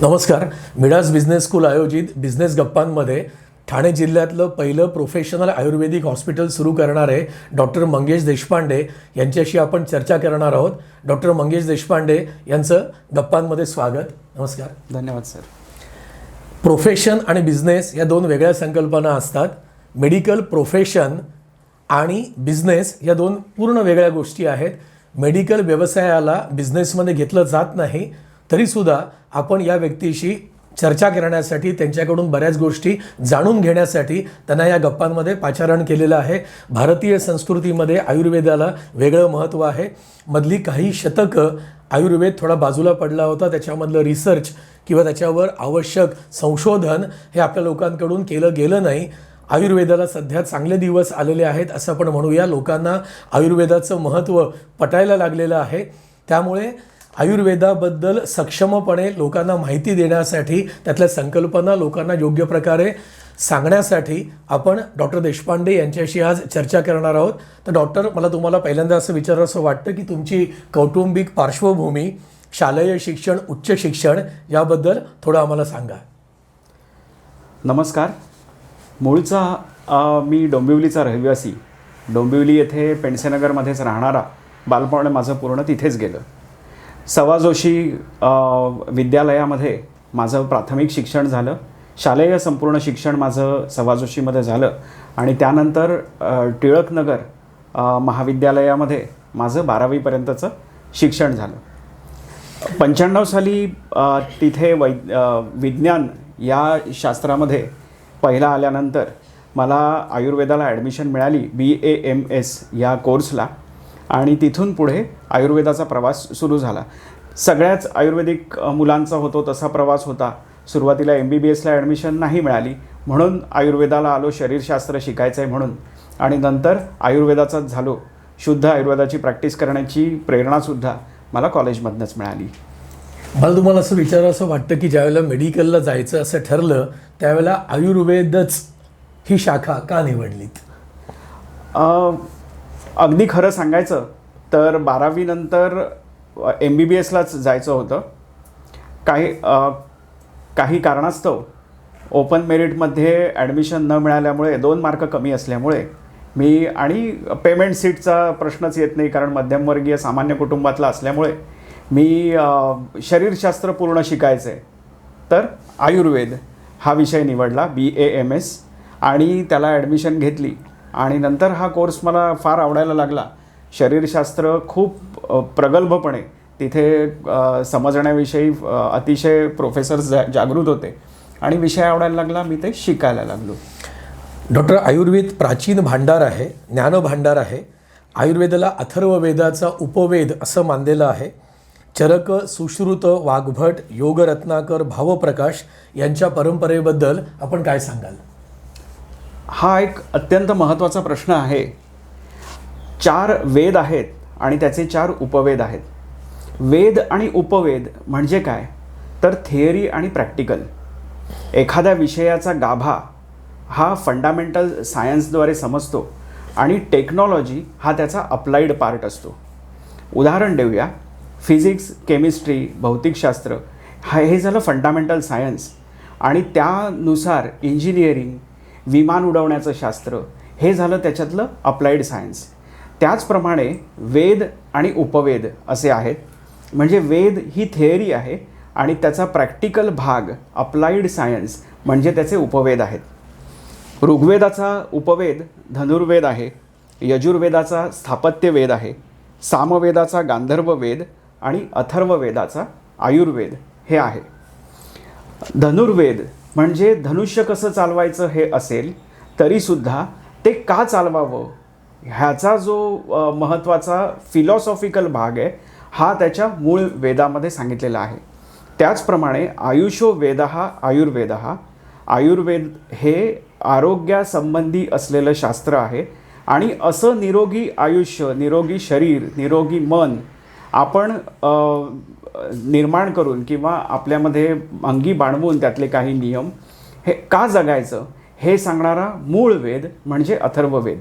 नमस्कार. Midas business school आयोजित business गप्पांमध्ये ठाणे जिल्ह्यातलं पहिलं प्रोफेशनल आयुर्वेदिक हॉस्पिटल सुरू करणारे डॉक्टर मंगेश देशपांडे यांच्याशी आपण चर्चा करणार आहोत. डॉक्टर मंगेश देशपांडे यांचं गप्पांमध्ये स्वागत. नमस्कार. धन्यवाद सर. प्रोफेशन आणि बिझनेस या दोन वेगळ्या संकल्पना असतात. मेडिकल प्रोफेशन आणि बिझनेस या दोन पूर्ण वेगळ्या गोष्टी आहेत. मेडिकल व्यवसायाला बिझनेसमध्ये घेतलं जात नाही, तरीसुद्धा आपण या व्यक्तीशी चर्चा करण्यासाठी, त्यांच्याकडून बऱ्याच गोष्टी जाणून घेण्यासाठी त्यांना या गप्पांमध्ये पाचारण केलेलं आहे. भारतीय संस्कृतीमध्ये आयुर्वेदाला वेगळं महत्त्व आहे. मधली काही शतकं आयुर्वेद थोडा बाजूला पडला होता. त्याच्यामधलं रिसर्च किंवा त्याच्यावर आवश्यक संशोधन हे आपल्या लोकांकडून केलं गेलं नाही. आयुर्वेदाला सध्या चांगले दिवस आलेले आहेत असं आपण म्हणूया. लोकांना आयुर्वेदाचं महत्त्व पटायला लागलेलं आहे. त्यामुळे आयुर्वेदाबद्दल सक्षमपणे लोकांना माहिती देण्यासाठी, त्यातल्या संकल्पना लोकांना योग्य प्रकारे सांगण्यासाठी आपण डॉक्टर देशपांडे यांच्याशी आज चर्चा करणार आहोत. तर डॉक्टर, मला तुम्हाला पहिल्यांदा असं विचारावंसं वाटतं की तुमची कौटुंबिक पार्श्वभूमी, शालेय शिक्षण, उच्च शिक्षण याबद्दल थोडं आम्हाला सांगा. नमस्कार. मूळचा मी डोंबिवलीचा रहिवासी, डोंबिवली येथे पेंडसेनगरमध्येच राहणारा. बालपण माझं पूर्ण तिथेच गेलं. सवा जोशी विद्यालयामध्ये माझं प्राथमिक शिक्षण झालं. शालेय संपूर्ण शिक्षण माझं सवा जोशीमध्ये झालं आणि त्यानंतर टिळकनगर महाविद्यालयामध्ये माझं 12वीपर्यंतचं शिक्षण झालं. 95 साली तिथे विज्ञान या शास्त्रामध्ये पहिला आल्यानंतर मला आयुर्वेदाला ॲडमिशन मिळाली BAMS या कोर्सला आणि तिथून पुढे आयुर्वेदाचा प्रवास सुरू झाला. सगळ्याच आयुर्वेदिक मुलांचा होतो तसा प्रवास होता. सुरुवातीला MBBSला ॲडमिशन नाही मिळाली, म्हणून आयुर्वेदाला आलो, शरीरशास्त्र शिकायचं आहे म्हणून, आणि नंतर आयुर्वेदाचाच झालो. शुद्ध आयुर्वेदाची प्रॅक्टिस करण्याची प्रेरणासुद्धा मला कॉलेजमधनंच मिळाली. मला तुम्हाला असं विचारावं असं वाटतं की ज्यावेळेला मेडिकलला जायचं असं ठरलं त्यावेळेला आयुर्वेदच ही शाखा का निवडलीत? अगदी खरं सांगायचं तर 12वी नंतर MBBSलाच जायचं होतं. काही कारणास्तव ओपन मेरिटमध्ये ॲडमिशन न मिळाल्यामुळे, 2 मार्क कमी असल्यामुळे मी, आणि पेमेंट सीटचा प्रश्नच येत नाही कारण मध्यमवर्गीय सामान्य कुटुंबातला असल्यामुळे मी शरीरशास्त्र पूर्ण शिकायचं आहे, तर आयुर्वेद हा विषय निवडला, BAMS, आणि त्याला ॲडमिशन घेतली. आणि नंतर हा कोर्स मला फार आवडायला लागला. शरीरशास्त्र खूप प्रगल्भपणे तिथे समजण्याविषयी अतिशय प्रोफेसर्स जागृत होते आणि विषय आवडायला लागला. मी ते शिकायला लागलो. डॉक्टर, आयुर्वेद प्राचीन भांडार आहे, ज्ञानभांडार आहे. आयुर्वेदाला अथर्ववेदाचा उपवेद असं मानलेलं आहे. चरक, सुश्रुत, वाग्भट, योगरत्नाकर, भावप्रकाश यांच्या परंपरेबद्दल आपण काय सांगाल? हा एक अत्यंत महत्त्वाचा प्रश्न आहे. 4 वेद आहेत आणि त्याचे 4 उपवेद आहेत. वेद आणि उपवेद म्हणजे काय तर थिअरी आणि प्रॅक्टिकल. एखाद्या विषयाचा गाभा हा फंडामेंटल सायन्सद्वारे समजतो आणि टेक्नॉलॉजी हा त्याचा अप्लाइड पार्ट असतो. उदाहरण देऊया, फिजिक्स, केमिस्ट्री, भौतिकशास्त्र हे झालं फंडामेंटल सायन्स, आणि त्यानुसार इंजिनिअरिंग, विमान उडवण्याचं शास्त्र हे झालं त्याच्यातलं अप्लाइड सायन्स. त्याचप्रमाणे वेद आणि उपवेद असे आहेत. म्हणजे वेद ही थिअरी आहे आणि त्याचा प्रॅक्टिकल भाग अप्लाइड सायन्स म्हणजे त्याचे उपवेद आहेत. ऋग्वेदाचा उपवेद धनुर्वेद आहे. यजुर्वेदाचा स्थापत्यवेद आहे. सामवेदाचा गांधर्व वेद आणि अथर्ववेदाचा आयुर्वेद हे आहे. धनुर्वेद म्हणजे धनुष्य कसं चालवायचं हे असेल, तरीसुद्धा ते का चालवावं ह्याचा जो महत्त्वाचा फिलॉसॉफिकल भाग आहे हा त्याच्या मूळ वेदामध्ये सांगितलेला आहे. त्याचप्रमाणे आयुषो वेदः आयुर्वेदः, आयुर्वेद हे आरोग्यासंबंधी असलेलं शास्त्र आहे. आणि असं निरोगी आयुष्य, निरोगी शरीर, निरोगी मन आपण निर्माण करून किंवा आपल्यामध्ये अंगी बाणवून त्यातले काही नियम हे का जगायचं हे सांगणारा मूळ वेद म्हणजे अथर्ववेद.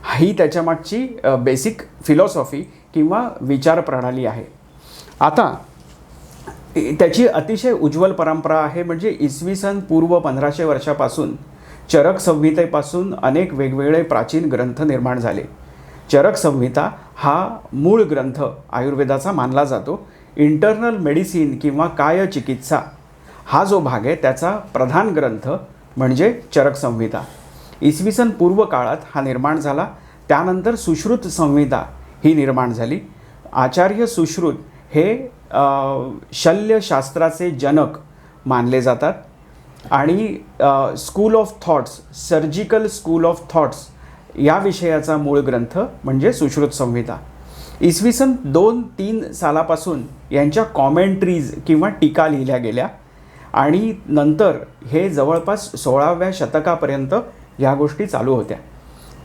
ही त्याच्यामागची बेसिक फिलॉसॉफी किंवा विचार प्रणाली आहे. आता त्याची अतिशय उज्ज्वल परंपरा आहे. म्हणजे इसवी सन पूर्व 1500 वर्षापासून चरक संहितेपासून अनेक वेगवेगळे प्राचीन ग्रंथ निर्माण झाले. चरक संहिता हा मूळ ग्रंथ आयुर्वेदाचा मानला जातो. इंटरनल मेडिसिन किंवा कायचिकित्सा हा जो भाग आहे त्याचा प्रधान ग्रंथ म्हणजे चरक संहिता. इसवी सन पूर्व काळात हा निर्माण झाला. त्यानंतर सुश्रुत संहिता ही निर्माण झाली. आचार्य सुश्रुत हे शल्यशास्त्राचे जनक मानले जातात आणि school of thoughts, surgical school of thoughts या विषयाचा मूळ ग्रंथ म्हणजे सुश्रुत संहिता. इसवी सन 2-3 सालापासून यांच्या कॉमेंट्रीज किंवा टीका लिहिल्या गेल्या आणि नंतर हे जवळपास 16व्या शतकापर्यंत या गोष्टी चालू होत्या.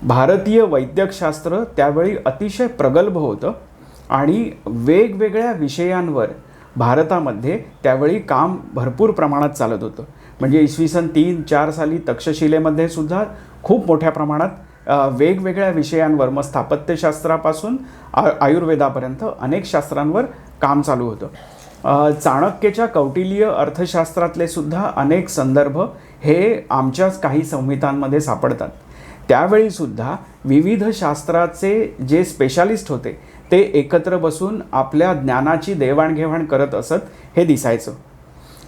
भारतीय वैद्यकशास्त्र त्यावेळी अतिशय प्रगल्भ होतं आणि वेगवेगळ्या विषयांवर भारतामध्ये त्यावेळी काम भरपूर प्रमाणात चालत होतं. म्हणजे इसवी सन 3-4 साली तक्षशिलेमध्ये सुद्धा खूप मोठ्या प्रमाणात वेगवेगळ्या विषयांवर, मग स्थापत्यशास्त्रापासून आयुर्वेदापर्यंत अनेक शास्त्रांवर काम चालू होतं. चाणक्याच्या कौटिल्य अर्थशास्त्रातले सुद्धा अनेक संदर्भ हे आमच्याच काही संहितांमध्ये सापडतात. त्यावेळीसुद्धा विविध शास्त्राचे जे स्पेशालिस्ट होते ते एकत्र बसून आपल्या ज्ञानाची देवाणघेवाण करत असत हे दिसायचं.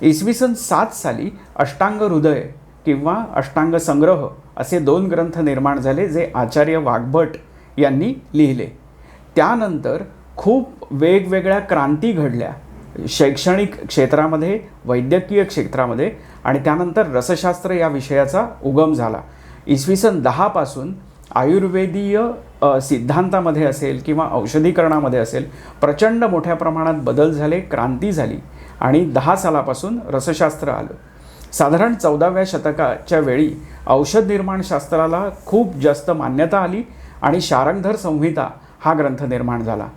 इसवी सन 7 साली अष्टांग हृदय किंवा अष्टांग संग्रह असे 2 ग्रंथ निर्माण झाले जे आचार्य वाग्भट यांनी लिहिले. त्यानंतर खूप वेगवेगळ्या क्रांती घडल्या शैक्षणिक क्षेत्रामध्ये, वैद्यकीय क्षेत्रामध्ये आणि त्यानंतर रसशास्त्र या विषयाचा उगम झाला. इसवी सन 10 पासून आयुर्वेदीय सिद्धांतामध्ये असेल किंवा औषधीकरणामध्ये असेल प्रचंड मोठ्या प्रमाणात बदल झाले, क्रांती झाली आणि 10 सालापासून रसशास्त्र आलं. साधारण 14व्या शतकाच्या वेळी औषध निर्माण शास्त्राला खूप जास्त मान्यता आली आणि शारंगधर संहिता हा ग्रंथ निर्माण झाला.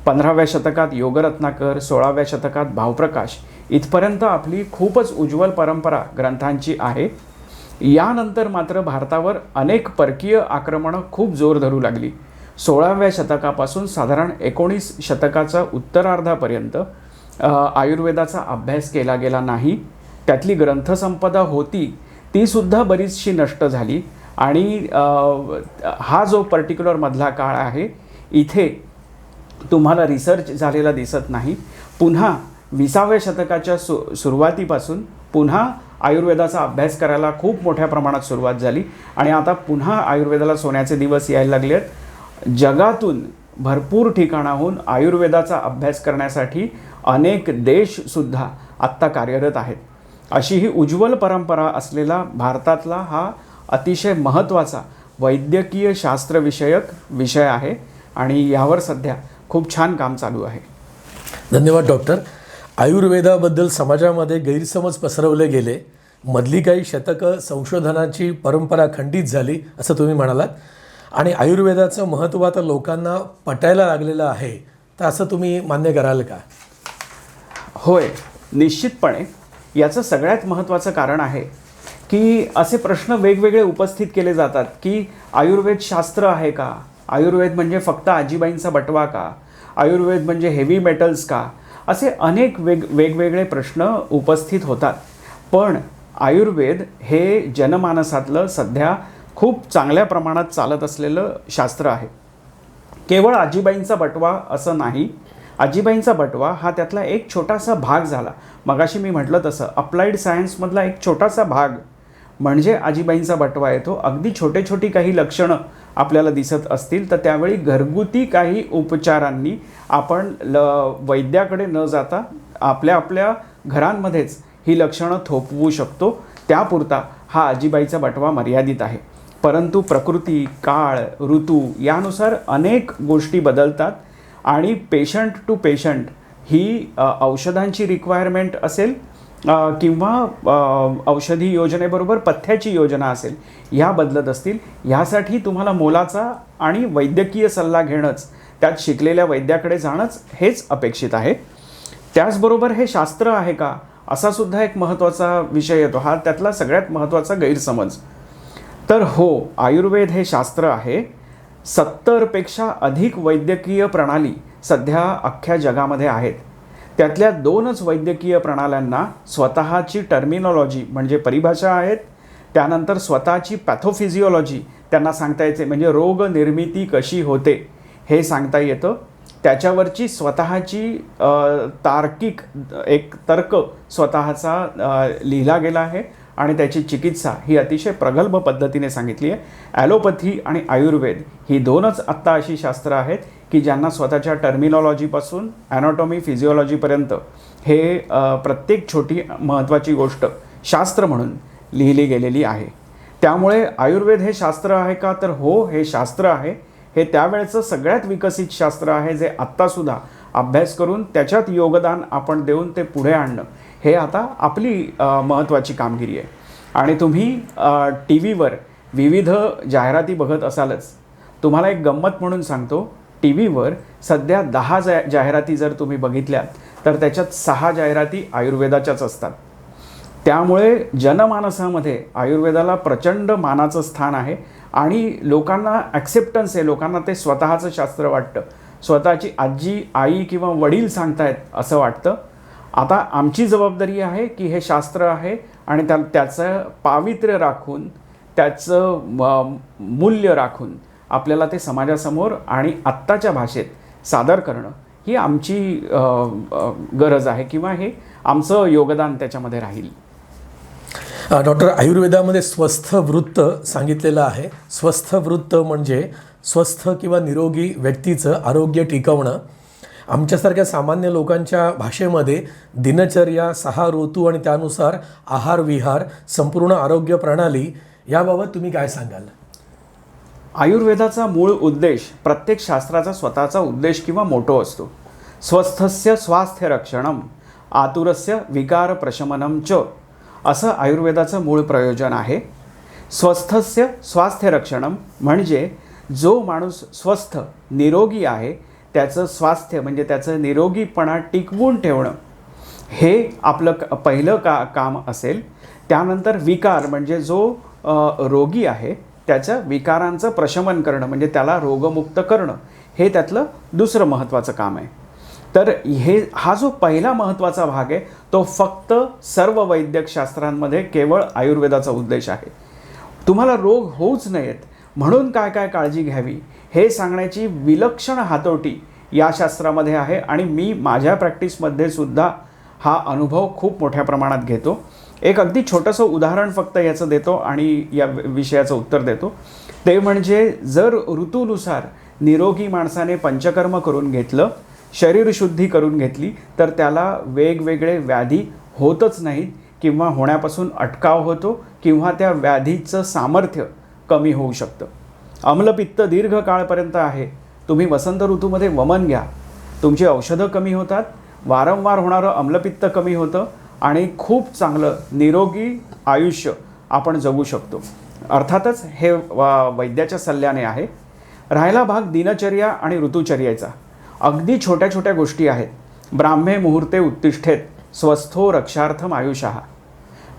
15व्या शतकात योगरत्नाकर, 16व्या शतकात भावप्रकाश इथपर्यंत आपली खूपच उज्ज्वल परंपरा ग्रंथांची आहे. यानंतर मात्र भारतावर अनेक परकीय आक्रमणं खूप जोर धरू लागली. 16व्या शतकापासून साधारण 19 शतकाचा उत्तरार्धापर्यंत आयुर्वेदाचा अभ्यास केला गेला नाही. त्यातली ग्रंथसंपदा होती तीसुद्धा बरीचशी नष्ट झाली आणि हा जो पर्टिक्युलर मधला काळ आहे इथे तुम्हाला रिसर्च झालेला दिसत नाही. पुन्हा 20व्या शतकाच्या सुरुवातीपासून पुन्हा आयुर्वेदाचा अभ्यास करायला खूप मोठ्या प्रमाणात सुरुवात झाली आणि आता पुन्हा आयुर्वेदाला सोन्याचे दिवस यायला लागले आहेत. जगातून भरपूर ठिकाणाहून आयुर्वेदाचा अभ्यास करण्यासाठी अनेक देशसुद्धा आत्ता कार्यरत आहेत. अशी ही उज्ज्वल परंपरा असलेला भारतातला हा अतिशय महत्त्वाचा वैद्यकीय शास्त्रविषयक विषय आहे आणि यावर सध्या खूप छान काम चालू आहे. धन्यवाद डॉक्टर. आयुर्वेदाबद्दल समाजामध्ये गैरसमज पसरवले गेले, मधली काही शतकं संशोधनाची परंपरा खंडित झाली असं तुम्ही म्हणालात आणि आयुर्वेदाचं महत्त्व आता लोकांना पटायला लागलेलं आहे, तर असं तुम्ही मान्य कराल का? होय, निश्चितपणे. याचं सगळ्यात महत्त्वाचं कारण आहे की असे प्रश्न वेगवेगळे उपस्थित केले जातात की आयुर्वेद शास्त्र आहे का? आयुर्वेद म्हणजे फक्त आजीबाईंचा बटवा का? आयुर्वेद म्हणजे हेवी मेटल्स का? असे अनेक वेगवेगळे प्रश्न उपस्थित होतात. पण आयुर्वेद हे जनमानसातलं सध्या खूप चांगल्या प्रमाणात चालत असलेलं शास्त्र आहे. केवळ आजीबाईंचा बटवा असं नाही. आजीबाईंचा बटवा हा त्यातला एक छोटासा भाग झाला. मगाशी मी म्हटलं तसं अप्लाइड सायन्समधला एक छोटासा भाग म्हणजे आजीबाईंचा बटवा येतो. अगदी छोटी काही लक्षणं आपल्याला दिसत असतील तर त्यावेळी घरगुती काही उपचारांनी आपण वैद्याकडे न जाता आपल्या घरांमध्येच ही लक्षणं थोपवू शकतो. त्यापुरता हा आजीबाईचा बटवा मर्यादित आहे. परंतु प्रकृती, काळ, ऋतू यानुसार अनेक गोष्टी बदलतात आणि पेशंट टू पेशंट ही औषधांची रिक्वायरमेंट असेल किंवा औषधी योजनेबरोबर पथ्याची योजना असेल, ह्या बदलत असतील. ह्यासाठी तुम्हाला मोलाचा आणि वैद्यकीय सल्ला घेणंच, त्यात शिकलेल्या वैद्याकडे जाणंच हेच अपेक्षित आहे. त्याचबरोबर हे शास्त्र आहे का असा सुद्धा एक महत्त्वाचा विषय येतो. हा त्यातला सगळ्यात महत्त्वाचा गैरसमज. तर हो, आयुर्वेद हे शास्त्र आहे. 70पेक्षा अधिक वैद्यकीय प्रणाली सध्या अख्ख्या जगामध्ये आहेत. त्यातल्या 2च वैद्यकीय प्रणाल्यांना स्वतःची टर्मिनॉलॉजी म्हणजे परिभाषा आहेत, त्यानंतर स्वतःची पॅथोफिजिओलॉजी त्यांना सांगता येते, म्हणजे रोग निर्मिती कशी होते हे सांगता येतं. त्याच्यावरची स्वतःची तार्किक एक तर्क स्वतःचा लिहिला गेला आहे आणि त्याची चिकित्सा ही अतिशय प्रगल्भ पद्धतीने सांगितली आहे. ॲलोपॅथी आणि आयुर्वेद ही 2च आत्ता अशी शास्त्र आहेत की ज्यांना स्वतःच्या टर्मिनॉलॉजीपासून ॲनाटॉमी फिजिओलॉजीपर्यंत हे प्रत्येक छोटी महत्त्वाची गोष्ट शास्त्र म्हणून लिहिली गेलेली आहे. त्यामुळे आयुर्वेद हे शास्त्र आहे का, तर हो, हे शास्त्र आहे. हे त्यावेळचं सगळ्यात विकसित शास्त्र आहे जे आत्तासुद्धा अभ्यास करून त्याच्यात योगदान आपण देऊन ते पुढे आणणं हे आता आपली महत्त्वाची कामगिरी आहे. आणि तुम्ही टी व्हीवर विविध जाहिराती बघत असालच. तुम्हाला एक गंमत म्हणून सांगतो, टी व्हीवर सध्या 10 जाहिराती जर तुम्ही बघितल्यात तर त्याच्यात 6 जाहिराती आयुर्वेदाच्याच असतात. त्यामुळे जनमानसामध्ये आयुर्वेदाला प्रचंड मानाचं स्थान आहे आणि लोकांना ॲक्सेप्टन्स आहे. लोकांना ते स्वतःचं शास्त्र वाटतं, स्वतःची आजी, आई किंवा वडील सांगतायत असं वाटतं. आता आमची जबाबदारी आहे की हे शास्त्र आहे आणि त्याचं पावित्र्य राखून, त्याचं मूल्य राखून आपल्याला ते समाजासमोर आणि आत्ताच्या भाषेत सादर करणं ही आमची गरज आहे किंवा हे आमचं योगदान त्याच्यामध्ये राहील. डॉक्टर, आयुर्वेदामध्ये स्वस्थ वृत्त सांगितलेलं आहे. स्वस्थ वृत्त म्हणजे स्वस्थ किंवा निरोगी व्यक्तीचं आरोग्य टिकवणं. आमच्यासारख्या सामान्य लोकांच्या भाषेमध्ये दिनचर्या, 6 ऋतू आणि त्यानुसार आहार विहार, संपूर्ण आरोग्य प्रणाली याबाबत तुम्ही काय सांगाल? आयुर्वेदाचा मूळ उद्देश प्रत्येक शास्त्राचा स्वतःचा उद्देश किंवा मोटो असतो. स्वस्थस्य स्वास्थ्य रक्षणम, आतुरस्य विकार प्रशमनम च, असं आयुर्वेदाचं मूळ प्रयोजन आहे. स्वस्थस्य स्वास्थ्य रक्षणम म्हणजे जो माणूस स्वस्थ निरोगी आहे त्याचं स्वास्थ्य म्हणजे त्याचं निरोगीपणा टिकवून ठेवणं हे आपलं पहिलं काम असेल. त्यानंतर विकार म्हणजे जो रोगी आहे त्याच्या विकारांचं प्रशमन करणं म्हणजे त्याला रोगमुक्त करणं हे त्यातलं दुसरं महत्त्वाचं काम आहे. तर हा जो पहिला महत्त्वाचा भाग आहे तो फक्त सर्व वैद्यक शास्त्रांमध्ये केवळ आयुर्वेदाचा उद्देश आहे. तुम्हाला रोग होऊच नयेत म्हणून काय काय काळजी घ्यावी हे सांगण्याची विलक्षण हातोटी या शास्त्रामध्ये आहे आणि मी माझ्या प्रॅक्टिसमध्ये सुद्धा हा अनुभव खूप मोठ्या प्रमाणात घेतो. एक अगदी छोटंसं उदाहरण फक्त याचं देतो आणि या विषयाचं उत्तर देतो. ते म्हणजे जर ऋतूनुसार निरोगी माणसाने पंचकर्म करून घेतलं, शरीरशुद्धी करून घेतली तर त्याला वेगवेगळे व्याधी होतच नाहीत किंवा होण्यापासून अटकाव होतो किंवा त्या व्याधीचं सामर्थ्य कमी होऊ शकतं. अम्लपित्त दीर्घ काळपर्यंत आहे. तुम्ही वसंत ऋतूमध्ये वमन घ्या, तुमची औषधं कमी होतात, वारंवार होणारं अम्लपित्त कमी होतं आणि खूप चांगलं निरोगी आयुष्य आपण जगू शकतो. अर्थातच हे वैद्याच्या सल्ल्याने आहे. राहिला भाग दिनचर्या आणि ऋतुचर्याचा. अगदी छोट्या छोट्या गोष्टी आहेत. ब्राह्मे मुहूर्ते उत्तिष्ठेत स्वस्थो रक्षार्थम आयुषः.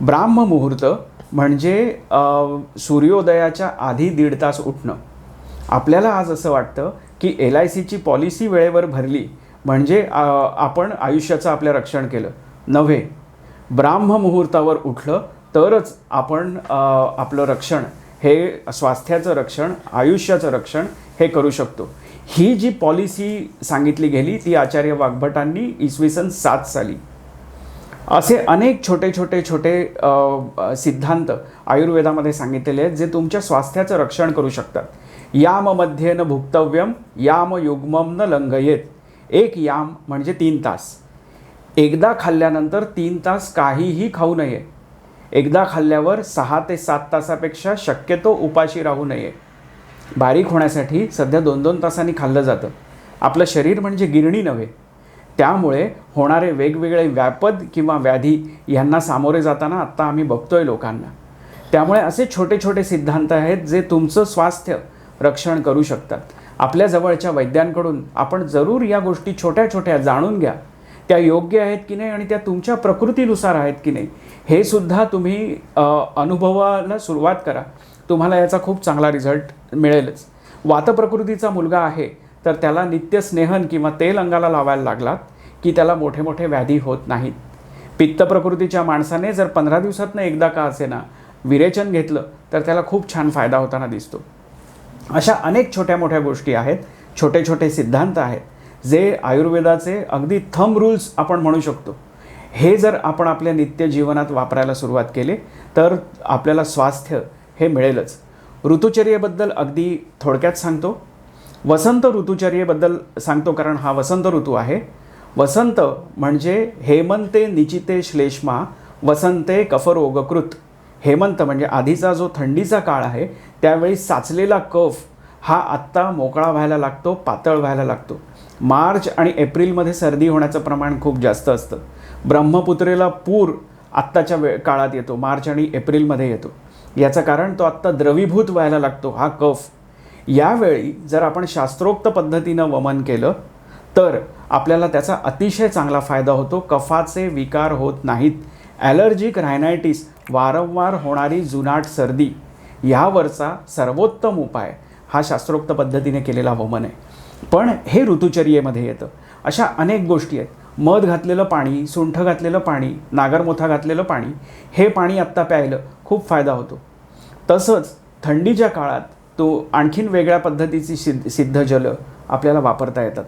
ब्राह्म मुहूर्त म्हणजे सूर्योदयाच्या आधी 1.5 तास उठणं. आपल्याला आज असं वाटतं की LICची पॉलिसी वेळेवर भरली म्हणजे आपण आयुष्याचं आपलं रक्षण केलं. नव्हे, ब्राह्म मुहूर्तावर उठलं तरच आपण आपलं रक्षण हे स्वास्थ्याचं रक्षण, आयुष्याचं रक्षण हे करू शकतो. ही जी पॉलिसी सांगितली गेली ती आचार्य वाग्भटांनी इसवी सन 7 साली. असे अनेक छोटे छोटे छोटे सिद्धांत आयुर्वेदामध्ये सांगितलेले आहेत जे तुमच्या स्वास्थ्याचं रक्षण करू शकतात. याम मध्ये न भुक्तव्यम, याम युग्मम न लंघयेत. एक याम म्हणजे 3 तास. एकदा खाल्ल्यानंतर 3 तास काहीही खाऊ नये. एकदा खाल्ल्यावर 6 ते 7 तासापेक्षा शक्यतो उपाशी राहू नये. बारीक होण्यासाठी सध्या 2-2 तासांनी खाल्लं जातं. आपलं शरीर म्हणजे गिरणी नव्हे. त्यामुळे होणारे वेगवेगळे व्यापद किंवा व्याधी यांना सामोरे जाताना आत्ता आम्ही बघतोय लोकांना. त्यामुळे असे छोटे छोटे सिद्धांत आहेत जे तुमचं स्वास्थ्य रक्षण करू शकतात. आपल्या जवळच्या वैद्यांकडून आपण जरूर या गोष्टी छोट्या छोट्या जाणून घ्या. त्या योग्य आहेत की नाही आणि त्या तुमच्या प्रकृतीनुसार आहेत की नाही हे सुद्धा तुम्ही अनुभवाला सुरुवात करा. तुम्हाला याचा खूप चांगला रिझल्ट मिळेलच. वातप्रकृतीचा मुलगा आहे तर त्याला नित्य स्नेहन किंवा तेल अंगाला लावायला लागलात की त्याला मोठे मोठे व्याधी होत नाहीत. पित्त प्रकृतीच्या माणसाने जर 15 दिवसातनं एकदा का असेना विरेचन घेतलं तर त्याला खूप छान फायदा होताना दिसतो. अशा अनेक छोट्या मोठ्या गोष्टी आहेत, छोटे छोटे सिद्धांत आहेत जे आयुर्वेदाचे अगदी थंब रूल्स आपण म्हणू शकतो. हे जर आपण आपल्या नित्य जीवनात वापरायला सुरुवात केली तर आपल्याला स्वास्थ्य हे मिळेलच. ऋतुचर्येबद्दल अगदी थोडक्यात सांगतो. वसंत ऋतुचर्येबद्दल सांगतो कारण हा वसंत ऋतू आहे. वसंत म्हणजे हेमंते निचिते श्लेष्मा वसंते कफरोगकृत. हेमंत म्हणजे आधीचा जो थंडीचा काळ आहे त्यावेळी साचलेला कफ हा आत्ता मोकळा व्हायला लागतो, पातळ व्हायला लागतो. मार्च आणि एप्रिलमध्ये सर्दी होण्याचं प्रमाण खूप जास्त असतं. ब्रह्मपुत्रेला पूर आत्ताच्या काळात येतो, मार्च आणि एप्रिलमध्ये येतो. याचं कारण तो आत्ता द्रवीभूत व्हायला लागतो हा कफ. यावेळी जर आपण शास्त्रोक्त पद्धतीनं वमन केलं तर आपल्याला त्याचा अतिशय चांगला फायदा होतो. कफाचे विकार होत नाहीत. ॲलर्जिक रायनायटिस, वारंवार होणारी जुनाट सर्दी, यावरचा सर्वोत्तम उपाय हा शास्त्रोक्त पद्धतीने केलेला वमन आहे. पण हे ऋतुचर्येमध्ये येतं. अशा अनेक गोष्टी आहेत. मध घातलेलं पाणी, सुंठ घातलेलं पाणी, नागरमोथा घातलेलं पाणी, हे पाणी आत्ता प्यायलं खूप फायदा होतो. तसंच थंडीच्या काळात तो आणखीन वेगळ्या पद्धतीची सिद्ध जलं आपल्याला वापरता येतात.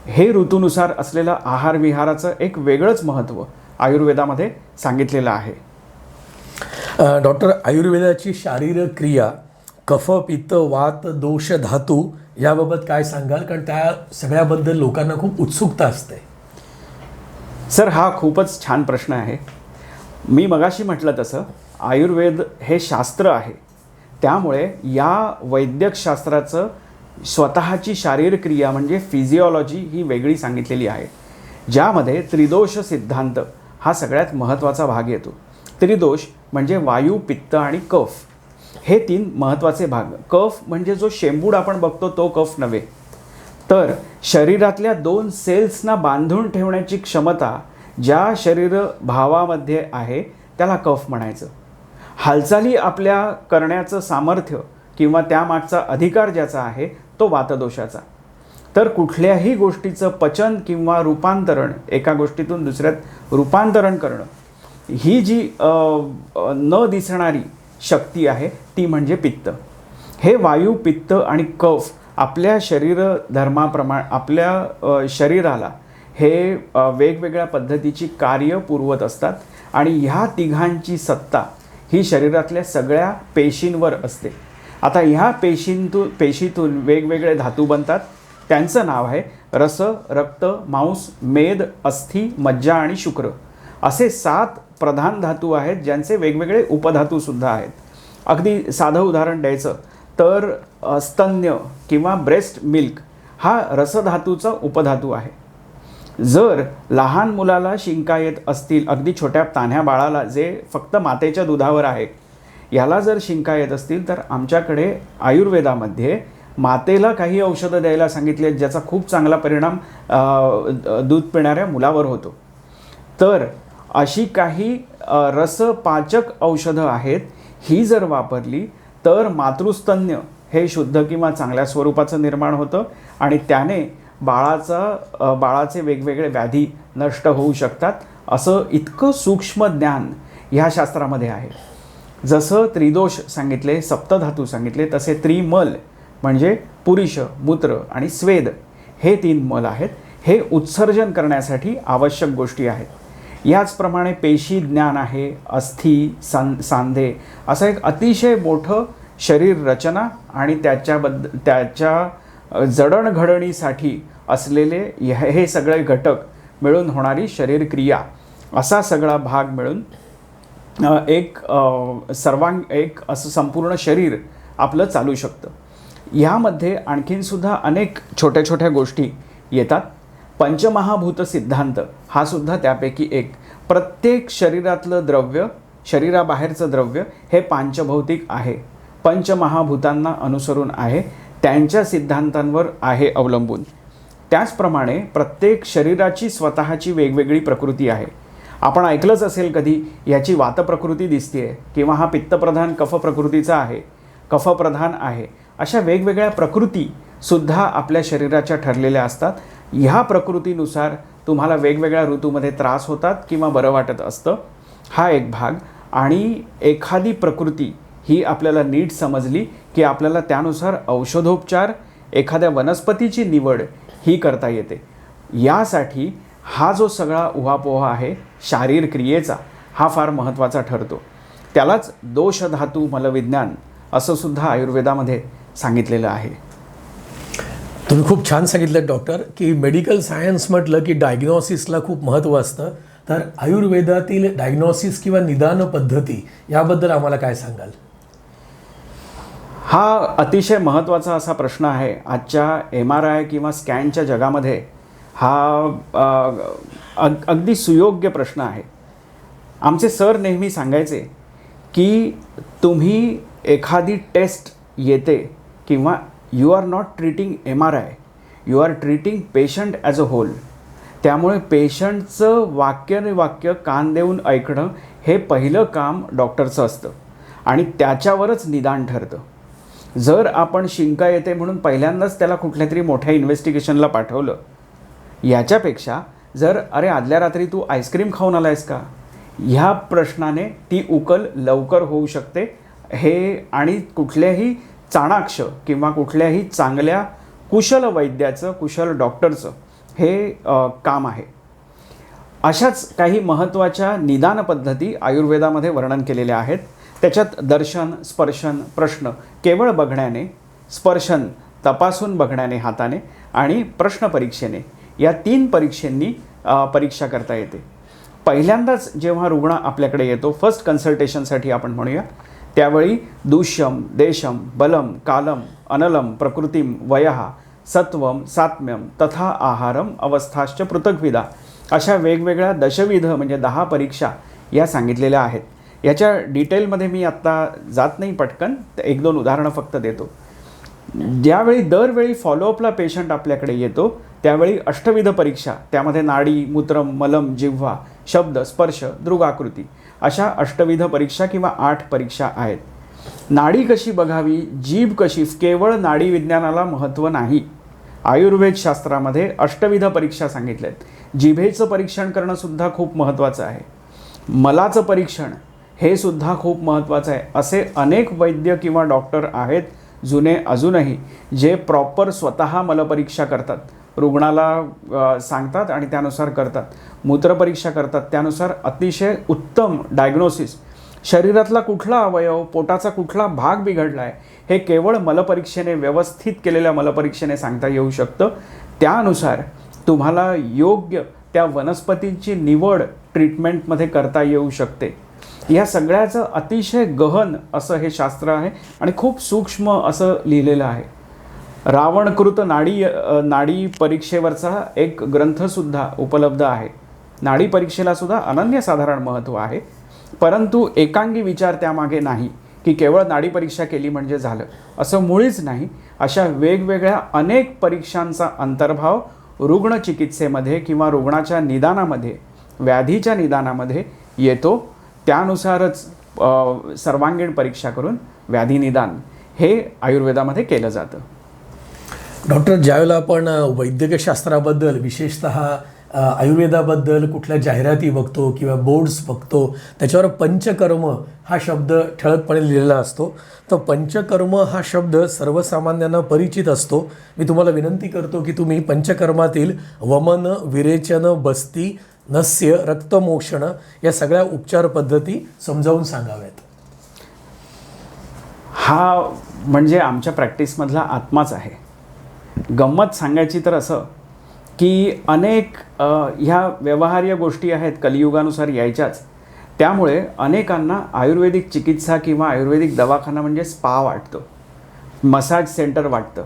हे ऋतूनुसार असलेलं आहार विहाराचं एक वेगळंच महत्त्व आयुर्वेदामध्ये सांगितलेलं आहे. डॉक्टर, आयुर्वेदाची शारीरिक क्रिया कफ, पित्त, वात, दोष, धातू याबाबत काय सांगाल? कारण त्या सगळ्याबद्दल लोकांना खूप उत्सुकता असते. सर, हा खूपच छान प्रश्न आहे. मी मगाशी म्हटलं तसं आयुर्वेद हे शास्त्र आहे. त्यामुळे या वैद्यकशास्त्राचं स्वतःची शारीरिक क्रिया म्हणजे फिजिओलॉजी ही वेगळी सांगितलेली आहे, ज्यामध्ये त्रिदोष सिद्धांत हा सगळ्यात महत्त्वाचा भाग येतो. त्रिदोष म्हणजे वायू, पित्त आणि कफ, हे 3 महत्त्वाचे भाग. कफ म्हणजे जो शेंबूड आपण बघतो तो कफ नव्हे, तर शरीरातल्या 2 सेल्सना बांधून ठेवण्याची क्षमता ज्या शरीर भावामध्ये आहे त्याला कफ म्हणायचं. हालचाली आपल्या करण्याचं सामर्थ्य किंवा त्यामागचा अधिकार ज्याचा आहे तो वातदोषाचा. तर कुठल्याही गोष्टीचं पचन किंवा रूपांतरण, एका गोष्टीतून दुसऱ्यात रूपांतरण करणं, ही जी न दिसणारी शक्ती आहे ती म्हणजे पित्त. हे वायू, पित्त आणि कफ आपल्या शरीर धर्माप्रमाणे आपल्या शरीराला हे वेगवेगळ्या पद्धतीची कार्य पुरवत असतात आणि ह्या तिघांची सत्ता ही शरीरातल्या सगळ्या पेशींवर असते. आता ह्या पेशीतून वेगवेगळे धातू बनतात. त्यांचं नाव आहे रस, रक्त, मांस, मेद, अस्थि, मज्जा आणि शुक्र. असे 7 प्रधान धातू आहेत ज्यांचे वेगवेगळे उपधातूसुद्धा आहेत. अगदी साधं उदाहरण द्यायचं तर स्तन्य किंवा ब्रेस्ट मिल्क हा रसधातूचा उपधातू आहे. जर लहान मुलाला शिंका येत असतील, अगदी छोट्या तान्ह्या बाळाला जे फक्त मातेच्या दुधावर आहे, याला जर शिंका येत असतील तर आमच्याकडे आयुर्वेदामध्ये मातेला काही औषधं द्यायला सांगितले ज्याचा खूप चांगला परिणाम दूध पिणाऱ्या मुलावर होतो. तर अशी काही रसपाचक औषधं आहेत, ही जर वापरली तर मातृस्तन्य हे शुद्ध किंवा चांगल्या स्वरूपाचं निर्माण होतं आणि त्याने बाळाचे वेगवेगळे व्याधी नष्ट होऊ शकतात. असं इतकं सूक्ष्म ज्ञान ह्या शास्त्रामध्ये आहे. जसं त्रिदोष सांगितले, सप्तधातू सांगितले, तसे त्रिमल म्हणजे पुरुष, मूत्र आणि स्वेद हे 3 मल आहेत. हे उत्सर्जन करण्यासाठी आवश्यक गोष्टी आहेत. याचप्रमाणे पेशी ज्ञान आहे, अस्थि, सांधे असं एक अतिशय मोठं शरीर रचना आणि त्याच्या जडणघडणीसाठी असलेले हे सगळे घटक मिळून होणारी शरीर क्रिया, असा सगळा भाग मिळून एक असं संपूर्ण शरीर आपलं चालू शकतं. ह्यामध्ये आणखीनसुद्धा अनेक छोट्या छोट्या गोष्टी येतात. पंचमहाभूत सिद्धांत हा सुद्धा त्यापैकी एक. प्रत्येक शरीरातलं द्रव्य, शरीराबाहेरचं द्रव्य हे पांचभौतिक आहे, पंचमहाभूतांना अनुसरून आहे, त्यांच्या सिद्धांतांवर आहे अवलंबून. त्याचप्रमाणे प्रत्येक शरीराची स्वतःची वेगवेगळी प्रकृती आहे. आपण ऐकलंच असेल कधी याची वातप्रकृती दिसते किंवा हा पित्तप्रधान कफ प्रकृतीचा आहे, कफप्रधान आहे. अशा वेगवेगळ्या प्रकृतीसुद्धा आपल्या शरीराच्या ठरलेल्या असतात. ह्या प्रकृतीनुसार तुम्हाला वेगवेगळ्या ऋतूमध्ये त्रास होतात किंवा बरं वाटत असतं, हा एक भाग. आणि एखादी प्रकृती ही आपल्याला नीट समजली की आपल्याला त्यानुसार औषधोपचार, एखाद्या वनस्पतीची निवड ही करता येते. यासाठी हा जो सगळा उहापोहा आहे शारीर क्रियेचा, हा फार महत्त्वाचा ठरतो. त्यालाच दोष धातू मलविज्ञान असं सुद्धा आयुर्वेदामध्ये सांगितलेलं आहे. तुम्ही खूप छान सांगितलं डॉक्टर की मेडिकल सायन्स म्हटलं की डायग्नॉसिसला खूप महत्त्व असतं. तर आयुर्वेदातील डायग्नॉसिस किंवा निदान पद्धती याबद्दल आम्हाला काय सांगाल? हा अतिशय महत्त्वाचा असा प्रश्न आहे. आजच्या MRI किंवा स्कॅनच्या जगामध्ये हा अगदी सुयोग्य प्रश्न आहे. आमचे सर नेहमी सांगायचे की तुम्ही एखादी टेस्ट येते किंवा you are not treating MRI, you are treating patient as a whole. त्यामुळे पेशंटचं वाक्य कान देऊन ऐकणं हे पहिलं काम डॉक्टरचं असतं आणि त्याच्यावरच निदान ठरतं. जर आपण शिंका येते म्हणून पहिल्यांदाच त्याला कुठल्या तरी मोठ्या इन्व्हेस्टिगेशनला पाठवलं, याच्यापेक्षा जर अरे आदल्या रात्री तू आईस्क्रीम खाऊन आलायस का, ह्या प्रश्नाने ती उकल लवकर होऊ शकते. हे आणि कुठल्याही चाणाक्ष किंवा कुठल्याही चांगल्या कुशल वैद्याचं, कुशल डॉक्टरचं हे काम आहे. अशाच काही महत्त्वाच्या निदान पद्धती आयुर्वेदामध्ये वर्णन केलेल्या आहेत. त्याच्यात दर्शन, स्पर्शन, प्रश्न केवळ बघण्याने, स्पर्शन तपासून बघण्याने हाताने आणि प्रश्न परीक्षेने, या 3 परीक्षांनी परीक्षा करता येते. पहिल्यांदाच जेव्हा रुग्ण आपल्याकडे येतो, फर्स्ट कन्सल्टेशनसाठी आपण म्हणूया, त्यावेळी दूष्यम, देशम, बलम, कालम, अनलम, प्रकृतीम, वयः, सत्वम, सात्म्यम, तथा आहारम, अवस्थाश्च पृथक्विधा, अशा वेगवेगळ्या दशविध म्हणजे 10 परीक्षा या सांगितलेल्या आहेत. याच्या डिटेलमध्ये मी आत्ता जात नाही, पटकन 1-2 उदाहरणं फक्त देतो. ज्यावेळी दरवेळी फॉलोअपला पेशंट आपल्याकडे येतो त्यावेळी अष्टविध परीक्षा, त्यामध्ये नाडी, मूत्रम, मलम, जिव्हा, शब्द, स्पर्श, दृगाकृती, अशा अष्टविध परीक्षा किंवा 8 परीक्षा आहेत. नाडी कशी बघावी, जीभ कशी, केवळ नाडी विज्ञानाला महत्त्व नाही. आयुर्वेद शास्त्रामध्ये अष्टविध परीक्षा सांगितल्या आहेत. जिभेचं परीक्षण करणं सुद्धा खूप महत्त्वाचं आहे. मलाचं परीक्षण हे सुद्धा खूप महत्त्वाचं आहे. असे अनेक वैद्य किंवा डॉक्टर आहेत जुने अजूनही, जे प्रॉपर स्वतः मलपरीक्षा करतात, रुग्णाला सांगतात आणि त्यानुसार करतात. मूत्रपरीक्षा करतात, त्यानुसार अतिशय उत्तम डायग्नोसिस. शरीरातला कुठला अवयव, पोटाचा कुठला भाग बिघडला आहे, हे केवळ मलपरीक्षेने, व्यवस्थित केलेल्या मलपरीक्षेने सांगता येऊ शकतं. त्यानुसार तुम्हाला योग्य त्या वनस्पतींची निवड ट्रीटमेंटमध्ये करता येऊ शकते. या सगळ्याचं अतिशय गहन असं हे शास्त्र आहे आणि खूप सूक्ष्म असं लिहिलेलं आहे. रावणकृत नाडी परीक्षेवरचा एक ग्रंथसुद्धा उपलब्ध आहे. नाडी परीक्षेला सुद्धा अनन्यसाधारण महत्त्व आहे, परंतु एकांगी विचार त्यामागे नाही की केवळ नाडी परीक्षा केली म्हणजे झालं, असं मुळीच नाही. अशा वेगवेगळ्या अनेक परीक्षांचा अंतर्भाव रुग्णचिकित्सेमध्ये किंवा रुग्णाच्या निदानामध्ये, व्याधीच्या निदानामध्ये येतो. त्यानुसारच सर्वांगीण परीक्षा करून व्याधी निदान हे आयुर्वेदामध्ये केलं जातं. डॉक्टर, ज्यावेळेला आपण वैद्यकीय शास्त्राबद्दल, विशेषतः आयुर्वेदाबद्दल कुठल्या जाहिराती बघतो किंवा बोर्ड्स बघतो, त्याच्यावर पंचकर्म हा शब्द ठळकपणे लिहिलेला असतो. तर पंचकर्म हा शब्द सर्वसामान्यांना परिचित असतो. मी तुम्हाला विनंती करतो की तुम्ही पंचकर्मातील वमन, विरेचन, बस्ती, नस्य, रक्तमोक्षण या सगळ्या उपचार पद्धती समजावून सांगाव्यात. हा म्हणजे आमच्या प्रॅक्टिसमधला आत्माच आहे. गंमत सांगायची तर असं की अनेक ह्या व्यवहार्य गोष्टी आहेत, कलियुगानुसार यायच्याच. त्यामुळे अनेकांना आयुर्वेदिक चिकित्सा किंवा आयुर्वेदिक दवाखाना म्हणजे स्पा वाटतो, मसाज सेंटर वाटतं,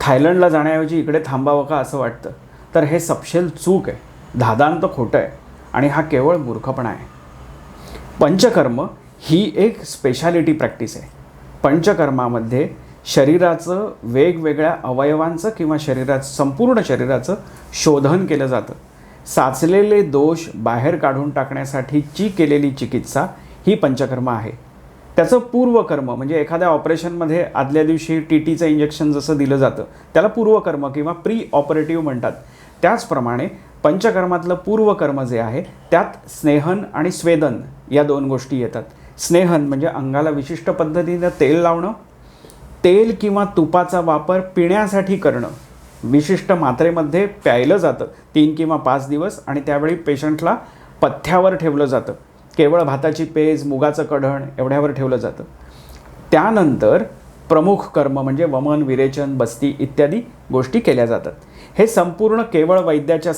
थायलंडला जाण्याऐवजी इकडे थांबावं का असं वाटतं. तर हे सपशेल चूक आहे, धादांत खोटं आहे आणि हा केवळ मूर्खपणा आहे. पंचकर्म ही एक स्पेशालिटी प्रॅक्टिस आहे. पंचकर्मामध्ये शरीराचं वेगवेगळ्या अवयवांचं किंवा संपूर्ण शरीराचं शोधन केलं जातं. साचलेले दोष बाहेर काढून टाकण्यासाठीची केलेली चिकित्सा ही पंचकर्म आहे. त्याचं पूर्वकर्म म्हणजे एखाद्या ऑपरेशनमध्ये आदल्या दिवशी TTचं इंजेक्शन जसं दिलं जातं त्याला पूर्वकर्म किंवा प्री ऑपरेटिव्ह म्हणतात. त्याचप्रमाणे पंचकर्मातलं पूर्वकर्म जे आहे त्यात स्नेहन आणि स्वेदन या दोन गोष्टी येतात. स्नेहन म्हणजे अंगाला विशिष्ट पद्धतीनं तेल लावणं, तेल किंवा तुपाचा वापर पिण्यासाठी करणं. विशिष्ट मात्रेमध्ये प्यायलं जातं 3 किंवा 5 दिवस आणि त्यावेळी पेशंटला पथ्यावर ठेवलं जातं. केवळ भाताची पेज, मुगाचं कढण एवढ्यावर ठेवलं जातं. त्यानंतर प्रमुख कर्म म्हणजे वमन, विरेचन, बस्ती इत्यादी गोष्टी केल्या जातात. हे संपूर्ण केवळ वैद्याच्या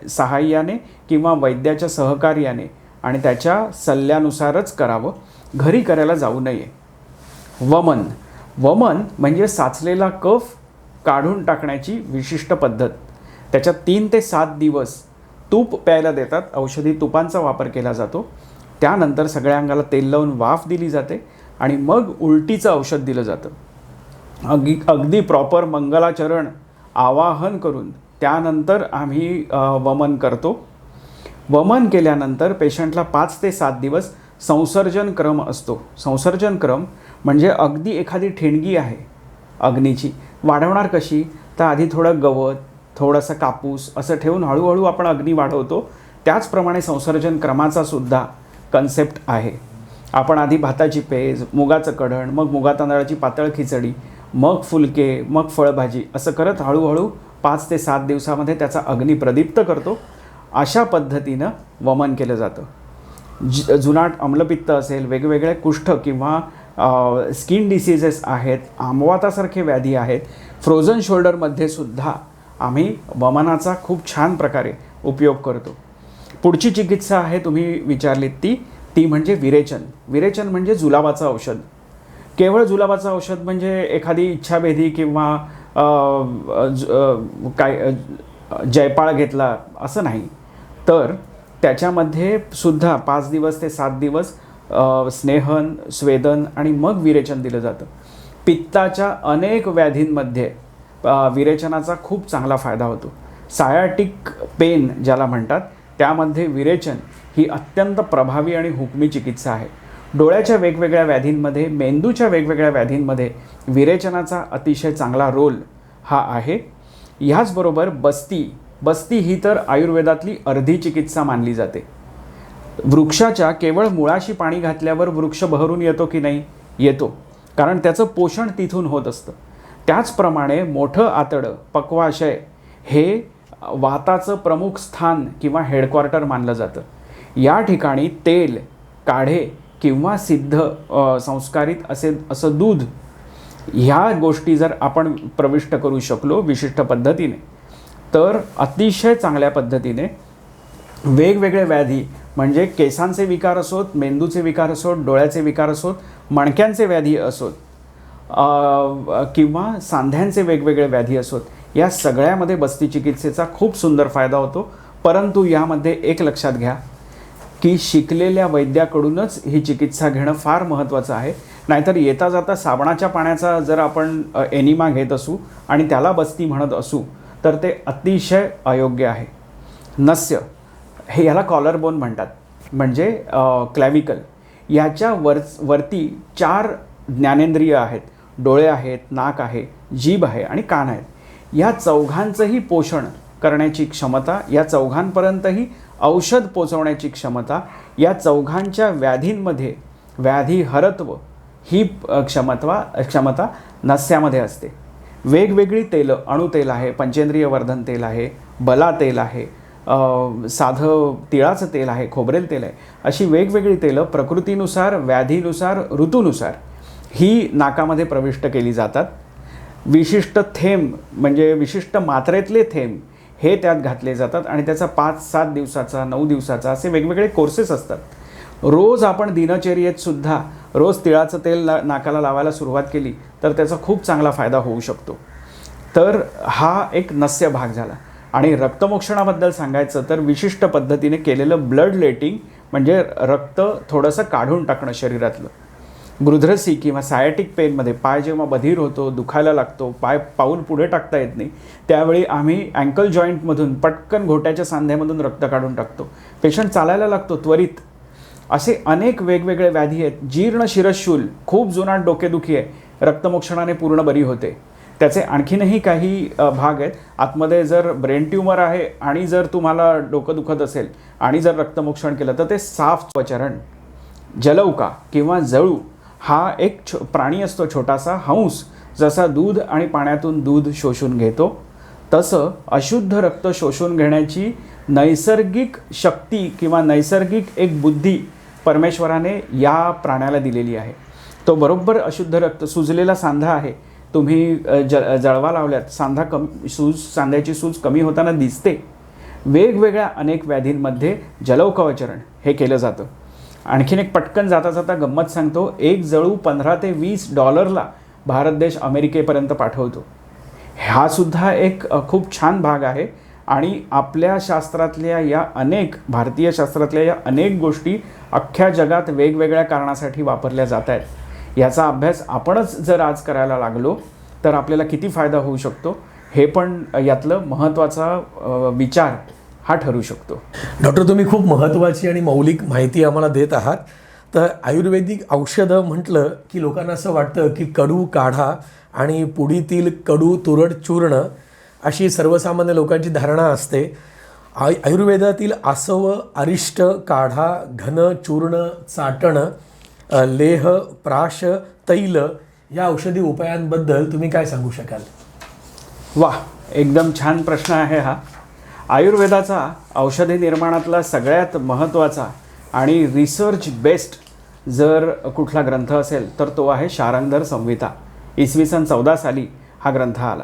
सहाय्याने किंवा वैद्याच्या सहकार्याने आणि त्याच्या सल्ल्यानुसारच करावं, घरी करायला जाऊ नये. वमन म्हणजे साचलेला कफ काढून टाकण्याची विशिष्ट पद्धत. त्याच्यात 3 ते 7 दिवस तूप प्यायला देतात. औषधी तुपांचा वापर केला जातो. त्यानंतर सगळ्या अंगाला तेल लावून वाफ दिली जाते आणि मग उलटीचं औषध दिलं जातं. अगदी प्रॉपर मंगलाचरण आवाहन करून त्यानंतर आम्ही वमन करतो. वमन केल्यानंतर पेशंटला 5 ते 7 दिवस संसर्जन क्रम असतो. संसर्जन क्रम म्हणजे अगदी एखादी ठिणगी आहे अग्नीची, वाढवणार कशी? तर आधी थोडं गवत, थोडासा कापूस असं ठेवून हळूहळू आपण अग्नी वाढवतो. त्याचप्रमाणे संसर्जन क्रमाचा सुद्धा कन्सेप्ट आहे. आपण आधी भाताची पेज, मुगाचं कढण, मग मुगा तांदळाची पातळ खिचडी, मग फुलके, मग फळभाजी असं करत हळूहळू 5 ते 7 दिवसामध्ये त्याचा अग्नी प्रदीप्त करतो. अशा पद्धतीनं वमन केलं जातं. जुनाट अम्लपित्त असेल, वेगवेगळे कुष्ठ किंवा स्किन डिसीजेस आहेत, आमवातासारखे व्याधी आहेत, फ्रोझन शोल्डरमध्ये सुद्धा आम्ही वमनाचा खूप छान प्रकारे उपयोग करतो. पुढची चिकित्सा आहे तुम्ही विचारलीत ती म्हणजे विरेचन. विरेचन म्हणजे जुलाबाचं औषध. केवळ जुलाबाचं औषध म्हणजे एखादी इच्छाभेदी किंवा जयपाळ घेतला असं नाही, तर त्याच्यामध्ये सुद्धा 5 दिवस ते 7 दिवस स्नेहन, स्वेदन आणि मग विरेचन दिलं जातं. पित्ताच्या अनेक व्याधींमध्ये विरेचनाचा खूप चांगला फायदा होतो. सायाटिक पेन ज्याला म्हणतात त्यामध्ये विरेचन ही अत्यंत प्रभावी आणि हुकमी चिकित्सा आहे. डोळ्याच्या वेगवेगळ्या व्याधींमध्ये, मेंदूच्या वेगवेगळ्या व्याधींमध्ये विरेचनाचा अतिशय चांगला रोल हा आहे. ह्याचबरोबर बस्ती ही तर आयुर्वेदातली अर्धी चिकित्सा मानली जाते. वृक्षाच्या केवळ मुळाशी पाणी घातल्यावर वृक्ष बहरून येतो की नाही? येतो, कारण त्याचं पोषण तिथून होत असतं. त्याचप्रमाणे मोठं आतडं, पक्वाशय हे वाताचं प्रमुख स्थान किंवा हेडक्वार्टर मानलं जातं. या ठिकाणी तेल, काढे किंवा सिद्ध संस्कारित असं दूध ह्या गोष्टी जर आपण प्रविष्ट करू शकलो विशिष्ट पद्धतीने, तर अतिशय चांगल्या पद्धतीने वेगवेगळे व्याधी म्हणजे केसांचे विकार असोत, मेंदूचे विकार असोत, डोळ्याचे विकार असोत, मणक्यांचे व्याधी असोत किंवा सांध्यांचे वेगवेगळे व्याधी असोत, या सगळ्यामध्ये बस्ती चिकित्सेचा खूप सुंदर फायदा होतो. परंतु यामध्ये एक लक्षात घ्या की शिकलेल्या वैद्याकडूनच ही चिकित्सा घेणं फार महत्त्वाचं आहे. नाहीतर येता जाता साबणाच्या पाण्याचा जर आपण एनिमा घेत असू आणि त्याला बस्ती म्हणत असू तर ते अतिशय अयोग्य आहे. नस्य हे याला कॉलर बोन म्हणतात, म्हणजे क्लॅव्हिकल. याच्या वरती 4 ज्ञानेंद्रिय आहेत. डोळे आहेत, नाक आहे, जीभ आहे आणि कान आहेत. या चौघांचंही पोषण करण्याची क्षमता, या चौघांपर्यंतही औषध पोचवण्याची क्षमता, या चौघांच्या व्याधींमध्ये व्याधी हरत्व ही क्षमता नस्यामध्ये असते. वेगवेगळी तेलं, अणुतेल आहे, पंचेंद्रिय वर्धन तेल आहे, बला तेल आहे, साधं तिळाचं तेल आहे, खोबरेल तेल आहे, अशी वेगवेगळी तेलं प्रकृतीनुसार, व्याधीनुसार, ऋतूनुसार ही नाकामध्ये प्रविष्ट केली जातात. विशिष्ट थेंब म्हणजे विशिष्ट मात्रेतले थेंब हे त्यात घातले जातात आणि त्याचा 5-7 दिवसाचा, 9 दिवसाचा असे वेगवेगळे कोर्सेस असतात. रोज आपण दिनचर्येत सुद्धा रोज तिळाचं तेल नाकाला लावायला सुरुवात केली तर त्याचा खूप चांगला फायदा होऊ शकतो. तर हा एक नस्य भाग झाला. आणि रक्तमोक्षणाबद्दल सांगायचं तर विशिष्ट पद्धतीने केलेलं ब्लड लेटिंग म्हणजे रक्त थोडंसं काढून टाकणं शरीरातलं. गृध्रसी किंवा सायटिक पेनमध्ये पाय जेव्हा बधीर होतो, दुखायला लागतो, पाऊल पुढे टाकता येत नाही, त्यावेळी आम्ही अँकल जॉईंटमधून पटकन घोट्याच्या सांध्यामधून रक्त काढून टाकतो. पेशंट चालायला लागतो त्वरित. असे अनेक वेगवेगळे व्याधी आहेत. जीर्ण शिरशूल, खूप जुनाट डोकेदुखी आहे, रक्तमोक्षणाने पूर्ण बरी होते. त्याचे आणखीनही काही भाग आहेत. आतमध्ये जर ब्रेन ट्यूमर आहे आणि जर तुम्हाला डोकं दुखत असेल आणि जर रक्तमोक्षण केलं तर ते साफ त्वचरण. जलौका किंवा जळू हा एक प्राणी असतो, छोटासा हंस. जसा दूध आणि पाण्यातून दूध शोषून घेतो तसं अशुद्ध रक्त शोषून घेण्याची नैसर्गिक शक्ती किंवा नैसर्गिक एक बुद्धी परमेश्वराने या प्राण्याला दिलेली आहे. तो बरोबर अशुद्ध रक्त, सुजलेला सांधा आहे, तुम्ही जळवा लावल्यात, सांध्याची सूज कमी होताना दिसते. वेगवेगळ्या अनेक व्याधींमध्ये जलौकवचरण हे केलं जातं. आणखीन एक पटकन जाता जाता गंमत सांगतो. एक जळू $15 ते $20 भारत देश अमेरिकेपर्यंत पाठवतो. हा सुद्धा एक खूप छान भाग आहे. आणि आपल्या शास्त्रातल्या या अनेक, भारतीय शास्त्रातल्या या अनेक गोष्टी अख्ख्या जगात वेगवेगळ्या कारणासाठी वापरल्या जात आहेत. याचा अभ्यास आपणच जर आज करायला लागलो तर आपल्याला किती फायदा होऊ शकतो हे पण यातलं महत्त्वाचा विचार हा ठरू शकतो. डॉक्टर, तुम्ही खूप महत्त्वाची आणि मौलिक माहिती आम्हाला देत आहात. तर आयुर्वेदिक औषधं म्हटलं की लोकांना असं वाटतं की कडू काढा आणि पुडीतील कडू तुरट चूर्ण अशी सर्वसामान्य लोकांची धारणा असते. आयुर्वेदातील आसव, अरिष्ट, काढा, घन, चूर्ण, चाटण, लेह, प्राश, तैल या औषधी उपायांबद्दल तुम्ही काय सांगू शकाल? वाह, एकदम छान प्रश्न आहे हा. आयुर्वेदाचा औषधी निर्माणातला सगळ्यात महत्त्वाचा आणि रिसर्च बेस्ड जर कुठला ग्रंथ असेल तर तो आहे शारंगधर संहिता. इसवी सन 14 साली हा ग्रंथ आला.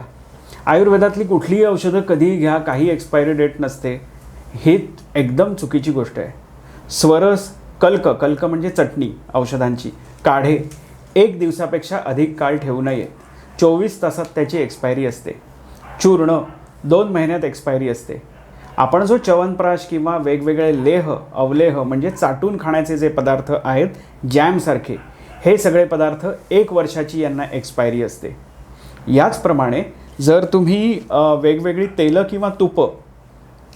आयुर्वेदातली कुठलीही औषधं कधीही घ्या, काही एक्सपायरी डेट नसते, ही एकदम चुकीची गोष्ट आहे. स्वरस, कल्क म्हणजे चटणी औषधांची, काढे 1 दिवसापेक्षा अधिक काळ ठेवू नये. 24 तासात त्याची एक्सपायरी असते. चूर्ण 2 महिन्यात एक्सपायरी असते. आपण जो च्यवनप्राश किंवा वेगवेगळे लेह, अवलेह म्हणजे चाटून खाण्याचे जे पदार्थ आहेत, जॅमसारखे, हे सगळे पदार्थ 1 वर्षाची यांना एक्सपायरी असते. याचप्रमाणे जर तुम्ही वेगवेगळी तेलं किंवा तुपं,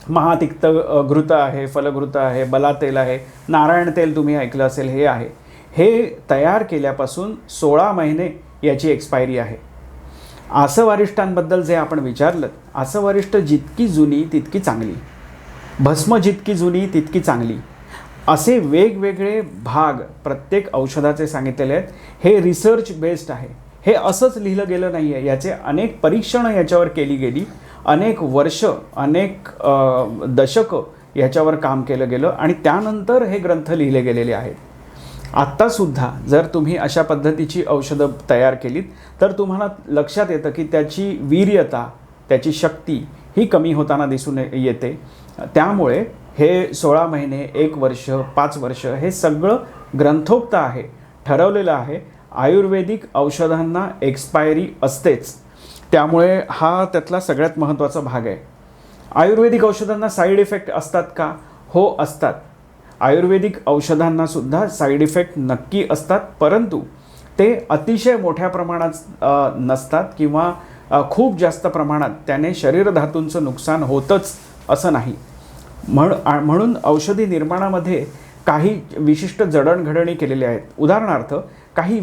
महातिक्त घृत आहे, फलघृत आहे, बला तेल आहे, नारायण तेल तुम्ही ऐकलं असेल, हे आहे, हे तयार केल्यापासून 16 महिने याची एक्सपायरी आहे. आसवारिष्टांबद्दल जे आपण विचारलं, आसवारिष्ट जितकी जुनी तितकी चांगली, भस्म जितकी जुनी तितकी चांगली, असे वेगवेगळे भाग प्रत्येक औषधाचे सांगितलेले आहेत. हे रिसर्च बेस्ड आहे. हे असंच लिहिलं गेलं नाही आहे. याचे अनेक परीक्षणं याच्यावर केली गेली, अनेक वर्ष, अनेक दशकं याच्यावर काम केलं गेलं आणि त्यानंतर हे ग्रंथ लिहिले गेलेले आहेत. आत्तासुद्धा जर तुम्ही अशा पद्धतीची औषधं तयार केलीत तर तुम्हाला लक्षात येतं की त्याची वीर्यता, त्याची शक्ती ही कमी होताना दिसून येते. त्यामुळे हे 16 महिने, 1 वर्ष, 5 वर्ष हे सगळं ग्रंथोक्त आहे, ठरवलेलं आहे. आयुर्वेदिक औषधांना एक्सपायरी असतेच. त्यामुळे हा त्यातला सगळ्यात महत्त्वाचा भाग आहे. आयुर्वेदिक औषधांना साईड इफेक्ट असतात का? हो, असतात. आयुर्वेदिक औषधांनासुद्धा साईड इफेक्ट नक्की असतात, परंतु ते अतिशय मोठ्या प्रमाणात नसतात किंवा खूप जास्त प्रमाणात त्याने शरीर धातूंचं नुकसान होतंच असं नाही. म्हणून औषधी निर्माणामध्ये काही विशिष्ट जडणघडणी केलेल्या आहेत. उदाहरणार्थ, काही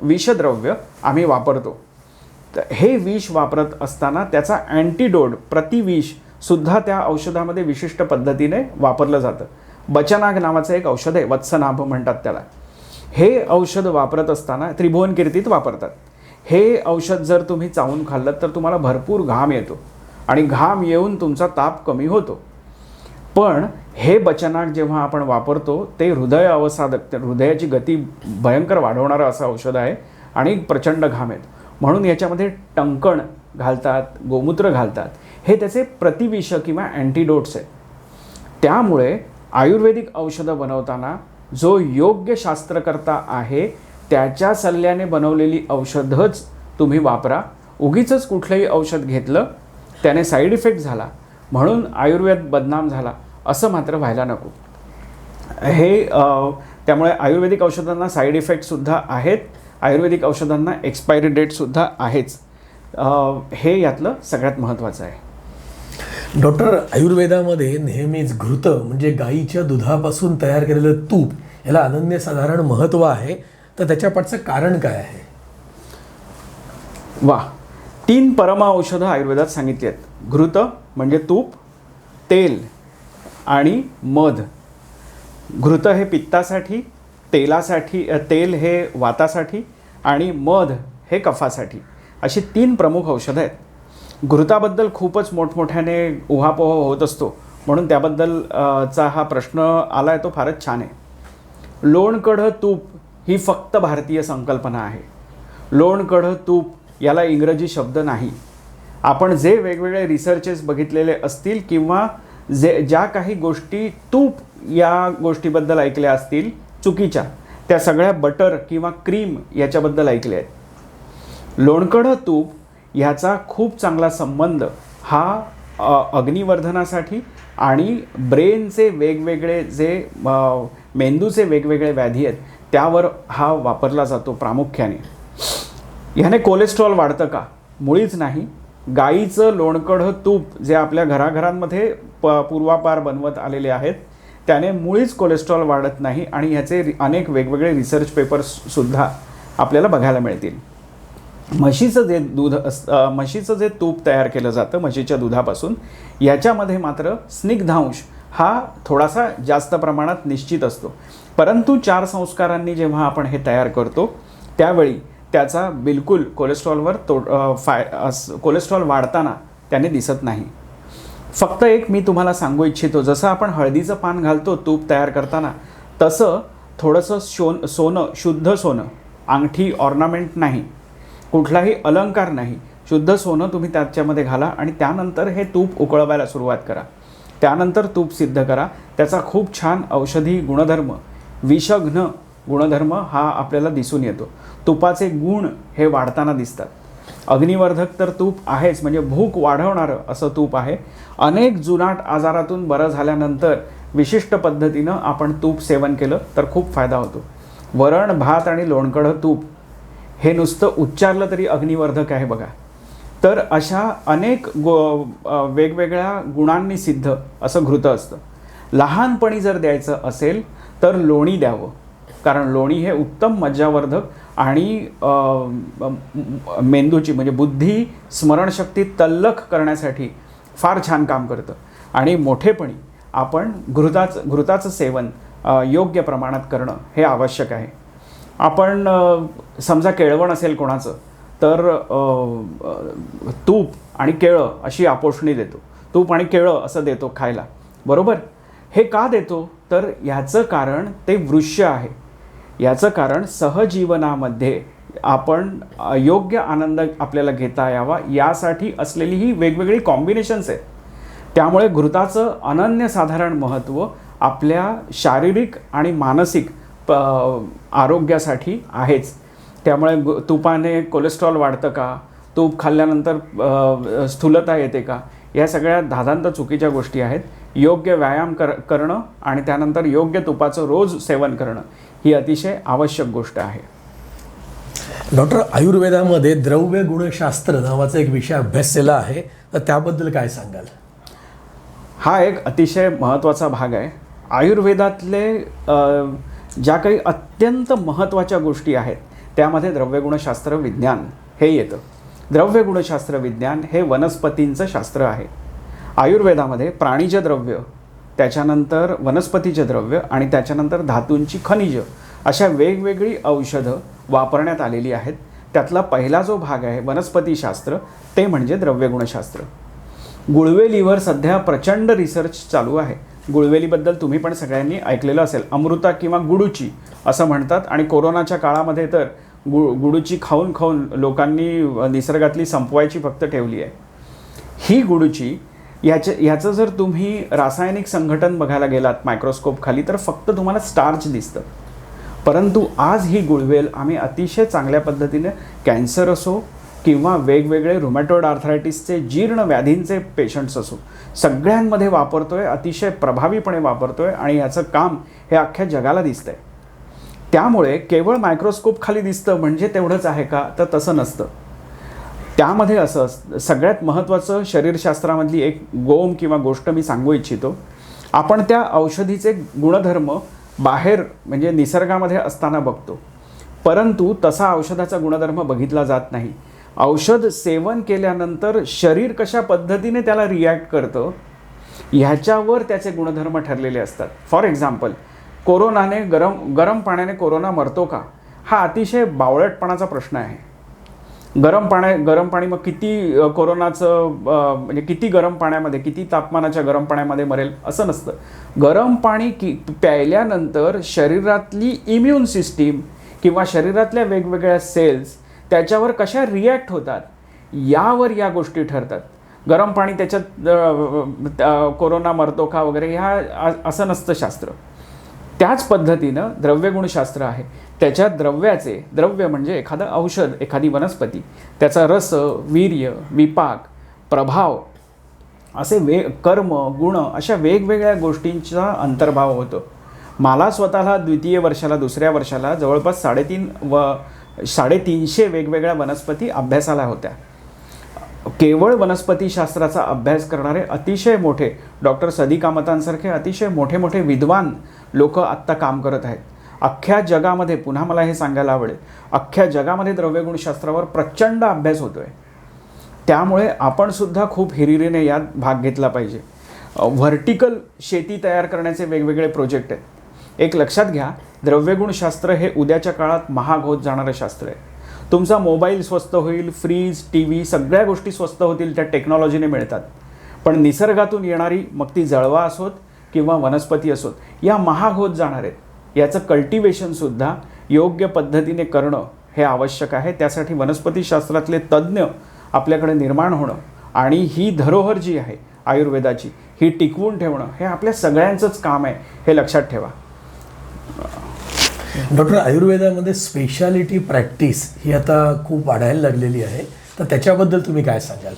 विषद्रव्य आम्ही वापरतो. तर हे विष वापरत असताना त्याचा अँटीडोट, प्रतिविषसुद्धा त्या औषधामध्ये विशिष्ट पद्धतीने वापरलं जातं. बचनाग नावाचं एक औषध आहे, वत्सनाभ म्हणतात त्याला. हे औषध वापरत असताना त्रिभुवन कीर्तीत वापरतात. हे औषध जर तुम्ही चावून खाल्लं तर तुम्हाला भरपूर घाम येतो आणि घाम येऊन तुमचा ताप कमी होतो. पण हे बचनाग जेव्हा आपण वापरतो ते हृदय अवसादक, हृदयाची गती भयंकर वाढवणारं असं औषध आहे आणि प्रचंड घाम येतो. म्हणून याच्यामध्ये टंकण घालतात, गोमूत्र घालतात. हे त्याचे प्रतिविष किंवा अँटीडोट्स आहेत. त्यामुळे आयुर्वेदिक औषधं बनवताना जो योग्य शास्त्रकर्ता आहे त्याच्या सल्ल्याने बनवलेली औषधंच तुम्ही वापरा. उगीचच कुठलंही औषध घेतलं, त्याने साईड इफेक्ट झाला म्हणून आयुर्वेद बदनाम झाला असं मात्र व्हायला नको. त्यामुळे आयुर्वेदिक औषधांना साईड इफेक्टसुद्धा आहेत. आयुर्वेदिक औषधांना एक्सपायरी डेटसुद्धा आहेच. हे यातलं सगळ्यात महत्त्वाचं आहे. डॉक्टर, आयुर्वेदामध्ये नेहमीच घृत म्हणजे गाईच्या दुधापासून तयार केलेलं तूप याला अनन्यसाधारण महत्त्व आहे. तर त्याच्या पाठचं कारण काय आहे? वाह, 3 परम औषधं आयुर्वेदात सांगितली आहेत. घृत म्हणजे तूप, तेल आणि मध. घृत हे पित्तासाठी, तेल हे वातासाठी आणि मध हे कफासाठी. अशी 3 प्रमुख औषधं आहेत. घृताबद्दल खूपच मोठमोठ्याने उहापोह होत असतो, म्हणून त्याबद्दल चा हा प्रश्न आला आहे, तो फारच छान आहे. लोणकढ तूप ही फक्त भारतीय संकल्पना आहे. लोणकढ तूप याला इंग्रजी शब्द नाही. आपण जे वेगवेगळे रिसर्चेस बघितलेले असतील किंवा ज्या काही गोष्टी तूप या गोष्टीबद्दल ऐकल्या असतील चुकीच्या, त्या सगळ्या बटर किंवा क्रीम याच्याबद्दल ऐकल्या आहेत. लोणकढ तूप ह्याचा खूप चांगला संबंध हा अग्निवर्धनासाठी आणि ब्रेनचे वेगवेगळे जे मेंदूचे वेगवेगळे व्याधी आहेत त्यावर हा वापरला जातो प्रामुख्याने. ह्याने कोलेस्ट्रॉल वाढतं का? मुळीच नाही. गाईचं लोणकढ तूप जे आपल्या घराघरांमध्ये पूर्वापार बनवत आलेले आहेत त्याने मुळीच कोलेस्ट्रॉल वाढत नाही आणि ह्याचे अनेक वेगवेगळे रिसर्च पेपर्ससुद्धा आपल्याला बघायला मिळतील. म्हशीचं जे तूप तयार केलं जातं म्हशीच्या दुधापासून, याच्यामध्ये मात्र स्निग्धांश हा थोडासा जास्त प्रमाणात निश्चित असतो. परंतु 4 संस्कारांनी जेव्हा आपण हे तयार करतो त्यावेळी त्याचा बिलकुल कोलेस्ट्रॉल वाढताना त्याने दिसत नाही. फक्त एक मी तुम्हाला सांगू इच्छितो, जसं आपण हळदीचं पान घालतो तूप तयार करताना, तसं थोडंसं सोनं, शुद्ध सोनं, अंगठी, ऑर्नामेंट नाही, कुठलाही अलंकार नाही, शुद्ध सोनं तुम्ही त्याच्यामध्ये घाला आणि त्यानंतर हे तूप उकळवायला सुरुवात करा. त्यानंतर तूप सिद्ध करा. त्याचा खूप छान औषधी गुणधर्म, विषघ्न गुणधर्म हा आपल्याला दिसून येतो. तुपाचे गुण हे वाढताना दिसतात. अग्निवर्धक तर तूप आहेच, म्हणजे भूक वाढवणारं असं तूप आहे. अनेक जुनाट आजारातून बरं झाल्यानंतर विशिष्ट पद्धतीनं आपण तूप सेवन केलं तर खूप फायदा होतो. वरण, भात आणि लोणकढ तूप हे नुसतं उच्चारलं तरी अग्निवर्धक आहे बघा. तर अशा अनेक वेगवेगळ्या गुणांनी सिद्ध असं घृत असतं. लहानपणी जर द्यायचं असेल तर लोणी द्यावं, कारण लोणी हे उत्तम मज्जावर्धक आणि मेंदूची म्हणजे बुद्धी, स्मरणशक्ती तल्लख करण्यासाठी फार छान काम करतं. आणि मोठेपणी आपण घृताचं सेवन योग्य प्रमाणात करणं हे आवश्यक आहे. आपण समजा केळवण असेल कोणाचं तर तूप आणि केळं अशी आपोषणी देतो. तूप आणि केळं असं देतो खायला, बरोबर. हे का देतो तर ह्याचं कारण ते वृक्ष आहे. याचं कारण सहजीवनामध्ये आपण योग्य आनंद आपल्याला घेता यावा यासाठी असलेली ही वेगवेगळी कॉम्बिनेशन्स आहेत. त्यामुळे घृताचं अनन्यसाधारण महत्त्व आपल्या शारीरिक आणि मानसिक आरोग्यासाठी आहेच. त्यामुळे तुपाने कोलेस्ट्रॉल वाढतं का, तूप खाल्ल्यानंतर स्थूलता येते का, या सगळ्या धादांत चुकीच्या गोष्टी आहेत. योग्य व्यायाम करणं आणि त्यानंतर योग्य तुपाचं रोज सेवन करणं ही अतिशय आवश्यक गोष्ट आहे. डॉक्टर, आयुर्वेदामध्ये द्रव्य गुणशास्त्र नावाचा एक विषय अभ्यासलेला आहे, तर त्याबद्दल काय सांगाल? हा एक अतिशय महत्त्वाचा भाग आहे. आयुर्वेदातले ज्या काही अत्यंत महत्त्वाच्या गोष्टी आहेत त्यामध्ये द्रव्यगुणशास्त्र विज्ञान हे येतं. द्रव्यगुणशास्त्र विज्ञान हे वनस्पतींचं शास्त्र आहे. आयुर्वेदामध्ये प्राणीज द्रव्य, त्याच्यानंतर वनस्पतीचे द्रव्य आणि त्याच्यानंतर धातूंची खनिज अशा वेगवेगळी औषधं वापरण्यात आलेली आहेत. त्यातला पहिला जो भाग आहे वनस्पतीशास्त्र ते म्हणजे द्रव्यगुणशास्त्र. गुळवेलीवर सध्या प्रचंड रिसर्च चालू आहे. गुळवेलीबद्दल तुम्ही पण सगळ्यांनी ऐकलेलं असेल. अमृता किंवा गुडूची असं म्हणतात आणि कोरोनाच्या काळामध्ये तर गुडूची खाऊन खाऊन लोकांनी निसर्गातली संपवायची फक्त ठेवली आहे. ही गुडूची ह्याचं जर तुम्ही रासायनिक संघटन बघायला गेलात मायक्रोस्कोप खाली तर फक्त तुम्हाला स्टार्च दिसतं. परंतु आज ही गुळवेल आम्ही अतिशय चांगल्या पद्धतीने कॅन्सर असो किंवा वेगवेगळे रुमॅटॉइड आर्थरायटिसचे जीर्ण व्याधींचे पेशंट्स असो सगळ्यांमध्ये वापरतोय, अतिशय प्रभावीपणे वापरतोय आणि याचं काम हे अख्ख्या जगाला दिसतंय. त्यामुळे केवळ मायक्रोस्कोप खाली दिसतं म्हणजे तेवढंच आहे का, तर तसं नसतं. त्यामध्ये असं सगळ्यात महत्त्वाचं शरीरशास्त्रामधली एक गोम किंवा गोष्ट मी सांगू इच्छितो. आपण त्या औषधीचे गुणधर्म बाहेर म्हणजे निसर्गामध्ये असताना बघतो, परंतु तसा औषधाचा गुणधर्म बघितला जात नाही. औषध सेवन केल्यानंतर शरीर कशा पद्धतीने त्याला रिॲक्ट करतं ह्याच्यावर त्याचे गुणधर्म ठरलेले असतात. फॉर एक्झाम्पल, कोरोनाने गरम पाण्याने कोरोना मरतो का, हा अतिशय बावळटपणाचा प्रश्न आहे. गरम पाणी मग किती कोरोनाचं म्हणजे किती गरम पाण्यामध्ये, किती तापमानाच्या गरम पाण्यामध्ये मरेल असं नसतं. गरम पाणी प्यायल्यानंतर शरीरातली इम्युन सिस्टीम किंवा शरीरातल्या वेगवेगळ्या सेल्स त्याच्यावर कशा रिॲक्ट होतात यावर या गोष्टी ठरतात. गरम पाणी त्याच्यात कोरोना मरतो का वगैरे ह्या असं नसतं शास्त्र. त्याच पद्धतीनं द्रव्यगुणशास्त्र आहे. त्याच्या द्रव्य म्हणजे एखादं औषध, एखादी वनस्पती, त्याचा रस, वीर्य, विपाक, प्रभाव असे कर्म, गुण अशा वेगवेगळ्या गोष्टींचा अंतर्भाव होतो. मला स्वतःला द्वितीय वर्षाला, दुसऱ्या वर्षाला जवळपास 350 वेगवेगळ्या वनस्पती अभ्यासाला होत्या. केवळ वनस्पतीशास्त्राचा अभ्यास करणारे अतिशय मोठे डॉक्टर सदी कामतांसारखे अतिशय मोठे विद्वान लोक आत्ता काम करत आहेत. अख्ख्या जगामध्ये, पुन्हा मला हे सांगायला आवडेल, अख्ख्या जगामध्ये द्रव्यगुणशास्त्रावर प्रचंड अभ्यास होतो आहे. त्यामुळे आपण सुद्धा खूप हिरिरीने यात भाग घेतला पाहिजे. व्हर्टिकल शेती तयार करण्याचे वेगवेगळे प्रोजेक्ट आहेत. एक लक्षात घ्या, द्रव्यगुणशास्त्र हे उद्याच्या काळात महाग होत जाणारं शास्त्र आहे. तुमचा मोबाईल स्वस्त होईल, फ्रीज, TV सगळ्या गोष्टी स्वस्त होतील, त्या टेक्नॉलॉजीने मिळतात. पण निसर्गातून येणारी, मग ती जळवा असोत किंवा वनस्पती असोत, या महाग होत जाणार आहेत. याचं कल्टिवेशनसुद्धा योग्य पद्धतीने करणं हे आवश्यक आहे. त्यासाठी वनस्पतीशास्त्रातले तज्ज्ञ आपल्याकडे निर्माण होणं आणि ही धरोहर जी आहे आयुर्वेदाची, ही टिकवून ठेवणं हे आपल्या सगळ्यांचंच काम आहे, हे लक्षात ठेवा. डॉक्टर, आयुर्वेदामध्ये स्पेशालिटी प्रॅक्टिस ही आता खूप वाढायला लागलेली आहे, तर त्याच्याबद्दल तुम्ही काय सांगाल?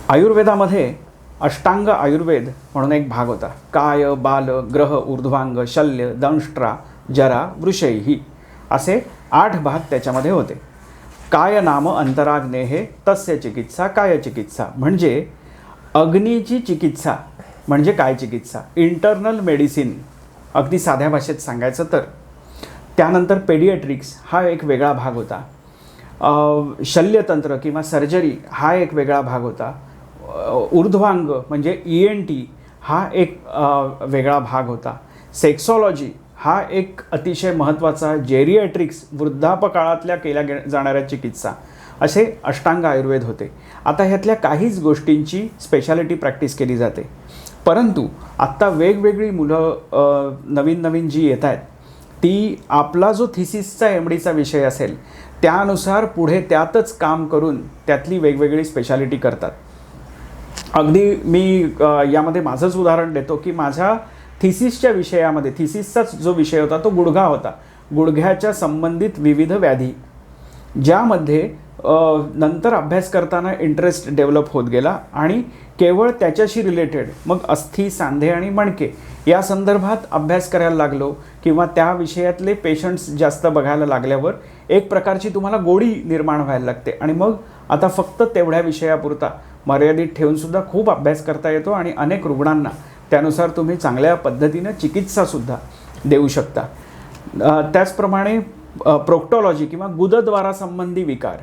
आयुर्वेदामध्ये अष्टांग आयुर्वेद म्हणून एक भाग होता. काय, बाल, ग्रह, ऊर्ध्वांग, शल्य, दंष्ट्रा, जरा, वृषैही असे 8 भाग त्याच्यामध्ये होते. काय नाम अंतराग्नेहे तस्य चिकित्सा काय चिकित्सा, म्हणजे अग्नीची चिकित्सा म्हणजे काय चिकित्सा, इंटरनल मेडिसिन अगदी साध्या भाषेत सांगायचं तर. त्यानंतर पेडियाट्रिक्स हा एक वेगळा भाग होता. शल्यतंत्र किंवा सर्जरी हा एक वेगळा भाग होता. ऊर्ध्वांग म्हणजे ENT हा एक वेगळा भाग होता. सेक्सॉलॉजी हा एक अतिशय महत्त्वाचा, जेरियाट्रिक्स वृद्धापकाळातल्या केल्या जाणाऱ्या चिकित्सा, असे अष्टांग आयुर्वेद होते. आता ह्यातल्या काहीच गोष्टींची स्पेशालिटी प्रॅक्टिस केली जाते. परंतु आत्ता वेगवेगळी मुलं नवीन जी येत आहेत ती आपला जो थिसिसचा MDचा विषय असेल त्यानुसार पुढे त्यातच काम करून त्यातली वेगवेगळी स्पेशालिटी करतात. अगदी मी यामध्ये माझंच उदाहरण देतो की माझ्या थिसिसच्या विषयामध्ये, थिसिसचाच जो विषय होता तो गुडघा होता. गुडघ्याच्या संबंधित विविध व्याधी, ज्यामध्ये नंतर अभ्यास करताना इंटरेस्ट डेव्हलप होत गेला आणि केवळ त्याच्याशी रिलेटेड मग अस्थी, सांधे आणि मणके या संदर्भात अभ्यास करायला लागलो किंवा त्या विषयातले पेशंट्स जास्त बघायला लागल्यावर एक प्रकारची तुम्हाला गोडी निर्माण व्हायला लागते आणि मग आता फक्त तेवढ्या विषयापुरता मर्यादित ठेवूनसुद्धा खूप अभ्यास करता येतो आणि अनेक रुग्णांना त्यानुसार तुम्ही चांगल्या पद्धतीनं चिकित्सासुद्धा देऊ शकता. त्याचप्रमाणे प्रोक्टॉलॉजी किंवा गुदद्वारासंबंधी विकार,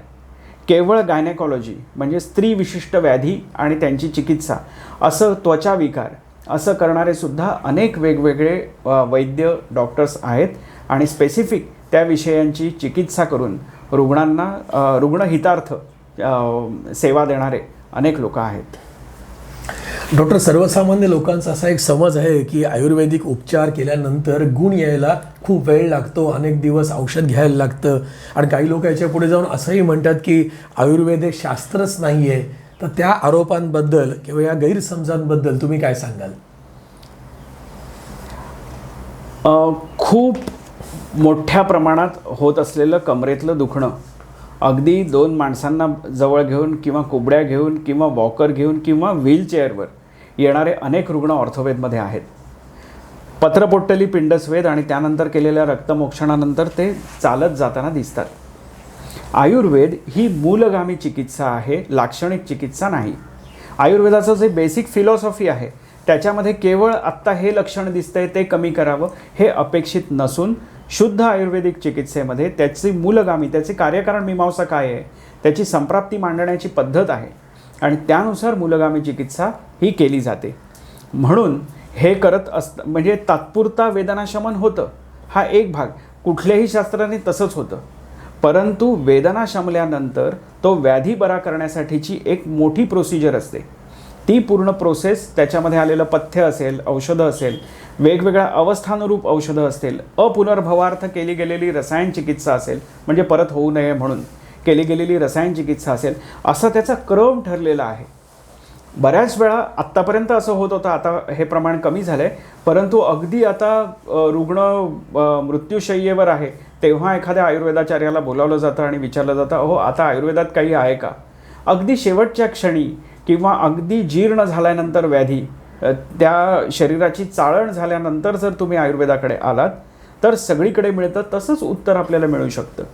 केवळ गायनेकॉलॉजी म्हणजे स्त्री विशिष्ट व्याधी आणि त्यांची चिकित्सा, असं त्वचा विकार असं करणारे सुद्धा अनेक वेगवेगळे वैद्य, डॉक्टर्स आहेत आणि स्पेसिफिक त्या विषयांची चिकित्सा करून रुग्णांना रुग्णहितार्थ सेवा देणारे अनेक लोक आहेत. डॉक्टर, सर्वसामान्य लोकांचा असा एक समज आहे की आयुर्वेदिक उपचार केल्यानंतर गुण यायला खूप वेळ लागतो, अनेक दिवस औषध घ्यायला लागतं आणि काही लोक याच्या पुढे जाऊन असंही म्हणतात की आयुर्वेद हे शास्त्रच नाही आहे. तर त्या आरोपांबद्दल किंवा या गैरसमजांबद्दल तुम्ही काय सांगाल? खूप मोठ्या प्रमाणात होत असलेलं कमरेतलं दुखणं अगदी 2 माणसांना जवळ घेऊन किंवा कुबड्या घेऊन किंवा वॉकर घेऊन किंवा व्हीलचेअरवर येणारे अनेक रुग्ण ऑर्थोपेदमध्ये आहेत. पत्रपोट्टली पिंडस्वेद आणि त्यानंतर केलेल्या रक्तमोक्षणानंतर ते चालत जाताना दिसतात. आयुर्वेद ही मूलगामी चिकित्सा आहे, लाक्षणिक चिकित्सा नाही. आयुर्वेदाचं जे बेसिक फिलॉसॉफी आहे त्याच्यामध्ये केवळ आत्ता हे लक्षण दिसतंय ते कमी करावं हे अपेक्षित नसून शुद्ध आयुर्वेदिक चिकित्सेमध्ये त्याची मूलगामी, त्याचे कार्यकारण मीमांसा काय आहे, त्याची संप्राप्ती मांडण्याची पद्धत आहे आणि त्यानुसार मूलगामी चिकित्सा ही केली जाते. म्हणून हे करत म्हणजे तात्पुरता वेदनाशमन होतं, हा एक भाग. कुठल्याही शास्त्राने तसंच होतं. परंतु वेदना शमल्यानंतर तो व्याधी बरा करण्यासाठीची एक मोठी प्रोसिजर असते. ती पूर्ण प्रोसेस, त्याच्यामध्ये आलेलं पथ्य असेल, औषधं असेल, वेगवेगळ्या अवस्थानुरूप औषधं असतील, अपुनर्भवार्थ केली गेलेली रसायन चिकित्सा असेल, म्हणजे परत होऊ नये म्हणून केली गेलेली रसायन चिकित्सा असेल, असा त्याचा क्रम ठरलेला आहे. बऱ्याच वेळा आत्तापर्यंत असं होत होतं, आता हे प्रमाण कमी झालं आहे, परंतु अगदी आता रुग्ण मृत्यूशय्येवर आहे तेव्हा एखाद्या आयुर्वेदाचार्याला बोलावलं जातं आणि विचारलं जातं, अहो आता आयुर्वेदात काही आहे का. अगदी शेवटच्या क्षणी किंवा अगदी जीर्ण झाल्यानंतर व्याधी, त्या शरीराची चाळण झाल्यानंतर जर तुम्ही आयुर्वेदाकडे आलात तर सगळीकडे मिळतं तसंच उत्तर आपल्याला मिळू शकतं.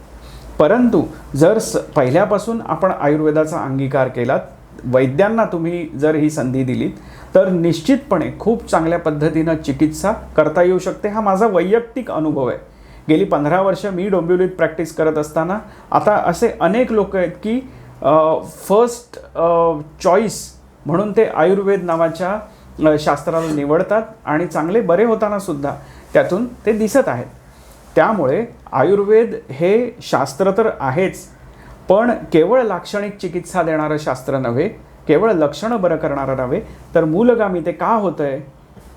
परंतु जर पहिल्यापासून आपण आयुर्वेदाचा अंगीकार केलात, वैद्यांना तुम्ही जर ही संधी दिलीत, तर निश्चितपणे खूप चांगल्या पद्धतीनं चिकित्सा करता येऊ शकते. हा माझा वैयक्तिक अनुभव आहे. गेली 15 वर्ष मी डोंबिवलीत प्रॅक्टिस करत असताना आता असे अनेक लोक आहेत की फर्स्ट चॉईस म्हणून ते आयुर्वेद नावाच्या शास्त्राला निवडतात आणि चांगले बरे होताना सुद्धा त्यातून ते दिसत आहेत. त्यामुळे आयुर्वेद हे शास्त्र तर आहेच, पण केवळ लाक्षणिक चिकित्सा देणारं शास्त्र नव्हे, केवळ लक्षणं बरं करणारं नव्हे, तर मूलगामी ते का होतं आहे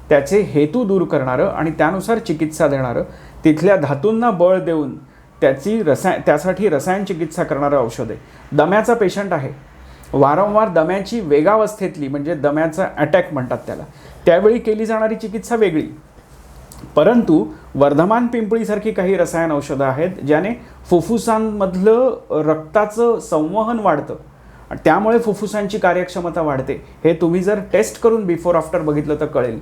त्याचे हेतू दूर करणारं आणि त्यानुसार चिकित्सा देणारं, तिथल्या धातूंना बळ देऊन त्यासाठी रसायन चिकित्सा करणारं औषध आहे. दम्याचा पेशंट आहे, वारंवार दम्याची वेगावस्थेतली, म्हणजे दम्याचा अटॅक म्हणतात त्याला, त्यावेळी केली जाणारी चिकित्सा वेगळी. परंतु वर्धमान पिंपळीसारखी काही रसायन औषधं आहेत ज्याने फुफ्फुसांमधलं रक्ताचं संवहन वाढतं आणि त्यामुळे फुफ्फुसांची कार्यक्षमता वाढते. हे तुम्ही जर टेस्ट करून बिफोर आफ्टर बघितलं तर कळेल.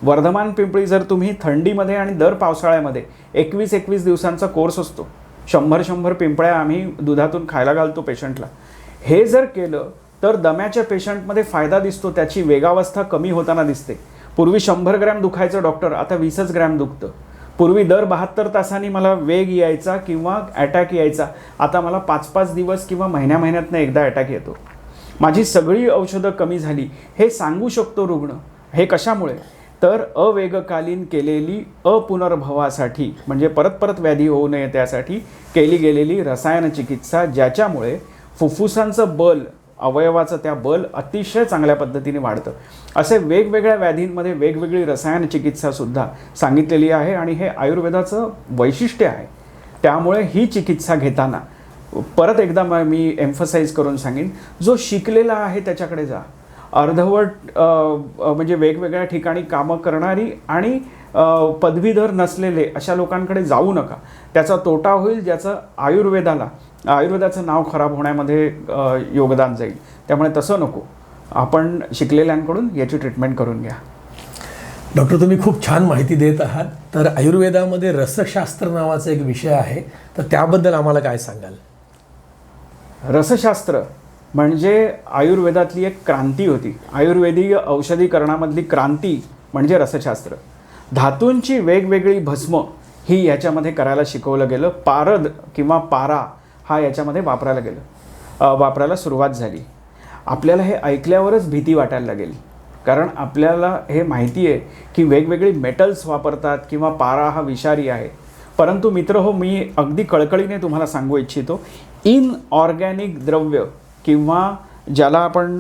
वर्धमान पिंपळी जर तुम्ही थंडीमध्ये आणि दर पावसाळ्यामध्ये 21 दिवसांचा कोर्स असतो, 100 पिंपळ्या आम्ही दुधातून खायला घालतो पेशंटला, हे जर केलं तर दम्याच्या पेशंटमध्ये फायदा दिसतो, त्याची वेगावस्था कमी होताना दिसते. पूर्वी 100 ग्रॅम दुखायचं डॉक्टर, आता 20 ग्रॅम दुखतं. पूर्वी दर 72 तासांनी मला वेग यायचा किंवा अटॅक यायचा, आता मला 5-5 दिवस किंवा महिन्यातनं एकदा अटॅक येतो. माझी सगळी औषधं कमी झाली हे सांगू शकतो रुग्ण. हे कशामुळे? तर अवेगकालीन केलेली अपुनर्भवासाठी, म्हणजे परत व्याधी होऊ नये त्यासाठी केली गेलेली रसायन चिकित्सा, ज्याच्यामुळे फुफ्फुसांचं बल, अवयवाचं त्या बल अतिशय चांगल्या पद्धतीने वाढतं. असे वेगवेगळ्या व्याधींमध्ये वेगवेगळी रसायन चिकित्सासुद्धा सांगितलेली आहे आणि हे आयुर्वेदाचं वैशिष्ट्य आहे. त्यामुळे ही चिकित्सा घेताना परत एकदा मी एम्फसाइज करून सांगेन, जो शिकलेला आहे त्याच्याकडे जा. अर्धवट म्हणजे वेगवेगळ्या ठिकाणी कामं करणारी आणि पदवीधर नसलेले अशा लोकांकडे जाऊ नका. त्याचा तोटा होईल, ज्याचं आयुर्वेदाचं नाव खराब होण्यामध्ये योगदान जाईल. त्यामुळे तसं नको. आपण शिकलेल्यांकडून याची ट्रीटमेंट करून घ्या. डॉक्टर, तुम्ही खूप छान माहिती देत आहात. तर आयुर्वेदामध्ये रसशास्त्र नावाचा एक विषय आहे, तर त्याबद्दल आम्हाला काय सांगाल? रसशास्त्र म्हणजे आयुर्वेदातली एक क्रांती होती. आयुर्वेदीय औषधीकरणामधली क्रांती म्हणजे रसशास्त्र. धातूंची वेगवेगळी भस्म ही याच्यामध्ये करायला शिकवलं गेलं. पारद किंवा पारा हा याच्यामध्ये वापरायला सुरुवात झाली. आपल्याला हे ऐकल्यावरच भीती वाटायला लागेल, कारण आपल्याला हे माहिती आहे की वेगवेगळी मेटल्स वापरतात किंवा पारा हा विषारी आहे. परंतु मित्र हो, मी अगदी कळकळीने तुम्हाला सांगू इच्छितो, इनऑर्गॅनिक द्रव्य किंवा ज्याला आपण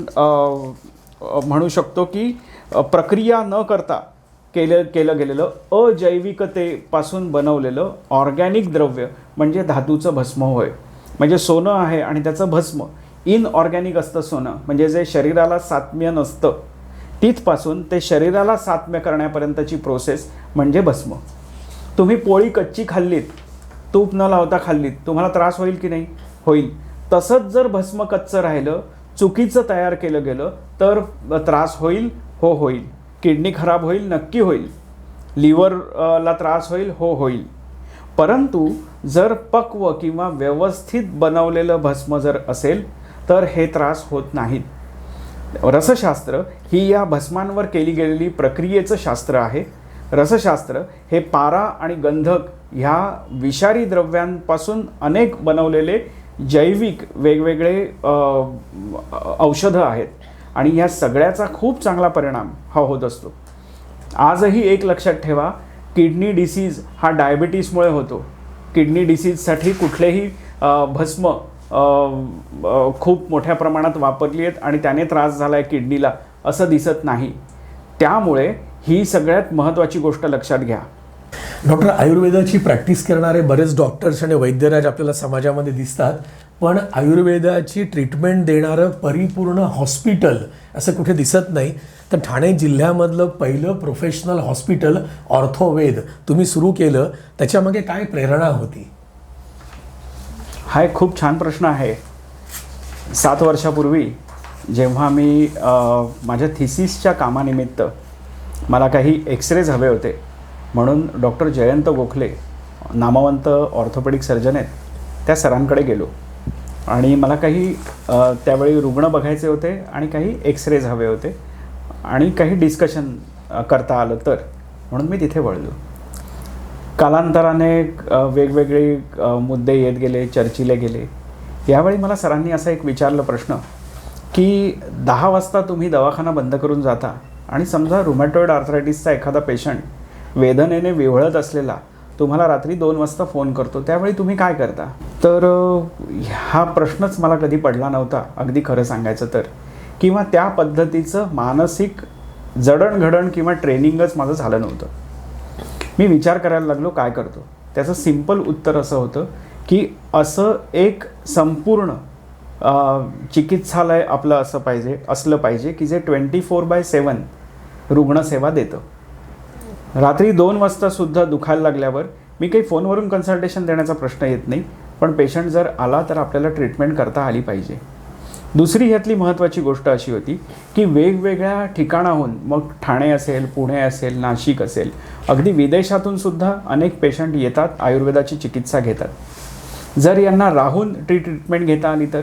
म्हणू शकतो की प्रक्रिया न करता केलं गेलेलं अजैविकतेपासून बनवलेलं ऑर्गॅनिक द्रव्य म्हणजे धातूचं भस्म होय. म्हणजे सोनं आहे आणि त्याचं भस्म इनऑर्गॅनिक असतं सोनं, म्हणजे जे शरीराला सात्म्य नसतं तिथपासून ते शरीराला सात्म्य करण्यापर्यंतची प्रोसेस म्हणजे भस्म. तुम्ही पोळी कच्ची खाल्लीत, तूप न लावता खाल्लीत, तुम्हाला त्रास होईल की नाही? होईल. तसंच जर भस्म कच्चं राहिलं, चुकीचं तयार केलं गेलं तर त्रास होईल? हो होईल. किडनी खराब होईल? नक्की होईल. लिव्हरला त्रास होईल? हो होईल. परंतु जर पक्व किंवा व्यवस्थित बनवलेलं भस्म जर असेल तर हे त्रास होत नाहीत. रसशास्त्र ही या भस्मांवर केली गेलेली प्रक्रियेचं शास्त्र आहे. रसशास्त्र हे पारा आणि गंधक ह्या विषारी द्रव्यांपासून अनेक बनवलेले जैविक वेगवेगळे औषधं आहेत आणि या सगळ्याचा खूप चांगला परिणाम हा होत असतो. आजही एक लक्षात ठेवा, किडनी डिसीज हा डायबिटीसमुळे होतो. किडनी डिसीजसाठी कुठलेही भस्म खूप मोठ्या प्रमाणात वापरली आहेत आणि त्याने त्रास झाला आहे किडनीला असं दिसत नाही. त्यामुळे ही सगळ्यात महत्त्वाची गोष्ट लक्षात घ्या. डॉक्टर, आयुर्वेदाची प्रॅक्टिस करणारे बरेच डॉक्टर्स आणि वैद्यराज आपल्याला समाजामध्ये दिसतात, पण आयुर्वेदाची ट्रीटमेंट देणारं परिपूर्ण हॉस्पिटल असं कुठे दिसत नाही. तर ठाणे जिल्ह्यामधलं पहिलं प्रोफेशनल हॉस्पिटल ऑर्थोवेद तुम्ही सुरू केलं, त्याच्यामागे काय प्रेरणा होती? हा एक खूप छान प्रश्न आहे. 7 वर्षापूर्वी जेव्हा मी माझ्या थिसिसच्या कामानिमित्त मला काही एक्सरेज हवे होते, म्हणून डॉक्टर जयंत गोखले नामवंत ऑर्थोपेडिक सर्जन आहेत, त्या सरांकडे गेलो आणि मला काही त्यावेळी रुग्ण बघायचे होते आणि काही एक्सरेज हवे होते आणि काही डिस्कशन करता आलं तर, म्हणून मी तिथे वळलो. कालांतराने वेगवेगळे मुद्दे येत गेले, चर्चिले गेले. यावेळी मला सरांनी असा एक विचारलं प्रश्न की 10 वाजता तुम्ही दवाखाना बंद करून जाता आणि समजा रुमॅटॉइड आर्थरायटिसचा एखादा पेशंट वेदनेने विव्हळत असलेला तुम्हाला रात्री 2 वाजता फोन करतो, त्यावेळी तुम्ही काय करता? तर हा प्रश्नच मला कधी पडला नव्हता अगदी खरं सांगायचं तर, किंवा त्या पद्धतीचं मानसिक जडणघडण किंवा ट्रेनिंगच माझं झालं नव्हतं. मी विचार करायला लागलो काय करतो. त्याचं सिंपल उत्तर असं होतं की असं एक संपूर्ण चिकित्सालय आपलं असलं पाहिजे की जे 24/7 रुग्णसेवा देतं. रात्री 2 वाजतासुद्धा दुखायला लागल्यावर मी काही फोनवरून कन्सल्टेशन देण्याचा प्रश्न येत नाही, पण पेशंट जर आला तर आपल्याला ट्रीटमेंट करता आली पाहिजे. दुसरी ह्यातली महत्त्वाची गोष्ट अशी होती की वेगवेगळ्या ठिकाणाहून, मग ठाणे असेल, पुणे असेल, नाशिक असेल, अगदी विदेशातून सुद्धा अनेक पेशंट येतात, आयुर्वेदाची चिकित्सा घेतात. जर यांना राहून ट्रीटमेंट घेता आली तर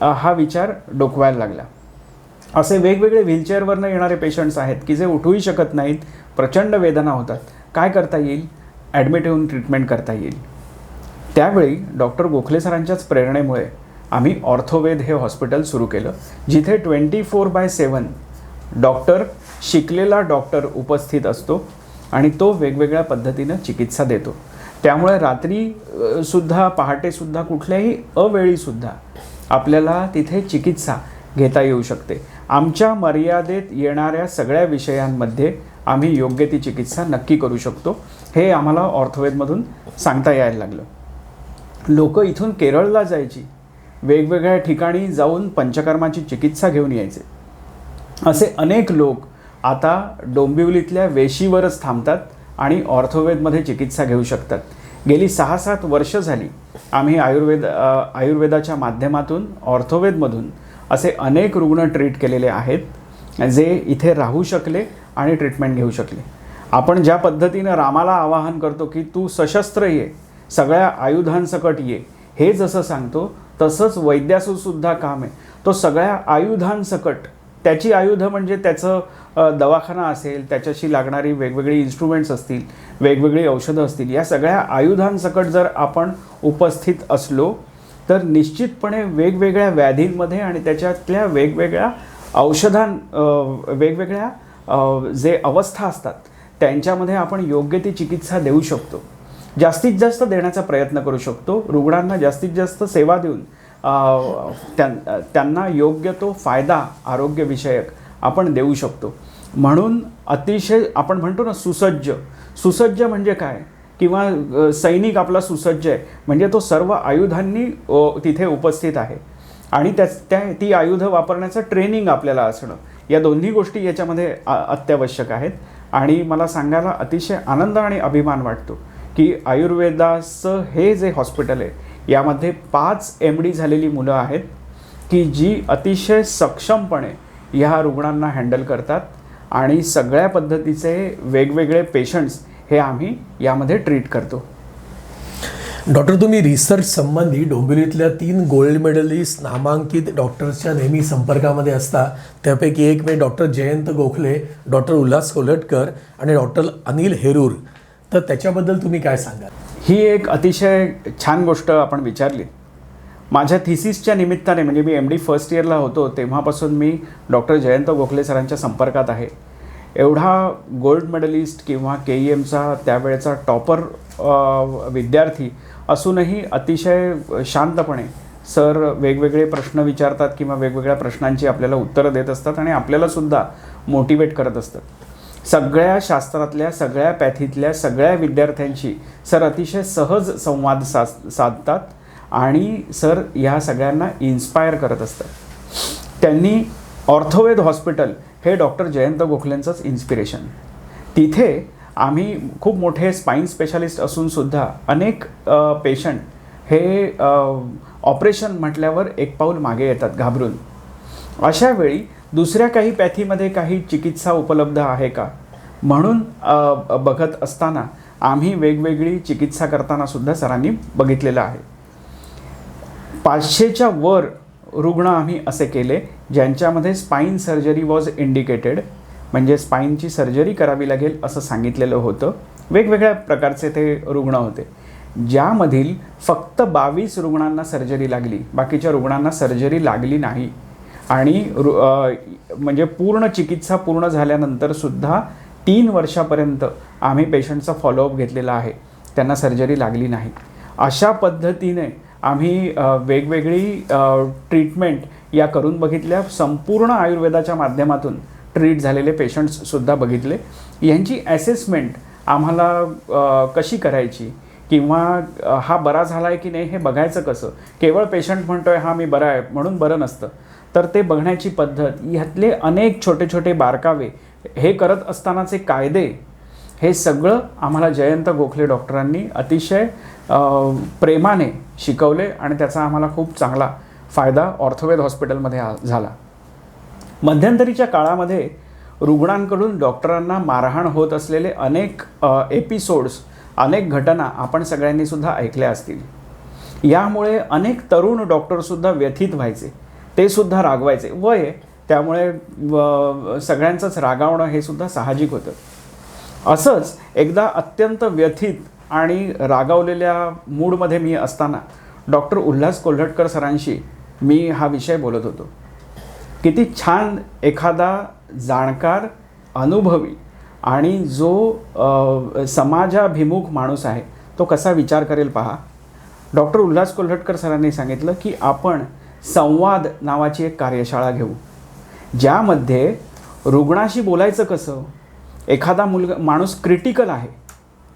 हा विचार डोकवायला लागला. असे वेगवेगळे व्हीलचेअरवरनं येणारे पेशंट्स आहेत की जे उठूही शकत नाहीत, प्रचंड वेदना होतात. काय करता येईल? ॲडमिट होऊन ट्रीटमेंट करता येईल. त्यावेळी डॉक्टर गोखले सरांच्याच प्रेरणेमुळे आम्ही ऑर्थोवेद हे हॉस्पिटल सुरू केलं, जिथे 24/7 डॉक्टर, शिकलेला डॉक्टर उपस्थित असतो आणि तो वेगवेगळ्या पद्धतीनं चिकित्सा देतो. त्यामुळे रात्रीसुद्धा, पहाटेसुद्धा, कुठल्याही अवेळीसुद्धा आपल्याला तिथे चिकित्सा घेता येऊ शकते. आमच्या मर्यादेत येणाऱ्या सगळ्या विषयांमध्ये आम्ही योग्य ती चिकित्सा नक्की करू शकतो, हे आम्हाला ऑर्थोवेदमधून सांगता यायला लागलं. लोक इथून केरळला जायची, वेगवेगळ्या ठिकाणी जाऊन पंचकर्माची चिकित्सा घेऊन यायचे. असे अनेक लोक आता डोंबिवलीतल्या वेशीवरच थांबतात आणि ऑर्थोवेदमध्ये चिकित्सा घेऊ शकतात. गेली 6-7 वर्ष झाली आम्ही आयुर्वेदाच्या माध्यमातून ऑर्थोवेदमधून असे अनेक रुग्ण ट्रीट केलेले आहेत जे इथे राहू शकले आणि ट्रीटमेंट घेऊ शकले. आपण ज्या पद्धतीनं रामाला आवाहन करतो की तू सशस्त्र ये, सगळ्या आयुधांसकट ये, हे जसं सांगतो तसंच वैद्याचं सुद्धा काम आहे. तो सगळ्या आयुधांसकट, त्याची आयुधं म्हणजे त्याचं दवाखाना असेल, त्याच्याशी लागणारी वेगवेगळी इन्स्ट्रुमेंट्स असतील, वेगवेगळी औषधं असतील, या सगळ्या आयुधांसकट जर आपण उपस्थित असलो तर निश्चितपणे वेगवेगळ्या व्याधींमध्ये आणि त्याच्यातल्या वेगवेगळ्या वेगवेगळ्या जे अवस्था असतात त्यांच्यामध्ये आपण योग्य ती चिकित्सा देऊ शकतो, जास्तीत जास्त देण्याचा प्रयत्न करू शकतो. रुग्णांना जास्तीत जास्त सेवा देऊन त्यांना योग्य तो फायदा आरोग्यविषयक आपण देऊ शकतो. म्हणून अतिशय आपण म्हणतो ना सुसज्ज म्हणजे काय, किंवा सैनिक आपला सुसज्ज आहे म्हणजे तो सर्व आयुधांनी तिथे उपस्थित आहे आणि ती आयुधं वापरण्याचं ट्रेनिंग आपल्याला असणं, या दोन्ही गोष्टी याच्यामध्ये अत्यावश्यक आहेत. आणि मला सांगायला अतिशय आनंद आणि अभिमान वाटतो की आयुर्वेदाचं हे जे हॉस्पिटल आहे यामध्ये 5 MD झालेली मुलं आहेत की जी अतिशय सक्षमपणे ह्या रुग्णांना हँडल करतात आणि सगळ्या पद्धतीचे वेगवेगळे पेशंट्स हे आम्ही यामध्ये ट्रीट करतो. डॉक्टर, तुम्ही रिसर्च संबंधी डोंबिवलीतल्या 3 गोल्ड मेडलिस्ट नामांकित डॉक्टर्सच्या नेहमी संपर्कामध्ये असता. त्यापैकी एक म्हणजे डॉक्टर जयंत गोखले, डॉक्टर उल्हास कोल्हटकर आणि डॉक्टर अनिल हेरूर. तर त्याच्याबद्दल तुम्ही काय सांगाल? ही एक अतिशय छान गोष्ट आपण विचारली. माझ्या थिसिसच्या निमित्ताने, म्हणजे मी MD फर्स्ट इयरला होतो तेव्हापासून मी डॉक्टर जयंत गोखले सरांच्या संपर्कात आहे. एवढा गोल्ड मेडलिस्ट किंवा KEMचा त्यावेळेचा टॉपर विद्यार्थी असूनही अतिशय शांतपणे सर वेगवेगळे प्रश्न विचारतात किंवा वेगवेगळ्या प्रश्नांची आपल्याला उत्तरं देत असतात आणि आपल्यालासुद्धा मोटिवेट करत असतात. सगळ्या शास्त्रातल्या, सगळ्या पॅथीतल्या सगळ्या विद्यार्थ्यांशी सर अतिशय सहज संवाद साधतात आणि सर ह्या सगळ्यांना इन्स्पायर करत असतात. त्यांनी ऑर्थोवेद हॉस्पिटल हे डॉक्टर जयंत गोखलेंचंच इन्स्पिरेशन. तिथे आम्ही खूप मोठे स्पाईन स्पेशालिस्ट असूनसुद्धा अनेक पेशंट हे ऑपरेशन म्हटल्यावर एक पाऊल मागे येतात घाबरून. अशा वेळी दुसऱ्या काही पॅथीमध्ये काही चिकित्सा उपलब्ध आहे का म्हणून बघत असताना आम्ही वेगवेगळी चिकित्सा करतानासुद्धा सरांनी बघितलेलं आहे. 500च्या वर रुग्ण आम्ही असे केले ज्यांच्यामध्ये स्पाईन सर्जरी वॉज इंडिकेटेड, म्हणजे स्पाईनची सर्जरी करावी लागेल असं सांगितलेलं होतं. वेगवेगळ्या प्रकारचे ते रुग्ण होते, ज्यामधील फक्त 22 रुग्णांना सर्जरी लागली, बाकीच्या रुग्णांना सर्जरी लागली नाही. आणि म्हणजे पूर्ण चिकित्सा पूर्ण झाल्यानंतरसुद्धा 3 वर्षापर्यंत आम्ही पेशंटचा फॉलोअप घेतलेला आहे, त्यांना सर्जरी लागली नाही. अशा पद्धतीने आम्ही वेगवेगळी ट्रीटमेंट या करून बघितल्या. संपूर्ण आयुर्वेदाच्या माध्यमातून ट्रीट झालेले पेशंट्ससुद्धा बघितले. यांची ॲसेसमेंट आम्हाला कशी करायची किंवा हा बरा झाला आहे की नाही हे बघायचं कसं. केवळ पेशंट म्हणतोय हा मी बरा आहे म्हणून बरं नसतं, तर ते बघण्याची पद्धत, ह्यातले अनेक छोटे छोटे बारकावे, हे करत असतानाचे कायदे, हे सगळं आम्हाला जयंत गोखले डॉक्टरांनी अतिशय प्रेमाने शिकवले आणि त्याचा आम्हाला खूप चांगला फायदा ऑर्थोवेद हॉस्पिटलमध्ये झाला. मध्यंतरीच्या काळामध्ये रुग्णांकडून डॉक्टरांना मारहाण होत असलेले अनेक एपिसोड्स, अनेक घटना आपण सगळ्यांनीसुद्धा ऐकल्या असतील. यामुळे अनेक तरुण डॉक्टरसुद्धा व्यथित व्हायचे, ते सुद्धा रागवायचे. वय त्यामुळे सगळ्यांचंच रागावणं हे सुद्धा साहजिक होतं. असंच एकदा अत्यंत व्यथित आणि रागावलेल्या मूडमध्ये मी असताना डॉक्टर उल्हास कोल्हटकर सरांशी मी हा विषय बोलत होतो. किती छान एखादा जाणकार, अनुभवी आणि जो समाजाभिमुख माणूस आहे तो कसा विचार करेल पहा. डॉक्टर उल्हास कोल्हटकर सरांनी सांगितलं की आपण संवाद नावाची एक कार्यशाळा घेऊ, ज्यामध्ये रुग्णाशी बोलायचं कसं. एखादा माणूस क्रिटिकल आहे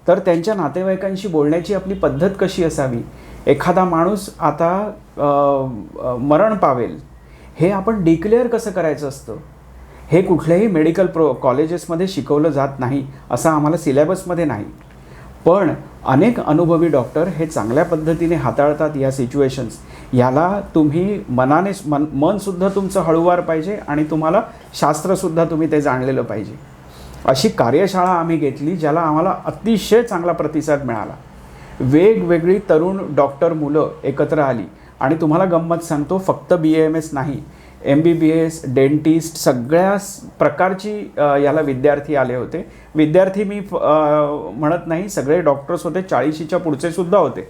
तर त्यांच्या नातेवाईकांशी बोलण्याची आपली पद्धत कशी असावी. एखादा माणूस आता मरण पावेल हे आपण डिक्लेअर कसं करायचं असतं, हे कुठल्याही मेडिकल कॉलेजेसमध्ये शिकवलं जात नाही, असं आम्हाला सिलेबसमध्ये नाही. पण अनेक अनुभवी डॉक्टर हे चांगल्या पद्धतीने हाताळतात या सिच्युएशन्स. याला तुम्ही मनसुद्धा तुमचं हळूवार पाहिजे आणि तुम्हाला शास्त्रसुद्धा तुम्ही ते जाणलेलं पाहिजे. अशी कार्यशाळा आम्ही घेतली, ज्याला आम्हाला अतिशय चांगला प्रतिसाद मिळाला. वेगवेगळी तरुण डॉक्टर मुलं एकत्र आली आणि तुम्हाला गंमत सांगतो, फक्त BAMS नाही, MBBS, डेंटिस्ट, सगळ्या प्रकारची याला विद्यार्थी आले होते. विद्यार्थी मी म्हणत नाही, सगळे डॉक्टर्स होते, 40च्या पुढचे सुद्धा होते.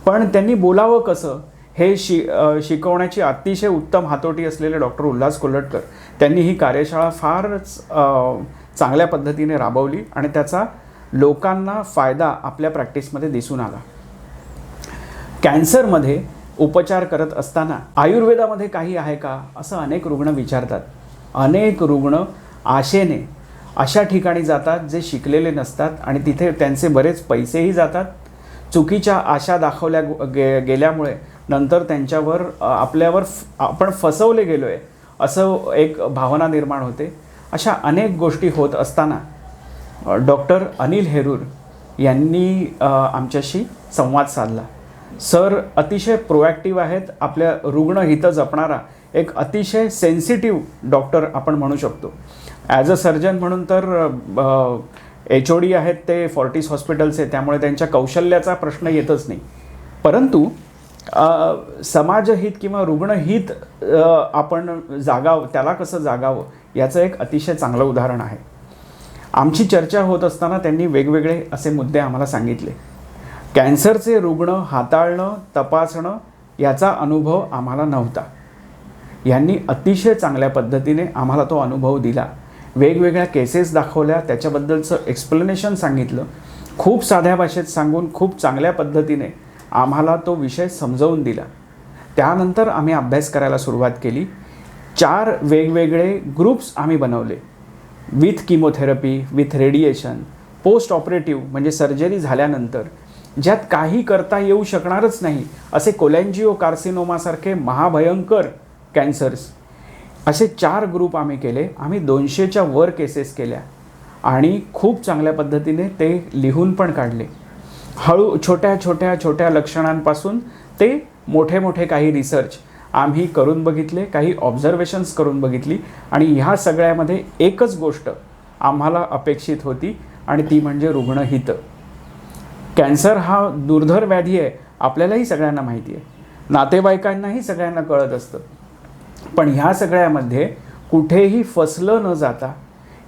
पण त्यांनी बोलावं कसं हे शिकवण्याची अतिशय उत्तम हातोटी असलेले डॉक्टर उल्हास कोल्हटकर, त्यांनी ही कार्यशाळा फारच चांगल्या पद्धतीने राबवली आणि त्याचा लोकांना फायदा आपल्या प्रॅक्टिसमध्ये दिसून आला. कॅन्सरमध्ये उपचार करत असताना आयुर्वेदामध्ये काही आहे का असं अनेक रुग्ण विचारतात. अनेक रुग्ण आशेने अशा ठिकाणी जातात जे शिकलेले नसतात आणि तिथे त्यांचे बरेच पैसेही जातात. चुकीच्या आशा दाखवल्या गेल्यामुळे नंतर त्यांच्यावर आपल्यावर आपण फसवले गेलो आहे असं एक भावना निर्माण होते. अशा अनेक गोष्टी होत असताना डॉक्टर अनिल हेरूर यांनी आमच्याशी संवाद साधला. सर अतिशय प्रोॲक्टिव्ह आहेत, आपल्या रुग्णहित जपणारा एक अतिशय सेन्सिटिव्ह डॉक्टर आपण म्हणू शकतो. ॲज अ सर्जन म्हणून तर HOD आहेत ते फोर्टिस हॉस्पिटलचे, त्यामुळे त्यांच्या कौशल्याचा प्रश्न येतच नाही. परंतु समाजहित किंवा रुग्णहित आपण त्याला कसं जागावं याचं एक अतिशय चांगलं उदाहरण आहे. आमची चर्चा होत असताना त्यांनी वेगवेगळे असे मुद्दे आम्हाला सांगितले. कॅन्सरचे रुग्ण हाताळणं, तपासणं याचा अनुभव आम्हाला नव्हता. यांनी अतिशय चांगल्या पद्धतीने आम्हाला तो अनुभव दिला. वेगवेगळ्या केसेस दाखवल्या, त्याच्याबद्दलचं एक्सप्लेनेशन सांगितलं. खूप साध्या भाषेत सांगून खूप चांगल्या पद्धतीने आम्हाला तो विषय समजावून दिला. त्यानंतर आम्ही अभ्यास करायला सुरुवात केली. 4 वेगवेगळे ग्रुप्स आम्ही बनवले. With chemotherapy, with radiation, post operative म्हणजे सर्जरी झाल्यानंतर ज्यात काही करता येऊ शकणारच नाही असे कोलॅन्जिओ कार्सिनोमासारखे महाभयंकर कॅन्सर्स, असे 4 ग्रुप आम्ही केले. आम्ही 200च्या वर केसेस केल्या आणि खूप चांगल्या पद्धतीने ते लिहून पण काढले. छोट्या लक्षणांपासून ते मोठे काही रिसर्च आम्ही करून बघितले, काही ऑब्झर्वेशन्स करून बघितली आणि ह्या सगळ्यामध्ये एकच गोष्ट आम्हाला अपेक्षित होती आणि ती म्हणजे रुग्णहित. कॅन्सर हा दुर्धर व्याधी आहे, आपल्यालाही सगळ्यांना माहिती आहे, नातेवाईकांनाही सगळ्यांना कळत असतं. पण ह्या सगळ्यामध्ये कुठेही फसलं न जाता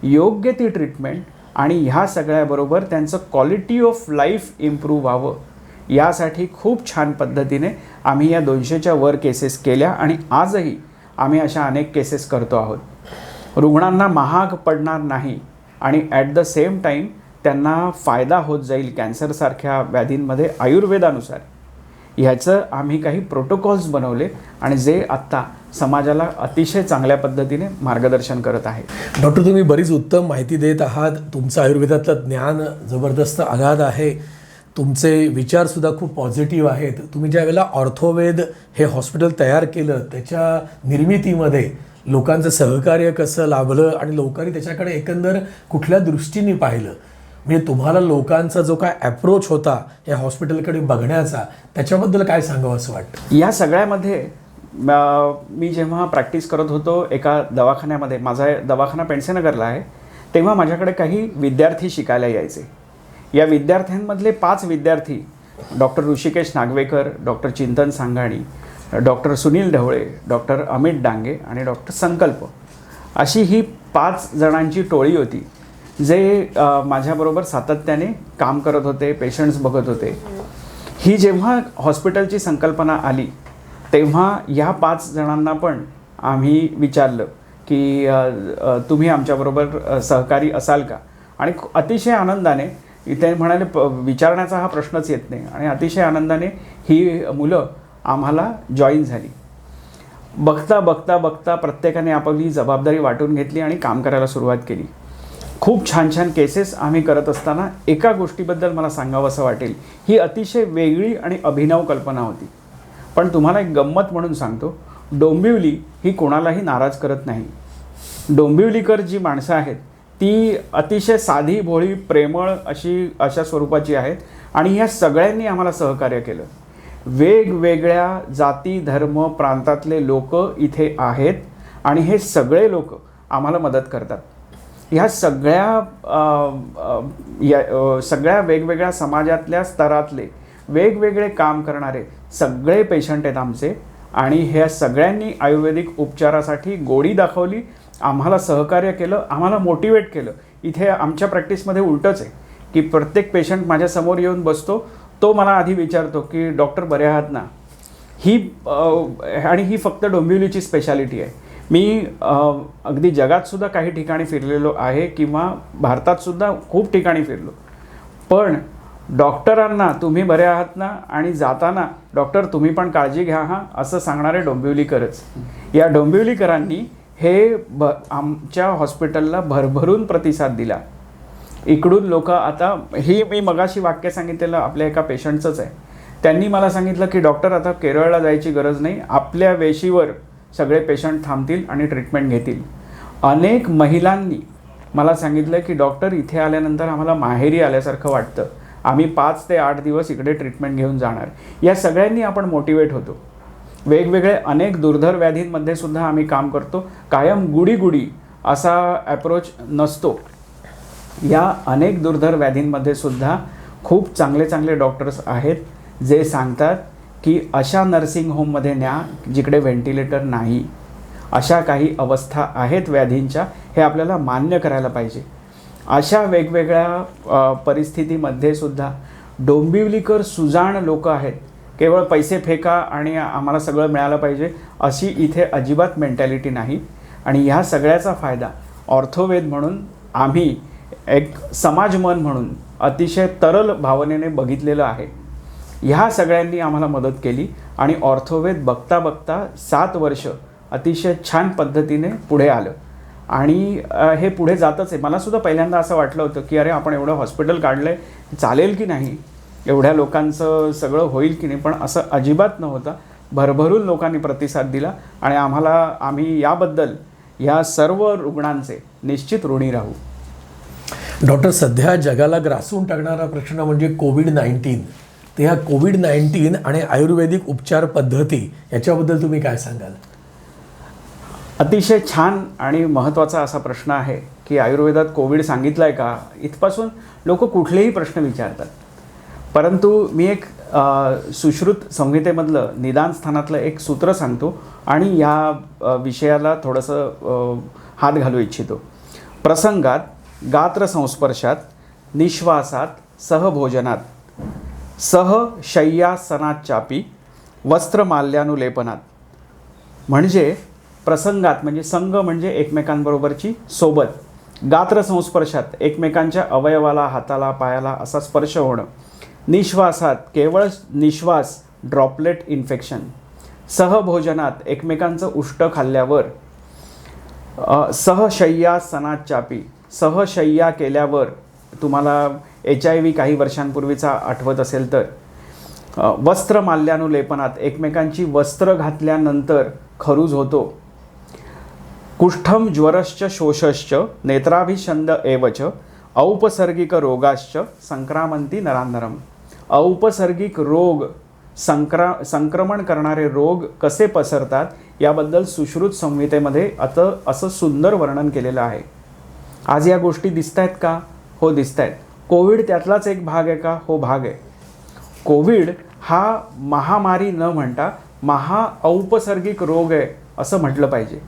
योग्य ती ट्रीटमेंट आणि ह्या सगळ्याबरोबर त्यांचं क्वालिटी ऑफ लाईफ इम्प्रूव्ह व्हावं यासाठी खूप छान पद्धतीने आम्ही या 200च्या वर केसेस केल्या आणि आजही आम्ही अशा अनेक केसेस करतो आहोत. रुग्णांना महाग पडणार नाही आणि ॲट द सेम टाईम त्यांना फायदा होत जाईल कॅन्सरसारख्या व्याधींमध्ये आयुर्वेदानुसार. ह्याचं आम्ही काही प्रोटोकॉल्स बनवले आणि जे आत्ता समाजाला अतिशय चांगल्या पद्धतीने मार्गदर्शन करत आहे. डॉक्टर, तुम्ही बरीच उत्तम माहिती देत आहात. तुमचं आयुर्वेदातलं ज्ञान जबरदस्त अगाध आहे. तुमचे विचारसुद्धा खूप पॉझिटिव्ह आहेत. तुम्ही ज्या वेळेला ऑर्थोवेद हे हॉस्पिटल तयार केलं त्याच्या निर्मितीमध्ये लोकांचं सहकार्य कसं लाभलं आणि लोकांनी त्याच्याकडे एकंदर कुठल्या दृष्टीने पाहिलं, म्हणजे तुम्हाला लोकांचा जो काय ॲप्रोच होता या हॉस्पिटलकडे बघण्याचा, त्याच्याबद्दल काय सांगावं असं वाटतं? या सगळ्यामध्ये मी जेव्हा प्रॅक्टिस करत होतो एका दवाखान्यामध्ये, माझा दवाखाना पेंडसेनगरला आहे, तेव्हा माझ्याकडे काही विद्यार्थी शिकायला यायचे. या विद्यार्थ्यांमधले 5 विद्यार्थी डॉक्टर ऋषिकेश नागवेकर, डॉक्टर चिंतन सांगाणी, डॉक्टर सुनील ढवळे, डॉक्टर अमित डांगे आणि डॉक्टर संकल्प, अशी ही 5 जणांची टोळी होती जे माझ्याबरोबर सातत्याने काम करत होते, पेशंट्स बघत होते. ही जेव्हा हॉस्पिटलची संकल्पना आली तेव्हा ह्या 5 जणांना पण आम्ही विचारलं की तुम्ही आमच्याबरोबर सहकारी असाल का? आणि अतिशय आनंदाने, इथे म्हणाले विचारण्याचा हा प्रश्नच येत नाही, आणि अतिशय आनंदाने ही मुलं आम्हाला जॉईन झाली. बघता प्रत्येकाने आपली जबाबदारी वाटून घेतली आणि काम करायला सुरुवात केली. खूप छान केसेस आम्ही करत असताना एका गोष्टीबद्दल मला सांगावं असं वाटेल. ही अतिशय वेगळी आणि अभिनव कल्पना होती. पण तुम्हाला एक गंमत म्हणून सांगतो, डोंबिवली ही कोणालाही नाराज करत नाही. डोंबिवलीकर जी माणसं आहेत ती अतिशय साधी भोळी प्रेमळ अशा स्वरूपाची आहेत आणि ह्या सगळ्यांनी आम्हाला सहकार्य केलं. वेगवेगळ्या जाती धर्म प्रांतातले लोक इथे आहेत आणि हे सगळे लोक आम्हाला मदत करतात. ह्या सगळ्या वेगवेगळ्या समाजातल्या स्तरातले वेगवेगळे काम करणारे सगळे पेशंट आहेत आमचे, आणि ह्या सगळ्यांनी आयुर्वेदिक उपचारासाठी गोडी दाखवली, आम्हाला सहकार्य केलं, आम्हाला मोटिवेट केलं. इथे आमच्या प्रॅक्टिसमध्ये उलटंच आहे की प्रत्येक पेशंट माझ्यासमोर येऊन बसतो, तो मला आधी विचारतो की डॉक्टर बरे आहात ना? आणि ही फक्त डोंबिवलीची स्पेशालिटी आहे. मी अगदी जगातसुद्धा काही ठिकाणी फिरलेलो आहे किंवा भारतातसुद्धा खूप ठिकाणी फिरलो, पण डॉक्टरांना तुम्ही बरे आहात ना आणि जाताना डॉक्टर तुम्ही पण काळजी घ्या हां असं सांगणारे डोंबिवलीकरच. या डोंबिवलीकरांनी हे आमच्या हॉस्पिटलला भरभरून प्रतिसाद दिला. इकडून लोक आता, ही मी मगाशी वाक्य सांगितलेलं आपल्या एका पेशंटचंच आहे. त्यांनी मला सांगितलं की डॉक्टर आता केरळला जायची गरज नाही, आपल्या वेशीवर सगळे पेशंट थांबतील आणि ट्रीटमेंट घेतील. अनेक महिलांनी मला सांगितलं की डॉक्टर इथे आल्यानंतर आम्हाला माहेरी आल्यासारखं वाटतं, आम्ही 5 ते 8 दिवस इकडे ट्रीटमेंट घेऊन जाणार. या सगळ्यांनी आपण मोटिवेट होतो. वेगवेगळे अनेक दुर्धर व्याधींमध्ये सुद्धा आम्ही काम करतो. कायम गुडी असा ॲप्रोच नसतो. या अनेक दुर्धर व्याधींमध्ये सुद्धा खूप चांगले चांगले डॉक्टर्स आहेत जे सांगतात की अशा नर्सिंग होममध्ये न्या जिकडे व्हेंटिलेटर नाही. अशा काही अवस्था आहेत व्याधींच्या, हे आपल्याला मान्य करायला पाहिजे. अशा वेगवेगळ्या परिस्थितीमध्ये सुद्धा डोंबिवलीकर सुजाण लोक आहेत. केवळ पैसे फेका आणि आम्हाला सगळं मिळालं पाहिजे अशी इथे अजिबात मेंटॅलिटी नाही. आणि ह्या सगळ्याचा फायदा ऑर्थोवेद म्हणून आम्ही एक समाज मन म्हणून अतिशय तरल भावनेने बघितलेलं आहे. ह्या सगळ्यांनी आम्हाला मदत केली आणि ऑर्थोवेद बघता बघता 7 वर्ष अतिशय छान पद्धतीने पुढे आलं आणि हे पुढे जातच आहे. मलासुद्धा पहिल्यांदा असं वाटलं होतं की अरे आपण एवढं हॉस्पिटल काढलं आहे, चालेल की नाही, एवढ्या लोकांचं सगळं होईल की नाही, पण असं अजिबात नव्हतं. भरभरून लोकांनी प्रतिसाद दिला आणि आम्ही याबद्दल या सर्व रुग्णांचे निश्चित ऋणी राहू. डॉक्टर, सध्या जगाला ग्रासून टाकणारा प्रश्न म्हणजे कोविड-19. तर ह्या कोविड-19 आणि आयुर्वेदिक उपचार पद्धती याच्याबद्दल तुम्ही काय सांगाल? अतिशय छान आणि महत्त्वाचा असा प्रश्न आहे की आयुर्वेदात कोविड सांगितलं आहे का, इथपासून लोक कुठलेही प्रश्न विचारतात. परंतु मी एक सुश्रुत संहितेमधलं निदान स्थानातलं एक सूत्र सांगतो आणि या विषयाला थोडंसं हात घालू इच्छितो. प्रसंगात, गात्र संस्पर्शात, निश्वासात, सहभोजनात, सहशय्यासनाच्चापी, वस्त्रमाल्यानुलेपनात. म्हणजे प्रसंगात म्हणजे संग म्हणजे एकमेकांबरोबरची सोबत, गात्र संस्पर्शात एकमेकांच्या अवयवाला, हाताला, पायाला असा स्पर्श होणं, निश्वासात केवळ निश्वास, ड्रॉपलेट इन्फेक्शन, सहभोजनात एकमेकांचं उष्ट खाल्ल्यावर, सहशय्यासनाच्चापी सहशय्या केल्यावर, तुम्हाला HIV काही वर्षांपूर्वीचा आठवत असेल तर, वस्त्रमाल्यानुलेपनात एकमेकांची वस्त्र घातल्यानंतर खरूज होतो, कुष्ठम ज्वरश्च शोषश्च नेत्राभिषंद एवच औपसर्गिक रोगाश्च संक्रामंती नरांनरम. औपसर्गिक रोग, संक्रमण करणारे रोग कसे पसरतात याबद्दल सुश्रुत संहितेमध्ये असं सुंदर वर्णन केलेलं आहे. आज या गोष्टी दिसत आहेत का? हो, दिसत आहेत. कोविड त्यातलाच एक भाग आहे का? हो, भाग आहे. कोविड हा महामारी न म्हणता औपसर्गिक रोग आहे असं म्हटलं पाहिजे.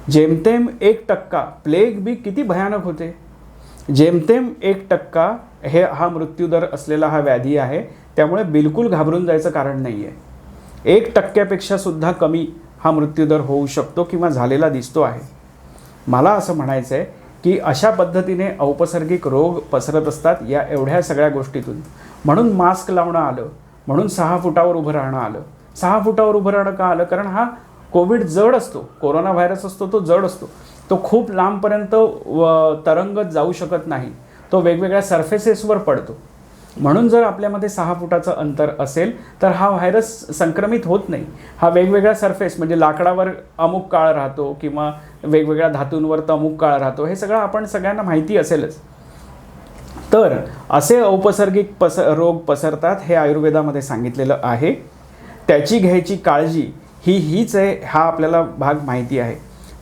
जेमतेम 1% प्लेग बी किती भयानक होते. जेमतेम 1% हा मृत्यूदर असलेला हा व्याधी आहे. त्यामुळे बिलकुल घाबरून जायचं कारण नाही आहे. 1% सुद्धा कमी हा मृत्यूदर होऊ शकतो किंवा झालेला दिसतो आहे. मला असं म्हणायचं आहे की अशा पद्धतीने औपसर्गिक रोग पसरत असतात या एवढ्या सगळ्या गोष्टीतून. म्हणून मास्क लावणं आलं, म्हणून 6 फुटावर उभं राहणं आलं. 6 फुटावर उभं राहणं का आलं? कारण हा कोविड जड असतो, कोरोना व्हायरस असतो तो जड असतो. तो खूप लांबपर्यंत तरंगत जाऊ शकत नाही. तो वेगवेगळ्या सरफेसेसवर पडतो. म्हणून जर आपल्यामध्ये 6 फुटाचं अंतर असेल तर हा व्हायरस संक्रमित होत नाही. हा वेगवेगळ्या सरफेस म्हणजे लाकडावर अमुक काळ राहतो किंवा वेगवेगळ्या धातूंवर तर अमुक काळ राहतो, हे सगळं आपण सगळ्यांना माहिती असेलच. तर असे औपसर्गिक रोग पसरतात हे आयुर्वेदामध्ये सांगितलेलं आहे. त्याची घ्यायची काळजी हीच आहे, हा आपल्याला भाग माहिती आहे.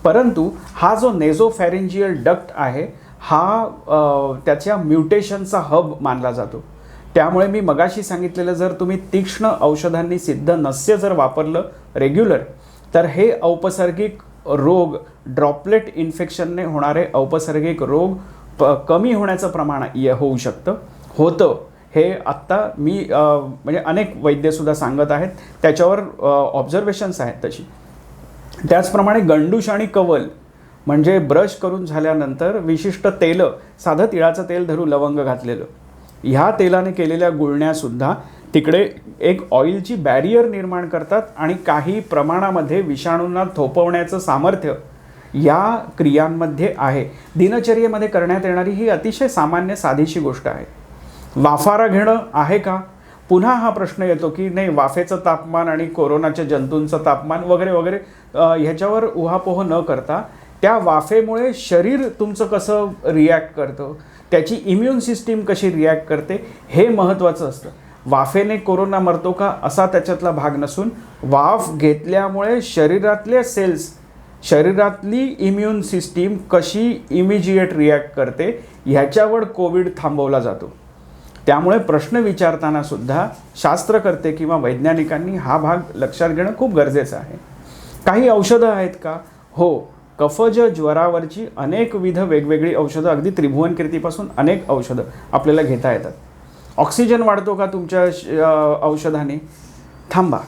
परंतु हा जो नेझोफॅरिंजियल डक्ट आहे हा त्याच्या म्युटेशनचा हब मानला जातो. त्यामुळे मी मगाशी सांगितलेलं जर तुम्ही तीक्ष्ण औषधांनी सिद्ध नस्य जर वापरलं रेग्युलर तर हे औपसर्गिक रोग, ड्रॉपलेट इन्फेक्शनने होणारे औपसर्गिक रोग कमी होण्याचं प्रमाण होऊ होतं. हे आत्ता मी म्हणजे अनेक वैद्यसुद्धा सांगत आहेत, त्याच्यावर ऑब्झर्वेशन्स आहेत तशी. त्याचप्रमाणे गंडूश आणि कवल म्हणजे ब्रश करून झाल्यानंतर विशिष्ट तेलं, साधं तिळाचं तेल धरू लवंग घातलेलं, ह्या तेलाने केलेल्या गुळण्यासुद्धा तिकडे एक ऑइलची बॅरियर निर्माण करतात आणि काही प्रमाणामध्ये विषाणूंना थोपवण्याचं सामर्थ्य या क्रियांमध्ये आहे. दिनचर्येमध्ये करण्यात येणारी ही अतिशय सामान्य साधीशी गोष्ट आहे. वाफारा घेणं आहे का? पुन्हा हा प्रश्न येतो की नाही, वाफेचं तापमान आणि कोरोनाच्या जंतूंचं तापमान वगैरे वगैरे ह्याच्यावर उहापोह न करता त्या वाफेमुळे शरीर तुमचं कसं रिॲक्ट करतं, त्याची इम्युन सिस्टीम कशी रिॲक्ट करते हे महत्त्वाचं असतं. वाफेने कोरोना मरतो का असा त्याच्यातला भाग नसून वाफ घेतल्यामुळे शरीरातले सेल्स शरीरातली इम्युन सिस्टीम कशी इमिजिएट रिॲक्ट करते ह्याच्यावर कोविड थांबवला जातो. त्यामुळे प्रश्न विचारताना सुद्धा शास्त्रकर्ते किंवा वैज्ञानिकांनी हा भाग लक्षात घेणं खूप गरजेचं आहे. काही औषधं आहेत का? हो, कफज ज्वरावरची अनेकविध वेगवेगळी औषधं, अगदी त्रिभुवन कीर्तीपासून अनेक औषधं आपल्याला घेता येतात. ऑक्सिजन वाढतो का तुमच्या औषधाने? थांबा,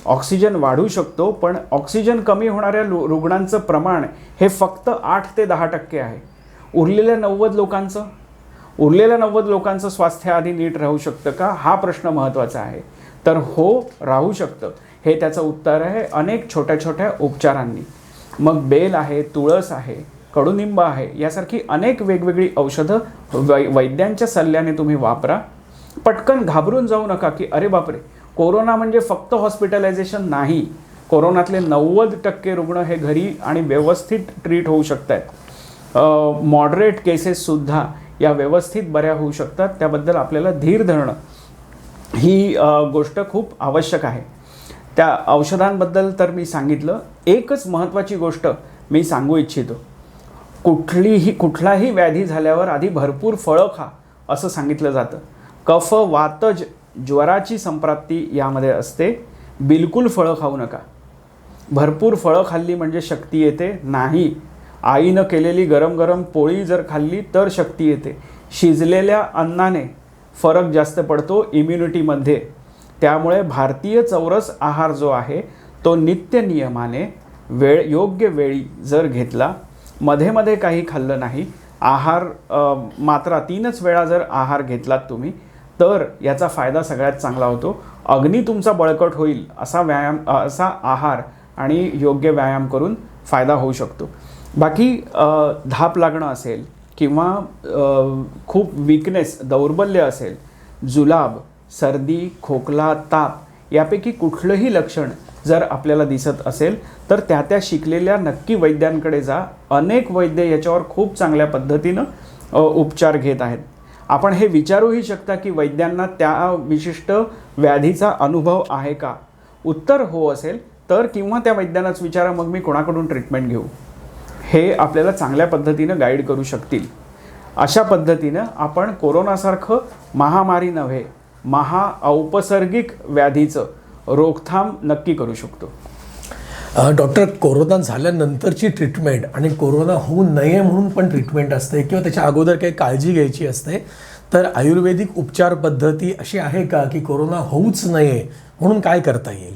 ऑक्सिजन वाढू शकतो, पण ऑक्सिजन कमी होणाऱ्या रुग्णांचं प्रमाण हे फक्त 8 ते 10% आहे. उरलेल्या 90 लोकांचं स्वास्थ्य आधी नीट राहू शकतं का, हा प्रश्न महत्त्वाचा आहे. तर हो, राहू शकतं. हे त्याचं उत्तर आहे अनेक छोट्या छोट्या उपचारांनी. मग बेल आहे, तुळस आहे, कडुनिंब आहे, यासारखी अनेक वेगवेगळी औषधं वैद्यांच्या सल्ल्याने तुम्ही वापरा. पटकन घाबरून जाऊ नका की अरे बापरे, कोरोना म्हणजे फक्त हॉस्पिटलायझेशन नाही. कोरोनातले 90% रुग्ण हे घरी आणि व्यवस्थित ट्रीट होऊ शकत आहेत. मॉडरेट केसेससुद्धा या व्यवस्थित बऱ्या होऊ शकतात. त्याबद्दल आपल्याला धीर धरणं ही गोष्ट खूप आवश्यक आहे. त्या औषधांबद्दल तर मी सांगितलं. एकच महत्त्वाची गोष्ट मी सांगू इच्छितो. कुठलाही व्याधी झाल्यावर आधी भरपूर फळं खा असं सांगितलं जातं. कफ वातज ज्वराची संप्राप्ती यामध्ये असते. बिलकुल फळं खाऊ नका. भरपूर फळं खाल्ली म्हणजे शक्ती येते नाही. आईनं केलेली गरम गरम पोळी जर खाल्ली तर शक्ती येते. शिजलेल्या अन्नाने फरक जास्त पडतो इम्युनिटीमध्ये. त्यामुळे भारतीय चौरस आहार जो आहे तो नित्य नियमाने योग्य वेळी जर घेतला, मध्ये मध्ये काही खाल्लं नाही, आहार मात्रा 3च वेळा जर आहार घेतलात तुम्ही, तर याचा फायदा सगळ्यात चांगला होतो. अग्नी तुमचा बळकट होईल असा आहार आणि योग्य व्यायाम करून फायदा होऊ शकतो. बाकी धाप लागणं असेल किंवा खूप विकनेस, दौर्बल्य असेल, जुलाब, सर्दी, खोकला, ताप यापैकी कुठलंही लक्षण जर आपल्याला दिसत असेल तर त्या शिकलेल्या नक्की वैद्यांकडे जा. अनेक वैद्य याच्यावर खूप चांगल्या पद्धतीनं उपचार घेत आहेत. आपण हे विचारूही शकता की वैद्यांना त्या विशिष्ट व्याधीचा अनुभव आहे का? उत्तर हो असेल तर किंवा त्या वैद्यांनाच विचारा, मग मी कोणाकडून ट्रीटमेंट घेऊ, हे आपल्याला चांगल्या पद्धतीनं गाईड करू शकतील. अशा पद्धतीनं आपण कोरोनासारखं महामारी नव्हे, महाऔपसर्गिक व्याधीचं रोकथाम नक्की करू शकतो. डॉक्टर, कोरोना झाल्यानंतरची ट्रीटमेंट आणि कोरोना होऊ नये म्हणून पण ट्रीटमेंट असते किंवा त्याच्या अगोदर काही काळजी घ्यायची असते, तर आयुर्वेदिक उपचार पद्धती अशी आहे का की कोरोना होऊच नये म्हणून काय करता येईल?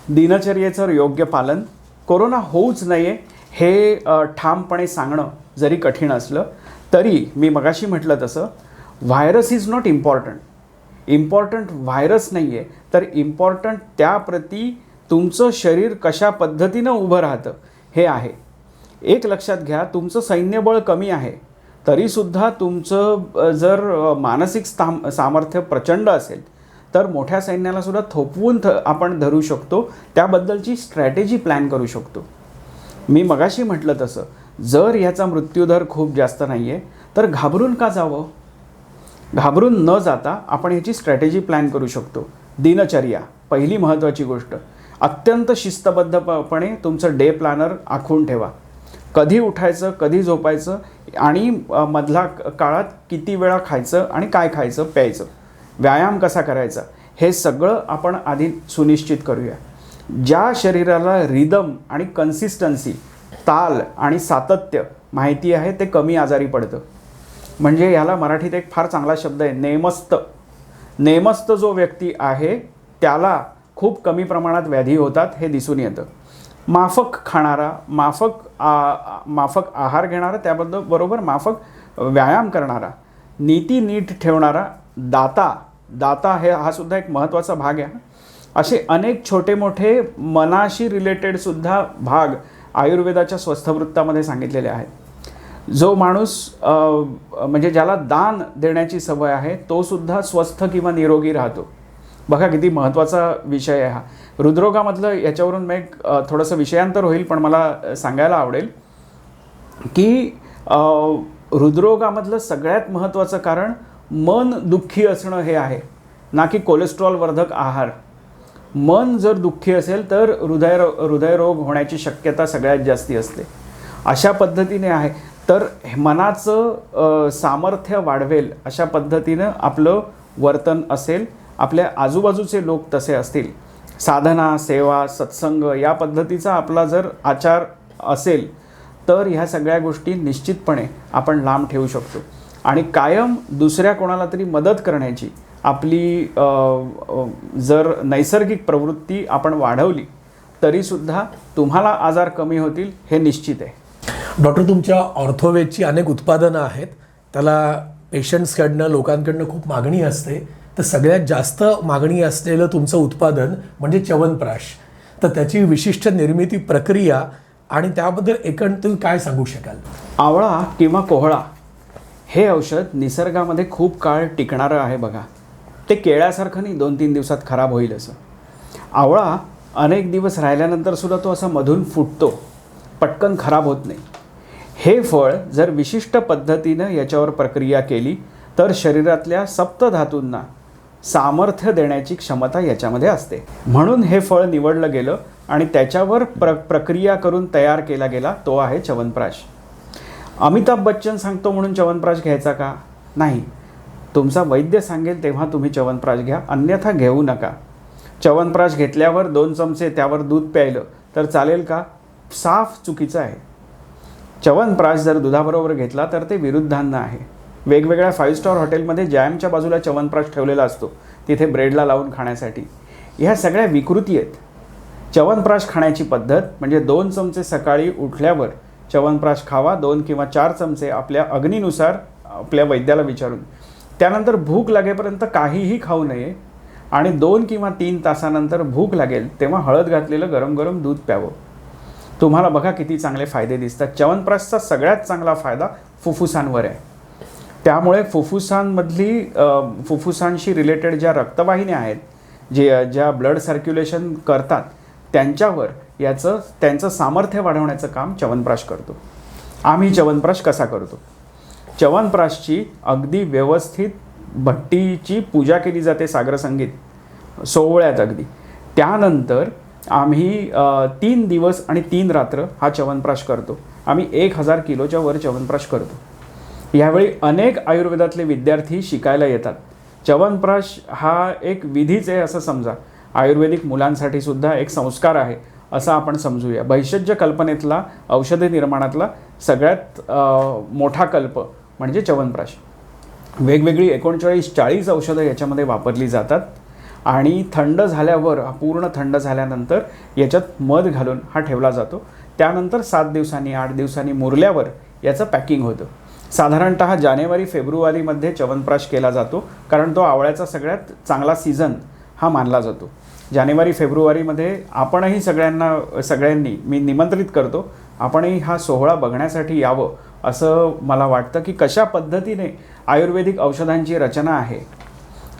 दिनचर्येचं योग्य पालन, कोरोना होऊच नये हे ठामपणे सांगणं जरी कठीण असलं तरी मी मगाशी म्हटलं तसं virus is not important virus नाही आहे, तर इम्पॉर्टंट त्याप्रती तुमचं शरीर कशा पद्धतीनं उभं राहतं हे आहे. एक लक्षात घ्या, तुमचं सैन्यबळ कमी आहे तरीसुद्धा तुमचं जर मानसिक सामर्थ्य प्रचंड असेल तर मोठ्या सैन्यालासुद्धा थोपवून आपण धरू शकतो. त्याबद्दलची स्ट्रॅटेजी प्लॅन करू शकतो. मी मगाशी म्हटलं तसं जर याचा मृत्यूदर खूप जास्त नाही आहे तर घाबरून का जावं? घाबरून न जाता आपण ह्याची स्ट्रॅटेजी प्लॅन करू शकतो. दिनचर्या पहिली महत्त्वाची गोष्ट. अत्यंत शिस्तबद्धपणे तुमचं डे प्लॅनर आखून ठेवा. कधी उठायचं, कधी झोपायचं आणि मधल्या काळात किती वेळा खायचं आणि काय खायचं प्यायचं, व्यायाम कसा करायचा, हे सगळं आपण आधी सुनिश्चित करूया. ज्या शरीराला रिदम आणि कन्सिस्टन्सी, ताल आणि सातत्य माहिती आहे ते कमी आजारी पडतं. म्हणजे याला मराठीत एक फार चांगला शब्द आहे, नेमस्त. नेमस्त जो व्यक्ती आहे त्याला खूप कमी प्रमाणात व्याधी होतात हे दिसून येतं. माफक खाणारा, माफक आहार घेणारा, त्याबरोबर माफक व्यायाम करणारा, नीती नीट ठेवणारा, दाता हा सुद्धा एक महत्त्वाचा भाग आहे. असे अनेक छोटे मोठे मनाशी रिलेटेडसुद्धा भाग आयुर्वेदाच्या स्वस्थवृत्तामध्ये सांगितलेले आहेत. जो माणूस म्हणजे ज्याला दान देण्याची सवय आहे तो सुद्धा स्वस्थ किंवा निरोगी राहतो. बघा किती महत्त्वाचा विषय आहे हा. हृदरोगामधलं याच्यावरून मी एक थोडंसं विषयांतर होईल पण मला सांगायला आवडेल की हृदरोगामधलं सगळ्यात महत्त्वाचं कारण मन दुःखी असणं हे आहे, ना की कोलेस्ट्रॉल वर्धक आहार. मन जर दुःखी असेल तर हृदयरोग होण्याची शक्यता सगळ्यात जास्ती असते. अशा पद्धतीने आहे. तर मनाचं सामर्थ्य वाढवेल अशा पद्धतीनं आपलं वर्तन असेल. आपल्या आजूबाजूचे लोक तसे असतील. साधना, सेवा, सत्संग या पद्धतीचा आपला जर आचार असेल तर ह्या सगळ्या गोष्टी निश्चितपणे आपण लांब ठेवू शकतो. आणि कायम दुसऱ्या कोणाला तरी मदत करण्याची आपली जर नैसर्गिक प्रवृत्ती आपण वाढवली तरीसुद्धा तुम्हाला आजार कमी होतील हे निश्चित आहे. डॉक्टर, तुमच्या ऑर्थोवेदची अनेक उत्पादनं आहेत. त्याला पेशंट्सकडनं, लोकांकडनं खूप मागणी असते. तर सगळ्यात जास्त मागणी असलेलं तुमचं उत्पादन म्हणजे च्यवनप्राश. तर त्याची विशिष्ट निर्मिती प्रक्रिया आणि त्याबद्दल एकंदर तुम्ही काय सांगू शकाल? आवळा किंवा कोहळा हे औषध निसर्गामध्ये खूप काळ टिकणारं आहे बघा. ते केळ्यासारखं नाही 2-3 दिवसात खराब होईल असं. आवळा अनेक दिवस राहिल्यानंतर सुद्धा तो असा मधून फुटतो, पटकन खराब होत नाही. हे फळ जर विशिष्ट पद्धतीनं याच्यावर प्रक्रिया केली तर शरीरातल्या सप्तधातूंना सामर्थ्य देण्याची क्षमता याच्यामध्ये असते. म्हणून हे फळ निवडलं गेलं आणि त्याच्यावर प्रक्रिया करून तयार केला गेला तो आहे च्यवनप्राश. अमिताभ बच्चन सांगतो म्हणून च्यवनप्राश घ्यायचा का? नाही. तुमचा वैद्य सांगेल तेव्हा तुम्ही च्यवनप्राश घ्या, अन्यथा घेऊ नका. च्यवनप्राश घेतल्यावर 2 चमचे त्यावर दूध प्यायलं तर चालेल का? साफ चुकीचं आहे. च्यवनप्राश जर दुधाबरोबर घेतला तर ते विरुद्धान्न आहे. वेगवेगळ्या 5 स्टार हॉटेलमध्ये जॅमच्या बाजूला च्यवनप्राश ठेवलेला असतो, तिथे ब्रेडला लावून खाण्यासाठी. ह्या सगळ्या विकृती आहेत. च्यवनप्राश खाण्याची पद्धत म्हणजे 2 चमचे सकाळी उठल्यावर च्यवनप्राश खावा, 2 किंवा 4 चमचे आपल्या अग्नीनुसार आपल्या वैद्याला विचारून. त्यानंतर भूक लागेपर्यंत काहीही खाऊ नये आणि 2 किंवा 3 तासानंतर भूक लागेल तेव्हा हळद घातलेलं गरम गरम दूध प्यावं. तुम्हाला बघा किती चांगले फायदे दिसतात. च्यवनप्राशचा सगळ्यात चांगला फायदा फुफ्फुसांवर आहे. त्यामुळे फुफ्फुसांशी रिलेटेड ज्या रक्तवाहिन्या आहेत, ज्या ब्लड सर्क्युलेशन करतात, त्यांच्यावर त्यांचं सामर्थ्य वाढवण्याचं काम च्यवनप्राश करतो. आम्ही च्यवनप्राश कसा करतो? च्यवनप्राशची अगदी व्यवस्थित भट्टीची पूजा केली जाते, सागरसंगीत सोहळ्यात अगदी. त्यानंतर आम्ही 3 दिवस आणि 3 रात्र हा च्यवनप्राश करतो. आम्ही 1000 किलोच्या वर च्यवनप्राश करतो. यावेळी अनेक आयुर्वेदातले विद्यार्थी शिकायला येतात. च्यवनप्राश हा एक विधीच आहे असं समजा. आयुर्वेदिक मुलांसाठी सुद्धा एक संस्कार आहे असं आपण समजूया. भैषज्य कल्पनेतला, औषधी निर्माणातला सगळ्यात मोठा कल्प म्हणजे च्यवनप्राश. वेगवेगळी 39-40 औषधं याच्यामध्ये वापरली जातात आणि थंड झाल्यावर, पूर्ण थंड झाल्यानंतर याच्यात मध घालून हा ठेवला जातो. त्यानंतर 7 दिवसांनी 8 दिवसांनी मुरल्यावर याचं पॅकिंग होतं. साधारणतः जानेवारी-फेब्रुवारीमध्ये च्यवनप्राश केला जातो, कारण तो आवळ्याचा सगळ्यात चांगला सीझन हा मानला जातो. जानेवारी-फेब्रुवारीमध्ये आपणही सगळ्यांनी मी निमंत्रित करतो, आपणही हा सोहळा बघण्यासाठी यावं असं मला वाटतं. की कशा पद्धतीने आयुर्वेदिक औषधांची रचना आहे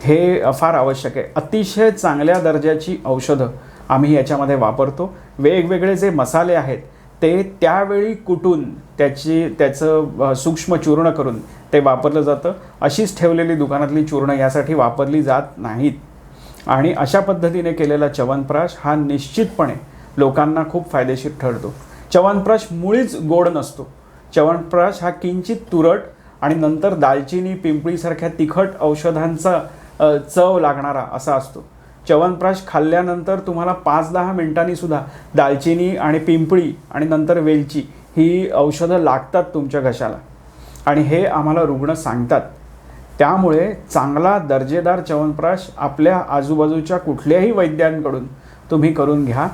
हे फार आवश्यक आहे. अतिशय चांगल्या दर्जाची औषधं आम्ही याच्यामध्ये वापरतो. वेगवेगळे जे मसाले आहेत ते त्यावेळी कुटून त्याचं सूक्ष्म चूर्ण करून ते वापरलं जातं. अशीच ठेवलेली दुकानातली चूर्ण यासाठी वापरली जात नाहीत. आणि अशा पद्धतीने केलेला च्यवनप्राश हा निश्चितपणे लोकांना खूप फायदेशीर ठरतो. च्यवनप्राश मुळीच गोड नसतो. च्यवनप्राश हा किंचित तुरट आणि नंतर दालचिनी, पिंपळीसारख्या तिखट औषधांचा चव लागणारा असा असतो. च्यवनप्राश खाल्ल्यानंतर तुम्हाला 5-10 मिनिटांनी सुद्धा दालचिनी आणि पिंपळी आणि नंतर वेलची ही औषधं लागतात तुमच्या घशाला आणि हे आम्हाला रुग्ण सांगतात. त्यामुळे चांगला दर्जेदार च्यवनप्राश आपल्या आजूबाजूच्या कुठल्याही वैद्यांकडून तुम्ही करून घ्या,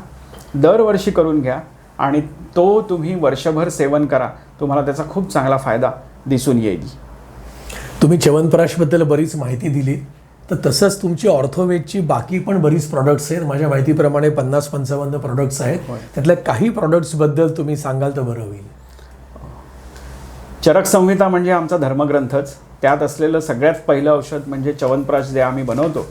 दरवर्षी करून घ्या आणि तो तुम्ही वर्षभर सेवन करा. तुम्हाला त्याचा खूप चांगला फायदा दिसून येईल. तुम्ही च्यवनप्राशबद्दल बरीच माहिती दिली. तर तसंच तुमची ऑर्थोवेदची बाकी पण बरीच प्रॉडक्ट्स आहेत. माझ्या माहितीप्रमाणे 50-55 प्रॉडक्ट्स आहेत. त्यातल्या काही प्रॉडक्ट्सबद्दल तुम्ही सांगाल तर बरं होईल. चरक संहिता म्हणजे आमचा धर्मग्रंथच. त्यात असलेलं सगळ्यात पहिलं औषध म्हणजे च्यवनप्राश जे आम्ही बनवतो.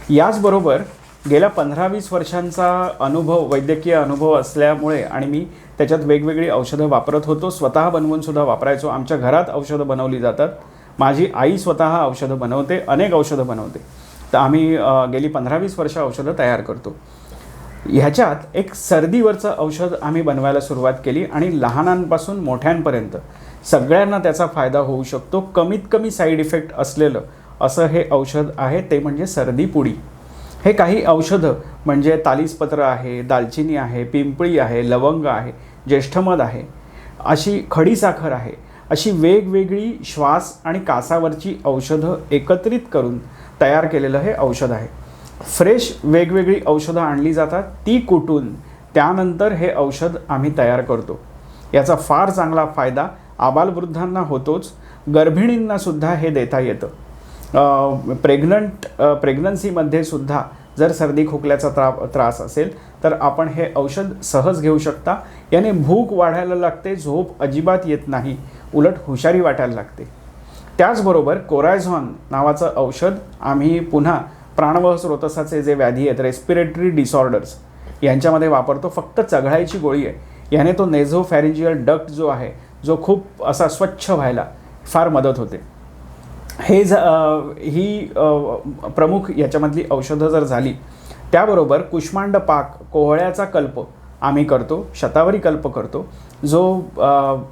याचबरोबर गेल्या 15-20 वर्षांचा अनुभव, वैद्यकीय अनुभव असल्यामुळे आणि मी त्याच्यात वेगवेगळी औषधं वापरत होतो. स्वतः बनवून सुद्धा वापरायचो. आमच्या घरात औषधं बनवली जातात. माझी आई स्वतः औषधं बनवते, अनेक औषधं बनवते तर आम्ही गेली 15-20 वर्ष औषधं तयार करतो. ह्याच्यात एक सर्दीवरचं औषध आम्ही बनवायला सुरुवात केली आणि लहानांपासून मोठ्यांपर्यंत सगळ्यांना त्याचा फायदा होऊ शकतो. कमीत कमी साईड इफेक्ट असलेलं असं हे औषध आहे, ते म्हणजे सर्दी पुडी. हे काही औषधं म्हणजे तालीसपत्र आहे, दालचिनी आहे, पिंपळी आहे, लवंग आहे, ज्येष्ठमध आहे, अशी खडीसाखर आहे, अशी वेगवेगळी श्वास आणि कासावरची औषधं एकत्रित करून तयार केलेलं हे औषध आहे. फ्रेश वेगवेगळी औषधं आणली जातात, ती कुटून त्यानंतर हे औषध आम्ही तयार करतो. याचा फार चांगला फायदा आबालवृद्धांना होतोच, गर्भिणींनासुद्धा हे देता येतं. प्रेग्नन्सीमध्ये सुद्धा जर सर्दी खोकल्याचा त्रास असेल तर आपण हे औषध सहज घेऊ शकता. याने भूक वाढायला लागते, झोप अजिबात येत नाही, उलट हुशारी वाटायला लागते. त्याचबरोबर कोरायझॉन नावाचं औषध आम्ही पुन्हा प्राणवाह स्रोतसाचे जे व्याधी आहेत, रेस्पिरेटरी डिसऑर्डर्स, यांच्यामध्ये वापरतो. फक्त चघळायची गोळी आहे. याने तो नेझोफॅरिंजियल डक्ट जो आहे, जो खूप असा स्वच्छ व्हायला फार मदत होते. ही प्रमुख याच्यामधली औषधं जर झाली. त्याबरोबर कुष्मांड पाक, कोहळ्याचा कल्प आम्ही करतो, शतावरी कल्प करतो, जो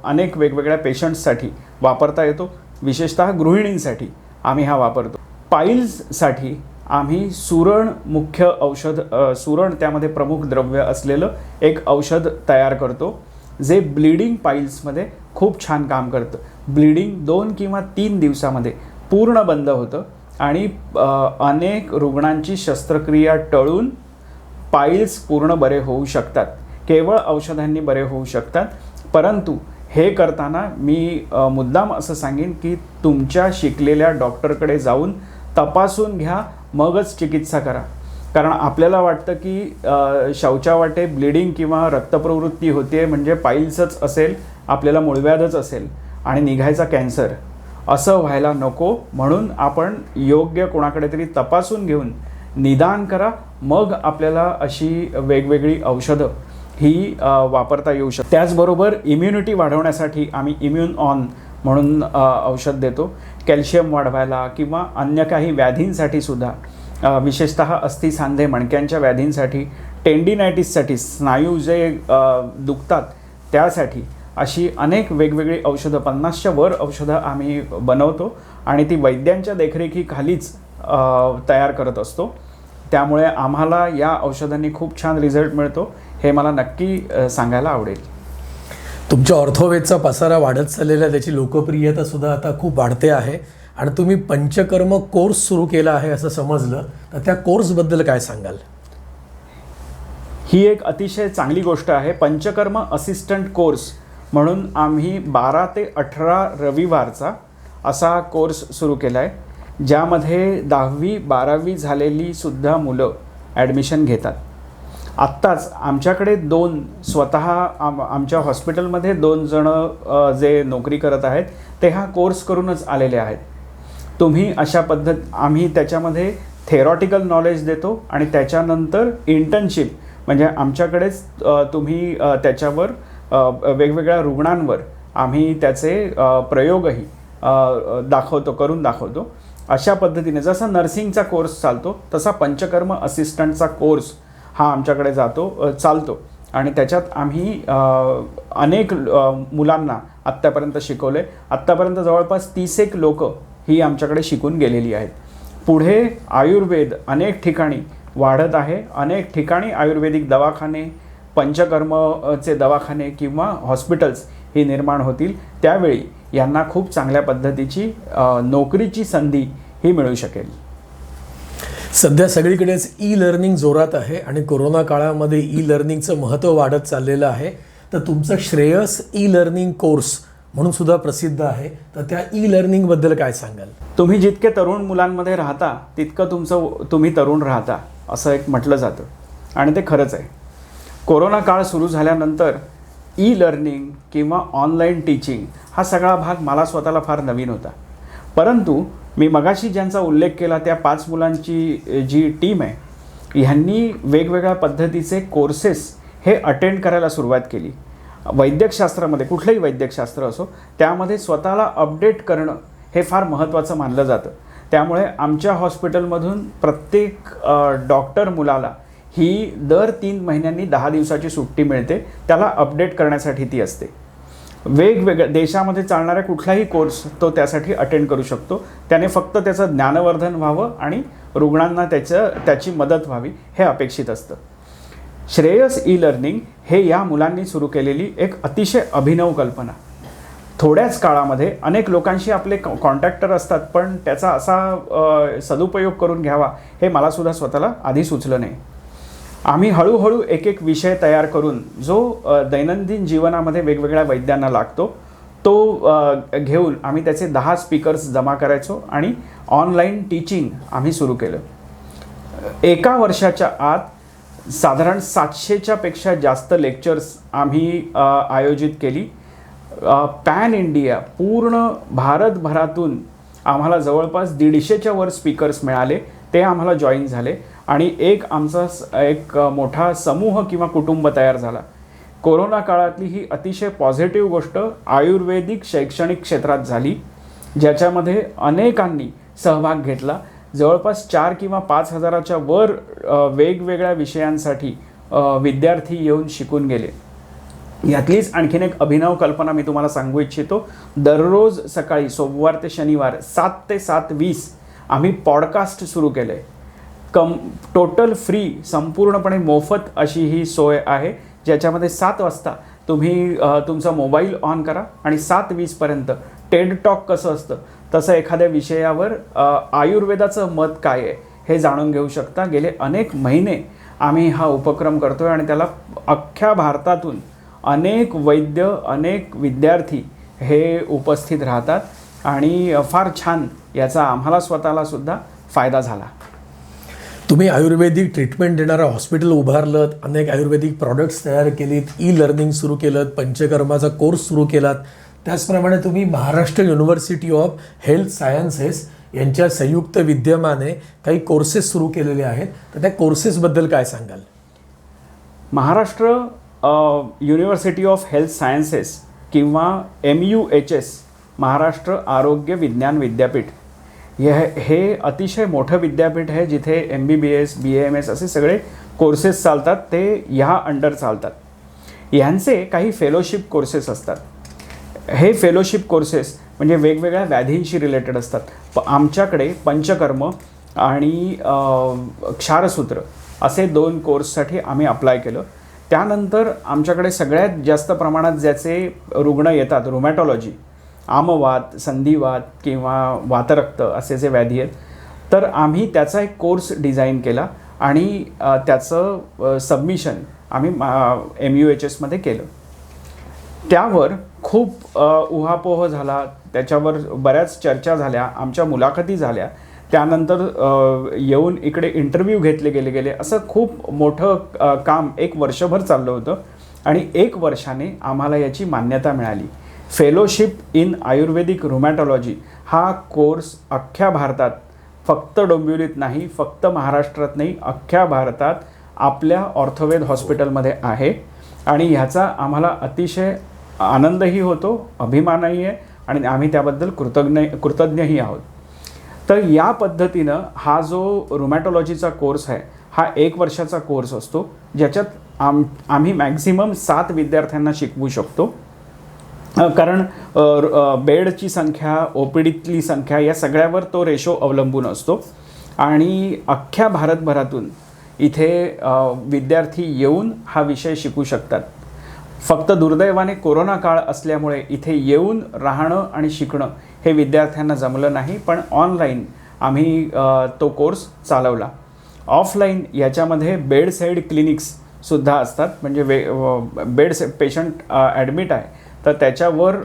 अनेक वेगवेगळ्या पेशंट्ससाठी वापरता येतो. विशेषतः गृहिणींसाठी आम्ही हा वापरतो. पाईल्ससाठी आम्ही सुरण मुख्य औषध, सुरण त्यामध्ये प्रमुख द्रव्य असलेलं एक औषध तयार करतो, जे ब्लिडिंग पाईल्समध्ये खूप छान काम करतं. ब्लिडिंग 2 किंवा 3 दिवसामध्ये पूर्ण बंद होतं आणि अनेक रुग्णांची शस्त्रक्रिया टळून पाईल्स पूर्ण बरे होऊ शकतात. केवळ औषधांनी बरे होऊ शकतात. परंतु हे करताना मी मुद्दाम असं सांगेन की तुमच्या शिकलेल्या डॉक्टरकडे जाऊन तपासून घ्या, मगच चिकित्सा करा. कारण आपल्याला वाटतं की शौचावाटे ब्लिडिंग किंवा रक्तप्रवृत्ती होते म्हणजे पाईल्सच असेल, आपल्याला मूळव्याधच असेल आणि निघायचा कॅन्सर. असं व्हायला नको, म्हणून आपण योग्य कोणाकडे तरी तपासून घेऊन निदान करा, मग आपल्याला अशी वेगवेगळी औषधं ही वापरता येऊ शकतात. त्याचबरोबर इम्युनिटी वाढवण्यासाठी आम्ही इम्युन ऑन म्हणून औषध देतो. कॅल्शियम वाढवायला किंवा अन्य काही व्याधींसाठी सुद्धा, विशेषतः अस्थि सांधे मणक्यांच्या व्याधींसाठी, टेंडिनायटिससाठी, स्नायू जे दुखतात त्यासाठी, अशी अनेक वेगवेगळी औषधं, 50च्या वर औषधं आम्ही बनवतो आणि ती वैद्यांच्या देखरेखीखालीच तयार करत असतो. त्यामुळे आम्हाला या औषधांनी खूप छान रिझल्ट मिळतो, हे मला नक्की सांगायला आवडेल. तुमच्या ऑर्थोवेदचा पसारा वाढत चाललेला आहे, त्याची लोकप्रियता सुद्धा आता खूप वाढते आहे आणि तुम्ही पंचकर्म कोर्स सुरू केला आहे असं समजलं, तर त्या कोर्सबद्दल काय सांगाल? ही एक अतिशय चांगली गोष्ट आहे. पंचकर्म असिस्टंट कोर्स म्हणून आम्ही 12 ते 18 रविवारचा असा कोर्स सुरू केला आहे, ज्यामध्ये 10वी 12वी झालेली सुद्धा मुलं ॲडमिशन घेतात. आत्ताच आमच्याकडे स्वतः आमच्या हॉस्पिटलमध्ये 2 जणं जे नोकरी करत आहेत ते हा कोर्स करूनच आलेले आहेत. तुम्ही अशा आम्ही त्याच्यामध्ये थेरॉटिकल नॉलेज देतो आणि त्याच्यानंतर इंटर्नशिप म्हणजे आमच्याकडेच तुम्ही त्याच्यावर वेगवेगळ्या रुग्णांवर आम्ही त्याचे प्रयोगही करून दाखवतो. अशा पद्धतीने जसा नर्सिंगचा कोर्स चालतो तसा पंचकर्म असिस्टंटचा कोर्स हा आमच्याकडे चालतो आणि त्याच्यात आम्ही अनेक मुलांना आत्तापर्यंत शिकवले. आत्तापर्यंत जवळपास 30 लोक ही आमच्याकडे शिकून गेलेली आहेत. पुढे आयुर्वेद अनेक ठिकाणी वाढत आहे. अनेक ठिकाणी आयुर्वेदिक दवाखाने, पंचकर्मचे दवाखाने किंवा हॉस्पिटल्स ही निर्माण होतील. त्यावेळी यांना खूप चांगल्या पद्धतीची नोकरीची संधी ही मिळू शकेल. सध्या सगळीकडेच ई लर्निंग जोरात आहे आणि कोरोना काळामध्ये ई लर्निंगचं महत्त्व वाढत चाललेलं आहे. तर तुमचं श्रेयस ई लर्निंग कोर्स म्हणून सुद्धा प्रसिद्ध आहे. तर त्या ई लर्निंगबद्दल काय सांगाल? तुम्ही जितके तरुण मुलांमध्ये राहता तितकं तुम्ही तरुण राहता असं एक म्हटलं जातं आणि ते खरंच आहे. कोरोना काळ सुरू झाल्यानंतर ई लर्निंग किंवा ऑनलाईन टीचिंग हा सगळा भाग मला स्वतःला फार नवीन होता. परंतु मी मगाशी ज्यांचा उल्लेख केला त्या 5 मुलांची जी टीम आहे, ह्यांनी वेगवेगळ्या पद्धतीचे कोर्सेस हे अटेंड करायला सुरुवात केली. वैद्यकशास्त्रामध्ये कुठलंही वैद्यकशास्त्र असो त्यामध्ये स्वतःला अपडेट करणं हे फार महत्त्वाचं मानलं जातं. त्यामुळे आमच्या हॉस्पिटलमधून प्रत्येक डॉक्टर मुलाला ही दर 3 महिन्यांनी 10 दिवसाची सुट्टी मिळते. त्याला अपडेट करण्यासाठी ती असते. वेगवेगळ्या देशामध्ये चालणाऱ्या कुठलाही कोर्स तो त्यासाठी अटेंड करू शकतो. त्याने फक्त त्याचं ज्ञानवर्धन व्हावं आणि रुग्णांना त्याची मदत व्हावी हे अपेक्षित असतं. श्रेयस ई लर्निंग हे या मुलांनी सुरू केलेली एक अतिशय अभिनव कल्पना. थोड्याच काळामध्ये अनेक लोकांशी आपले कॉन्टॅक्टर असतात, पण त्याचा असा सदुपयोग करून घ्यावा हे मलासुद्धा स्वतःला आधी सुचलं नाही. आम्ही हळूहळू एक एक विषय तयार करून जो दैनंदिन जीवनामध्ये वेगवेगळ्या वैद्यांना लागतो तो घेऊन आम्ही त्याचे 10 स्पीकर्स जमा करायचो आणि ऑनलाईन टीचिंग आम्ही सुरू केलं. एका वर्षाच्या आत साधारण 700च्या पेक्षा जास्त लेक्चर्स आम्ही आयोजित केली. पॅन इंडिया पूर्ण भारतभरातून आम्हाला जवळपास 150च्या वर स्पीकर्स मिळाले. ते आम्हाला जॉईन झाले आणि आमचा एक मोठा समूह किंवा कुटुंब तयार झाला. कोरोना काळातली ही अतिशय पॉझिटिव्ह गोष्ट आयुर्वेदिक शैक्षणिक क्षेत्रात झाली, ज्याच्यामध्ये अनेकांनी सहभाग घेतला. जवळपास 4 किंवा 5 हजाराच्या वर वेगवेगळ्या विषयांसाठी विद्यार्थी येऊन शिकून गेले. यातलीच आणखीन एक अभिनव कल्पना मी तुम्हाला सांगू इच्छितो. दररोज सकाळी सोमवार ते शनिवार 7 ते 7:20 आम्ही पॉडकास्ट सुरू केलं आहे. टोटल फ्री, संपूर्णपणे मोफत अशी ही सोय आहे, ज्याच्यामध्ये 7 वाजता तुम्ही तुमचा मोबाईल ऑन करा आणि 7:20पर्यंत टेड टॉक कसं असतं तसं एखाद्या विषयावर आयुर्वेदाचं मत काय आहे हे जाणून घेऊ शकता. गेले अनेक महिने आम्ही हा उपक्रम करतोय आणि त्याला अख्ख्या भारतातून अनेक वैद्य, अनेक विद्यार्थी हे उपस्थित राहतात आणि फार छान याचा आम्हाला स्वतःला सुद्धा फायदा झाला. तुम्ही आयुर्वेदिक ट्रीटमेंट देणारं हॉस्पिटल उभारलं, अनेक आयुर्वेदिक प्रॉडक्ट्स तयार केलीत, ई लर्निंग सुरू केलं, पंचकर्माचा कोर्स सुरू केलात. त्याचप्रमाणे तुम्ही Maharashtra university of health sciences यांच्या संयुक्त विद्यमाने काही कोर्सेस सुरू केलेले आहेत. तर त्या कोर्सेसबद्दल काय सांगाल? Maharashtra university of health sciences किंवा MUHS महाराष्ट्र आरोग्य विज्ञान विद्यापीठ हे अतिशय मोठं विद्यापीठ आहे, जिथे MBBS BAMS असे सगळे कोर्सेस चालतात. ते ह्या अंडर चालतात. यांचे काही फेलोशिप कोर्सेस असतात. हे फेलोशिप कोर्सेस म्हणजे वेगवेगळ्या व्याधींशी रिलेटेड असतात. आमच्याकडे पंचकर्म आणि क्षारसूत्र असे 2 कोर्ससाठी आम्ही अप्लाय केलं. त्यानंतर आमच्याकडे सगळ्यात जास्त प्रमाणात ज्याचे रुग्ण येतात, रुमॅटॉलॉजी, आमवात, संधिवात किंवा वातरक्त असे जे व्याधी आहेत, तर आम्ही त्याचा एक कोर्स डिझाईन केला आणि त्याचं सबमिशन आम्ही MUHSमध्ये केलं. त्यावर खूप उहापोह झाला, त्याच्यावर बऱ्याच चर्चा झाल्या, आमच्या मुलाखती झाल्या. त्यानंतर येऊन इकडे इंटरव्ह्यू घेतले गेले. असं खूप मोठं काम 1 वर्षभर चाललं होतं आणि 1 वर्षाने आम्हाला याची मान्यता मिळाली. फेलोशिप इन आयुर्वेदिक रुमॅटॉलॉजी हा कोर्स अख्ख्या भारतात, फक्त डोंबिवलीत नाही, फक्त महाराष्ट्रात नाही, अख्ख्या भारतात आपल्या ऑर्थोवेद हॉस्पिटलमध्ये आहे आणि ह्याचा आम्हाला अतिशय आनंदही होतो, अभिमानही आहे आणि आम्ही त्याबद्दल कृतज्ञही आहोत. तर या पद्धतीनं हा जो रुमॅटॉलॉजीचा कोर्स आहे हा 1 वर्षाचा कोर्स असतो, ज्याच्यात आम्ही मॅक्झिमम 7 विद्यार्थ्यांना शिकवू शकतो. कारण बेडची संख्या, OPDतली संख्या या सगळ्यावर तो रेशो अवलंबून असतो आणि अख्ख्या भारतभरातून इथे विद्यार्थी येऊन हा विषय शिकू शकतात. फक्त दुर्दैवाने कोरोना काळ असल्यामुळे इथे येऊन राहणं आणि शिकणं हे विद्यार्थ्यांना जमलं नाही, पण ऑनलाईन आम्ही तो कोर्स चालवला. ऑफलाईन याच्यामध्ये बेडसाईड क्लिनिक्ससुद्धा असतात, म्हणजे बेड पेशंट ॲडमिट आहे तर त्याच्यावर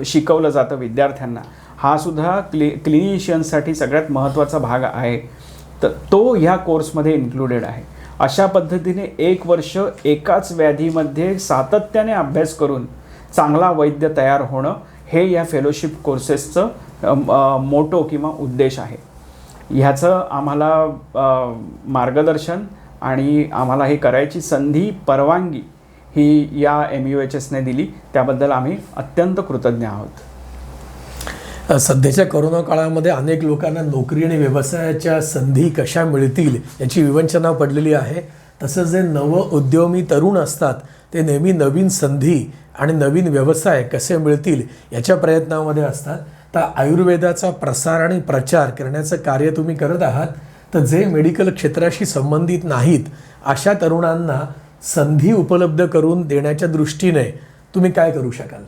शिकवलं जातं विद्यार्थ्यांना. हा सुद्धा क्लिनिशियन्ससाठी सगळ्यात महत्त्वाचा भाग आहे, तर तो ह्या कोर्समध्ये इन्क्लुडेड आहे. अशा पद्धतीने 1 वर्ष एकाच व्याधीमध्ये सातत्याने अभ्यास करून चांगला वैद्य तयार होणं हे या फेलोशिप कोर्सेसचं मोटो किंवा उद्देश आहे. ह्याचं आम्हाला मार्गदर्शन आणि आम्हाला हे करायची संधी, परवानगी ही या MUHSने दिली, त्याबद्दल आम्ही अत्यंत कृतज्ञ आहोत. सध्याच्या कोरोना काळामध्ये अनेक लोकांना नोकरी आणि व्यवसायाच्या संधी कशा मिळतील याची विवंचना पडलेली आहे. तसंच जे नव उद्यमी तरुण असतात ते नेहमी नवीन संधी आणि नवीन व्यवसाय कसे मिळतील याच्या प्रयत्नामध्ये असतात. तर आयुर्वेदाचा प्रसार आणि प्रचार करण्याचं कार्य तुम्ही करत आहात. तर जे मेडिकल क्षेत्राशी संबंधित नाहीत अशा तरुणांना संधी उपलब्ध करून देण्याच्या दृष्टीने तुम्ही काय करू शकाल?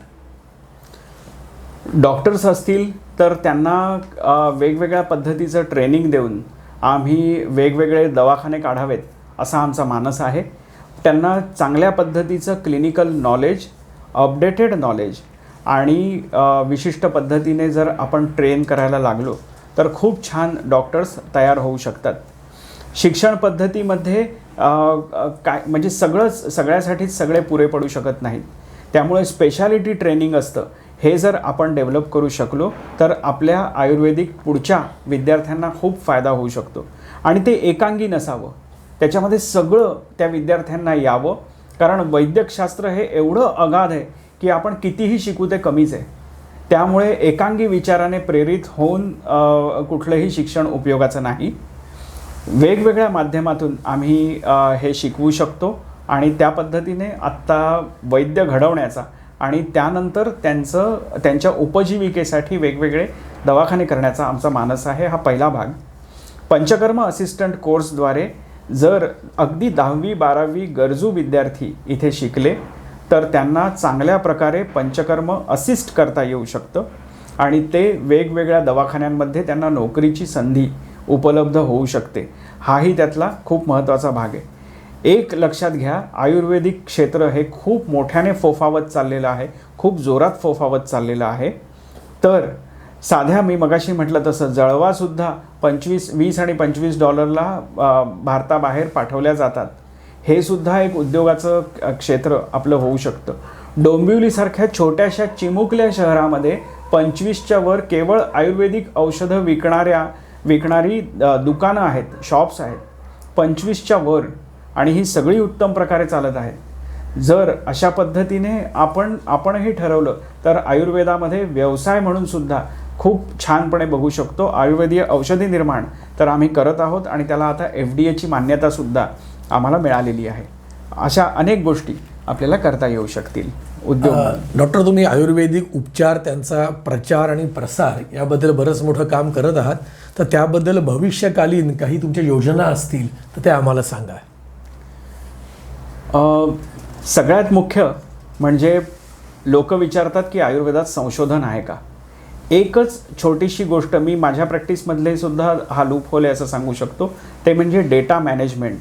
डॉक्टर्स असतील तर त्यांना वेगवेगळ्या पद्धतीचं ट्रेनिंग देऊन आम्ही वेगवेगळे दवाखाने काढावेत असा आमचा मानस आहे. त्यांना चांगल्या पद्धतीचं क्लिनिकल नॉलेज, अपडेटेड नॉलेज आणि विशिष्ट पद्धतीने जर आपण ट्रेन करायला लागलो तर खूप छान डॉक्टर्स तयार होऊ शकतात. शिक्षण पद्धतीमध्ये काय म्हणजे सगळ्यासाठीच सगळे पुरे पडू शकत नाहीत. त्यामुळे स्पेशालिटी ट्रेनिंग असतं, हे जर आपण डेव्हलप करू शकलो तर आपल्या आयुर्वेदिक पुढच्या विद्यार्थ्यांना खूप फायदा होऊ शकतो. आणि ते एकांगी नसावं, त्याच्यामध्ये सगळं त्या विद्यार्थ्यांना यावं. कारण वैद्यकशास्त्र हे एवढं अगाध आहे की आपण कितीही शिकू ते कमीच आहे. त्यामुळे एकांगी विचाराने प्रेरित होऊन कुठलंही शिक्षण उपयोगाचं नाही. वेगवेगळ्या माध्यमातून आम्ही हे शिकवू शकतो आणि त्या पद्धतीने आत्ता वैद्य घडवण्याचा आणि त्यानंतर त्यांच्या उपजीविकेसाठी वेगवेगळे दवाखाने करण्याचा आमचा मानस आहे. हा पहिला भाग. पंचकर्म असिस्टंट कोर्सद्वारे जर अगदी 10वी 12वी गरजू विद्यार्थी इथे शिकले तर त्यांना चांगल्या प्रकारे पंचकर्म असिस्ट करता येऊ शकतं आणि ते वेगवेगळ्या दवाखान्यांमध्ये त्यांना नोकरीची संधी उपलब्ध होऊ शकते. हाही त्यातला खूप महत्त्वाचा भाग आहे. एक लक्षात घ्या, आयुर्वेदिक क्षेत्र हे खूप मोठ्याने फोफावत चाललेलं आहे, खूप जोरात फोफावत चाललेलं आहे. तर साध्या मी मगाशी म्हटलं तसं जळवासुद्धा $20 आणि $25 भारताबाहेर पाठवल्या जातात. हे सुद्धा एक उद्योगाचं क्षेत्र आपलं होऊ शकतं. डोंबिवलीसारख्या छोट्याशा चिमुकल्या शहरामध्ये 25च्या वर केवळ आयुर्वेदिक औषधं विकणारी दुकानं आहेत, शॉप्स आहेत 25च्या वर, आणि ही सगळी उत्तम प्रकारे चालत आहेत. जर अशा पद्धतीने आपणही ठरवलं तर आयुर्वेदामध्ये व्यवसाय म्हणून सुद्धा खूप छानपणे बघू शकतो. आयुर्वेदीय औषधी निर्माण तर आम्ही करत आहोत आणि त्याला आता FDA ची मान्यतासुद्धा आम्हाला मिळालेली आहे. अशा अनेक गोष्टी आपल्याला करता येऊ शकतील उद्योग. डॉक्टर, तुम्ही आयुर्वेदिक उपचार, त्यांचा प्रचार आणि प्रसार याबद्दल बरंच मोठं काम करत आहात. तर त्याबद्दल भविष्यकालीन काही तुमच्या योजना असतील तर त्या आम्हाला सांगा. सगळ्यात मुख्य म्हणजे लोक विचारतात की आयुर्वेदात संशोधन आहे का. एकच छोटीशी गोष्ट मी माझ्या प्रॅक्टिसमधले सुद्धा हा लूप होल आहे असं सांगू शकतो, ते म्हणजे डेटा मॅनेजमेंट.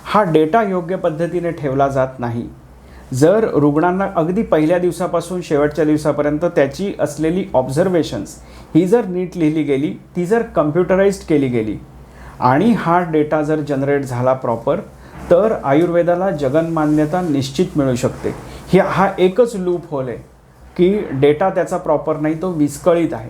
हा डेटा योग्य पद्धतीने ठेवला जात नाही. जर रुग्णांना अगदी पहिल्या दिवसापासून शेवटच्या दिवसापर्यंत त्याची असलेली ऑब्झर्वेशन्स ही जर नीट लिहिली गेली, ती जर कम्प्युटराइज्ड केली गेली आणि हा डेटा जर जनरेट झाला प्रॉपर, तर आयुर्वेदाला जगन्मान्यता निश्चित मिळू शकते. हा एकच लूप होल आहे की डेटा त्याचा प्रॉपर नाही, तो विस्कळीत आहे.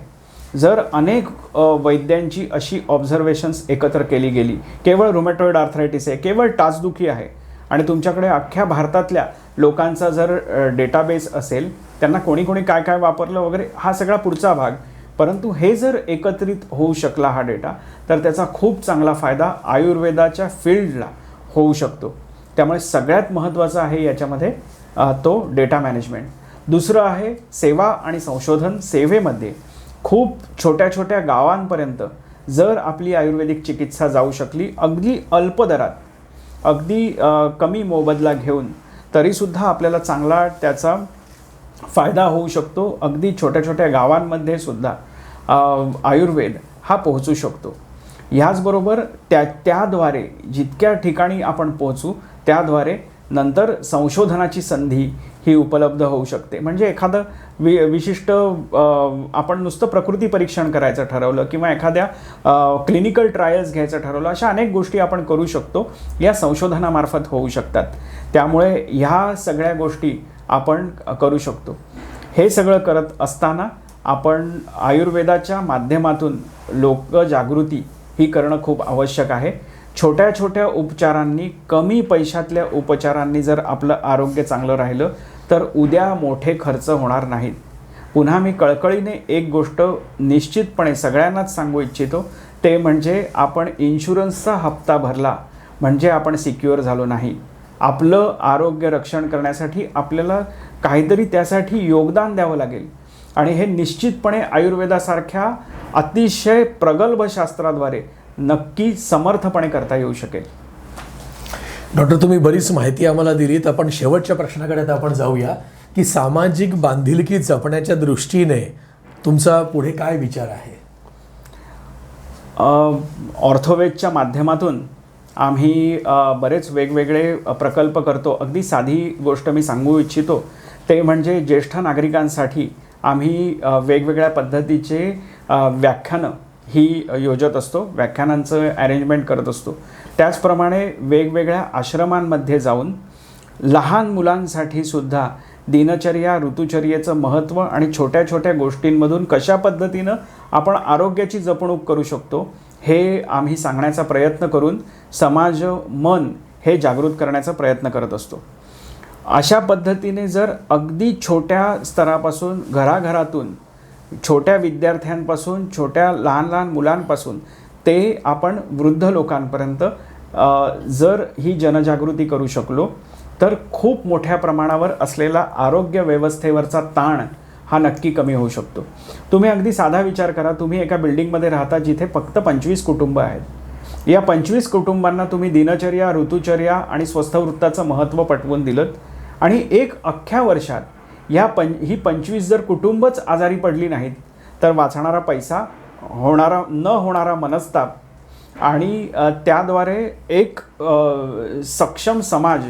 जर अनेक वैद्यांची अशी ऑब्झर्वेशन्स एकत्र केली गेली, केवळ रुमॅटॉइड आर्थरायटिस आहे, केवळ टाचदुखी आहे, आणि तुमच्याकडे अख्ख्या भारतातल्या लोकांचा जर डेटाबेस असेल, त्यांना कोणी काय काय वापरलं वगैरे, हा सगळा पुढचा भाग. परंतु हे जर एकत्रित होऊ शकला हा डेटा, तर त्याचा खूप चांगला फायदा आयुर्वेदाच्या फील्डला होऊ शकतो. त्यामुळे सगळ्यात महत्त्वाचं आहे याच्यामध्ये तो डेटा मॅनेजमेंट. दुसरं आहे सेवा आणि संशोधन. सेवेमध्ये खूप छोट्या छोट्या गावांपर्यंत जर आपली आयुर्वेदिक चिकित्सा जाऊ शकली, अगदी अल्प दरात, अगदी कमी मोबदला घेऊन, तरीसुद्धा आपल्याला चांगला त्याचा फायदा होऊ शकतो. अगदी छोट्या छोट्या गावांमध्ये सुद्धा आयुर्वेद हा पोहोचू शकतो. ह्याचबरोबर त्याद्वारे जितक्या ठिकाणी आपण पोहोचू त्याद्वारे नंतर संशोधनाची संधी ही उपलब्ध होऊ शकते. म्हणजे एखादं विशिष्ट आपण नुसतं प्रकृती परीक्षण करायचं ठरवलं किंवा एखाद्या क्लिनिकल ट्रायल्स घ्यायचं ठरवलं, अशा अनेक गोष्टी आपण करू शकतो, या संशोधनामार्फत होऊ शकतात. त्यामुळे ह्या सगळ्या गोष्टी आपण करू शकतो. हे सगळं करत असताना आपण आयुर्वेदाच्या माध्यमातून लोकजागृती ही करणं खूप आवश्यक आहे. छोट्या छोट्या उपचारांनी, कमी पैशातल्या उपचारांनी जर आपलं आरोग्य चांगलं राहिलं तर उद्या मोठे खर्च होणार नाहीत. पुन्हा मी कळकळीने एक गोष्ट निश्चितपणे सगळ्यांनाच सांगू इच्छितो, ते म्हणजे आपण इन्शुरन्सचा हप्ता भरला म्हणजे आपण सिक्युअर झालो नाही. आपलं आरोग्य रक्षण करण्यासाठी आपल्याला काहीतरी त्यासाठी योगदान द्यावं लागेल आणि हे निश्चितपणे आयुर्वेदासारख्या अतिशय प्रगल्भ शास्त्राद्वारे नक्की समर्थपणे करता येऊ शकेल. डॉक्टर, तुम्ही बरीच माहिती आम्हाला दिलीत. आपण शेवटच्या प्रश्नाकडे आता आपण जाऊया की सामाजिक बांधिलकी जपण्याच्या दृष्टीने तुमचा पुढे काय विचार आहे? ऑर्थोवेदच्या माध्यमातून आम्ही बरेच वेगवेगळे प्रकल्प करतो. अगदी साधी गोष्ट मी सांगू इच्छितो, ते म्हणजे ज्येष्ठ नागरिकांसाठी आम्ही वेगवेगळ्या पद्धतीचे व्याख्यानं ही योजत असतो, व्याख्यानांचं अरेंजमेंट करत असतो. त्याचप्रमाणे वेगवेगळ्या आश्रमांमध्ये जाऊन लहान मुलांसाठी सुद्धा दिनचर्या, ऋतुचर्येचं महत्त्व आणि छोट्या छोट्या गोष्टींमधून कशा पद्धतीनं आपण आरोग्याची जपणूक करू शकतो हे आम्ही सांगण्याचा प्रयत्न करून समाज मन हे जागृत करण्याचा प्रयत्न करत असतो. अशा पद्धतीने जर अगदी छोट्या स्तरापासून, घराघरातून, छोट्या विद्यार्थ्यांपासून, छोट्या लहान लहान मुलांपासून ते आपण वृद्ध लोकांपर्यंत जर ही जनजागृती करू शकलो तर खूप मोठ्या प्रमाणावर असलेला आरोग्य व्यवस्थेवरचा ताण हा नक्की कमी होऊ शकतो. तुम्ही अगदी साधा विचार करा, तुम्ही एका बिल्डिंगमध्ये राहता जिथे फक्त 25 कुटुंब आहेत. या 25 कुटुंबांना तुम्ही दिनचर्या, ऋतुचर्या आणि स्वस्थवृत्ताचं महत्त्व पटवून दिलं आणि एक अख्ख्या वर्षात ही 25 जर कुटुंबच आजारी पडली नाहीत तर वाचणारा पैसा, न होणारा मनस्ताप आणि त्याद्वारे एक सक्षम समाज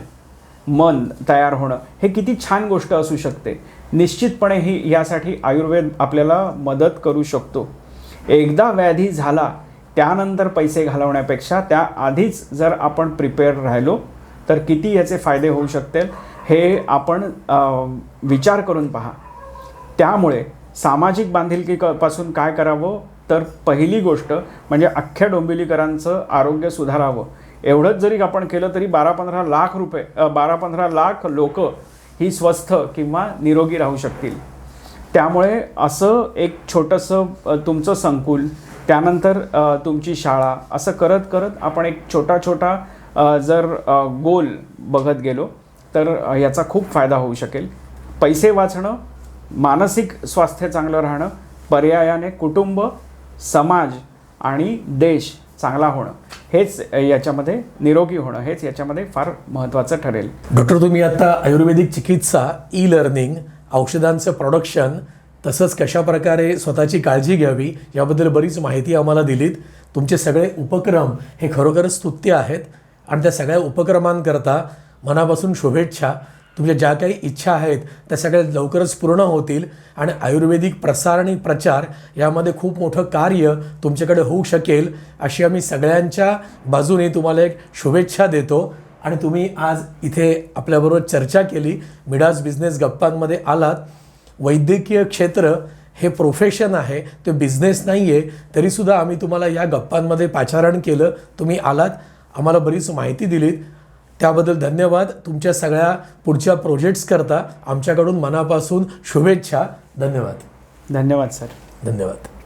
मन तयार होणं हे किती छान गोष्ट असू शकते. निश्चितपणे ही यासाठी आयुर्वेद आपल्याला मदत करू शकतो. एकदा व्याधी झाला त्यानंतर पैसे घालवण्यापेक्षा त्याआधीच जर आपण प्रिपेअर राहिलो तर किती याचे फायदे होऊ शकतील हे आपण विचार करून पहा. त्यामुळे सामाजिक बांधिलकीपासून काय करावं तर पहिली गोष्ट म्हणजे अख्ख्या डोंबिवलीकरांचं आरोग्य सुधारावं. एवढंच जरी आपण केलं तरी 12-15 लाख लोक ही स्वस्थ किंवा निरोगी राहू शकतील. त्यामुळे असं एक छोटंसं तुमचं संकुल, त्यानंतर तुमची शाळा, असं करत करत आपण एक छोटा जर गोल बघत गेलो तर याचा खूप फायदा होऊ शकेल. पैसे वाचणं, मानसिक स्वास्थ्य चांगलं राहणं, पर्यायाने कुटुंब, समाज आणि देश चांगला होणं हेच याच्यामध्ये, निरोगी होणं हेच याच्यामध्ये फार महत्त्वाचं ठरेल. डॉक्टर, तुम्ही आता आयुर्वेदिक चिकित्सा, ई लर्निंग, औषधांचं प्रोडक्शन तसंच कशाप्रकारे स्वतःची काळजी घ्यावी याबद्दल बरीच माहिती आम्हाला दिलीत. तुमचे सगळे उपक्रम हे खरोखरच स्तुत्य आहेत आणि त्या सगळ्या उपक्रमांकरता मनापासून शुभेच्छा. तुमच्या ज्या काही इच्छा आहेत त्या सगळ्या लवकरच पूर्ण होतील आणि आयुर्वेदिक प्रसार आणि प्रचार यामध्ये खूप मोठं कार्य तुमच्याकडे होऊ शकेल अशी आम्ही सगळ्यांच्या बाजूने तुम्हाला एक शुभेच्छा देतो. आणि तुम्ही आज इथे आपल्याबरोबर चर्चा केली, मिडास बिझनेस गप्पांमध्ये आलात. वैद्यकीय क्षेत्र हे प्रोफेशन आहे, ते बिझनेस नाही आहे, तरीसुद्धा आम्ही तुम्हाला या गप्पांमध्ये पाचारण केलं. तुम्ही आलात, आम्हाला बरीच माहिती दिलीत, त्याबद्दल धन्यवाद. तुमच्या सगळ्या पुढच्या प्रोजेक्ट्स करता आमच्याकडून मनापासून शुभेच्छा. धन्यवाद. धन्यवाद सर. धन्यवाद.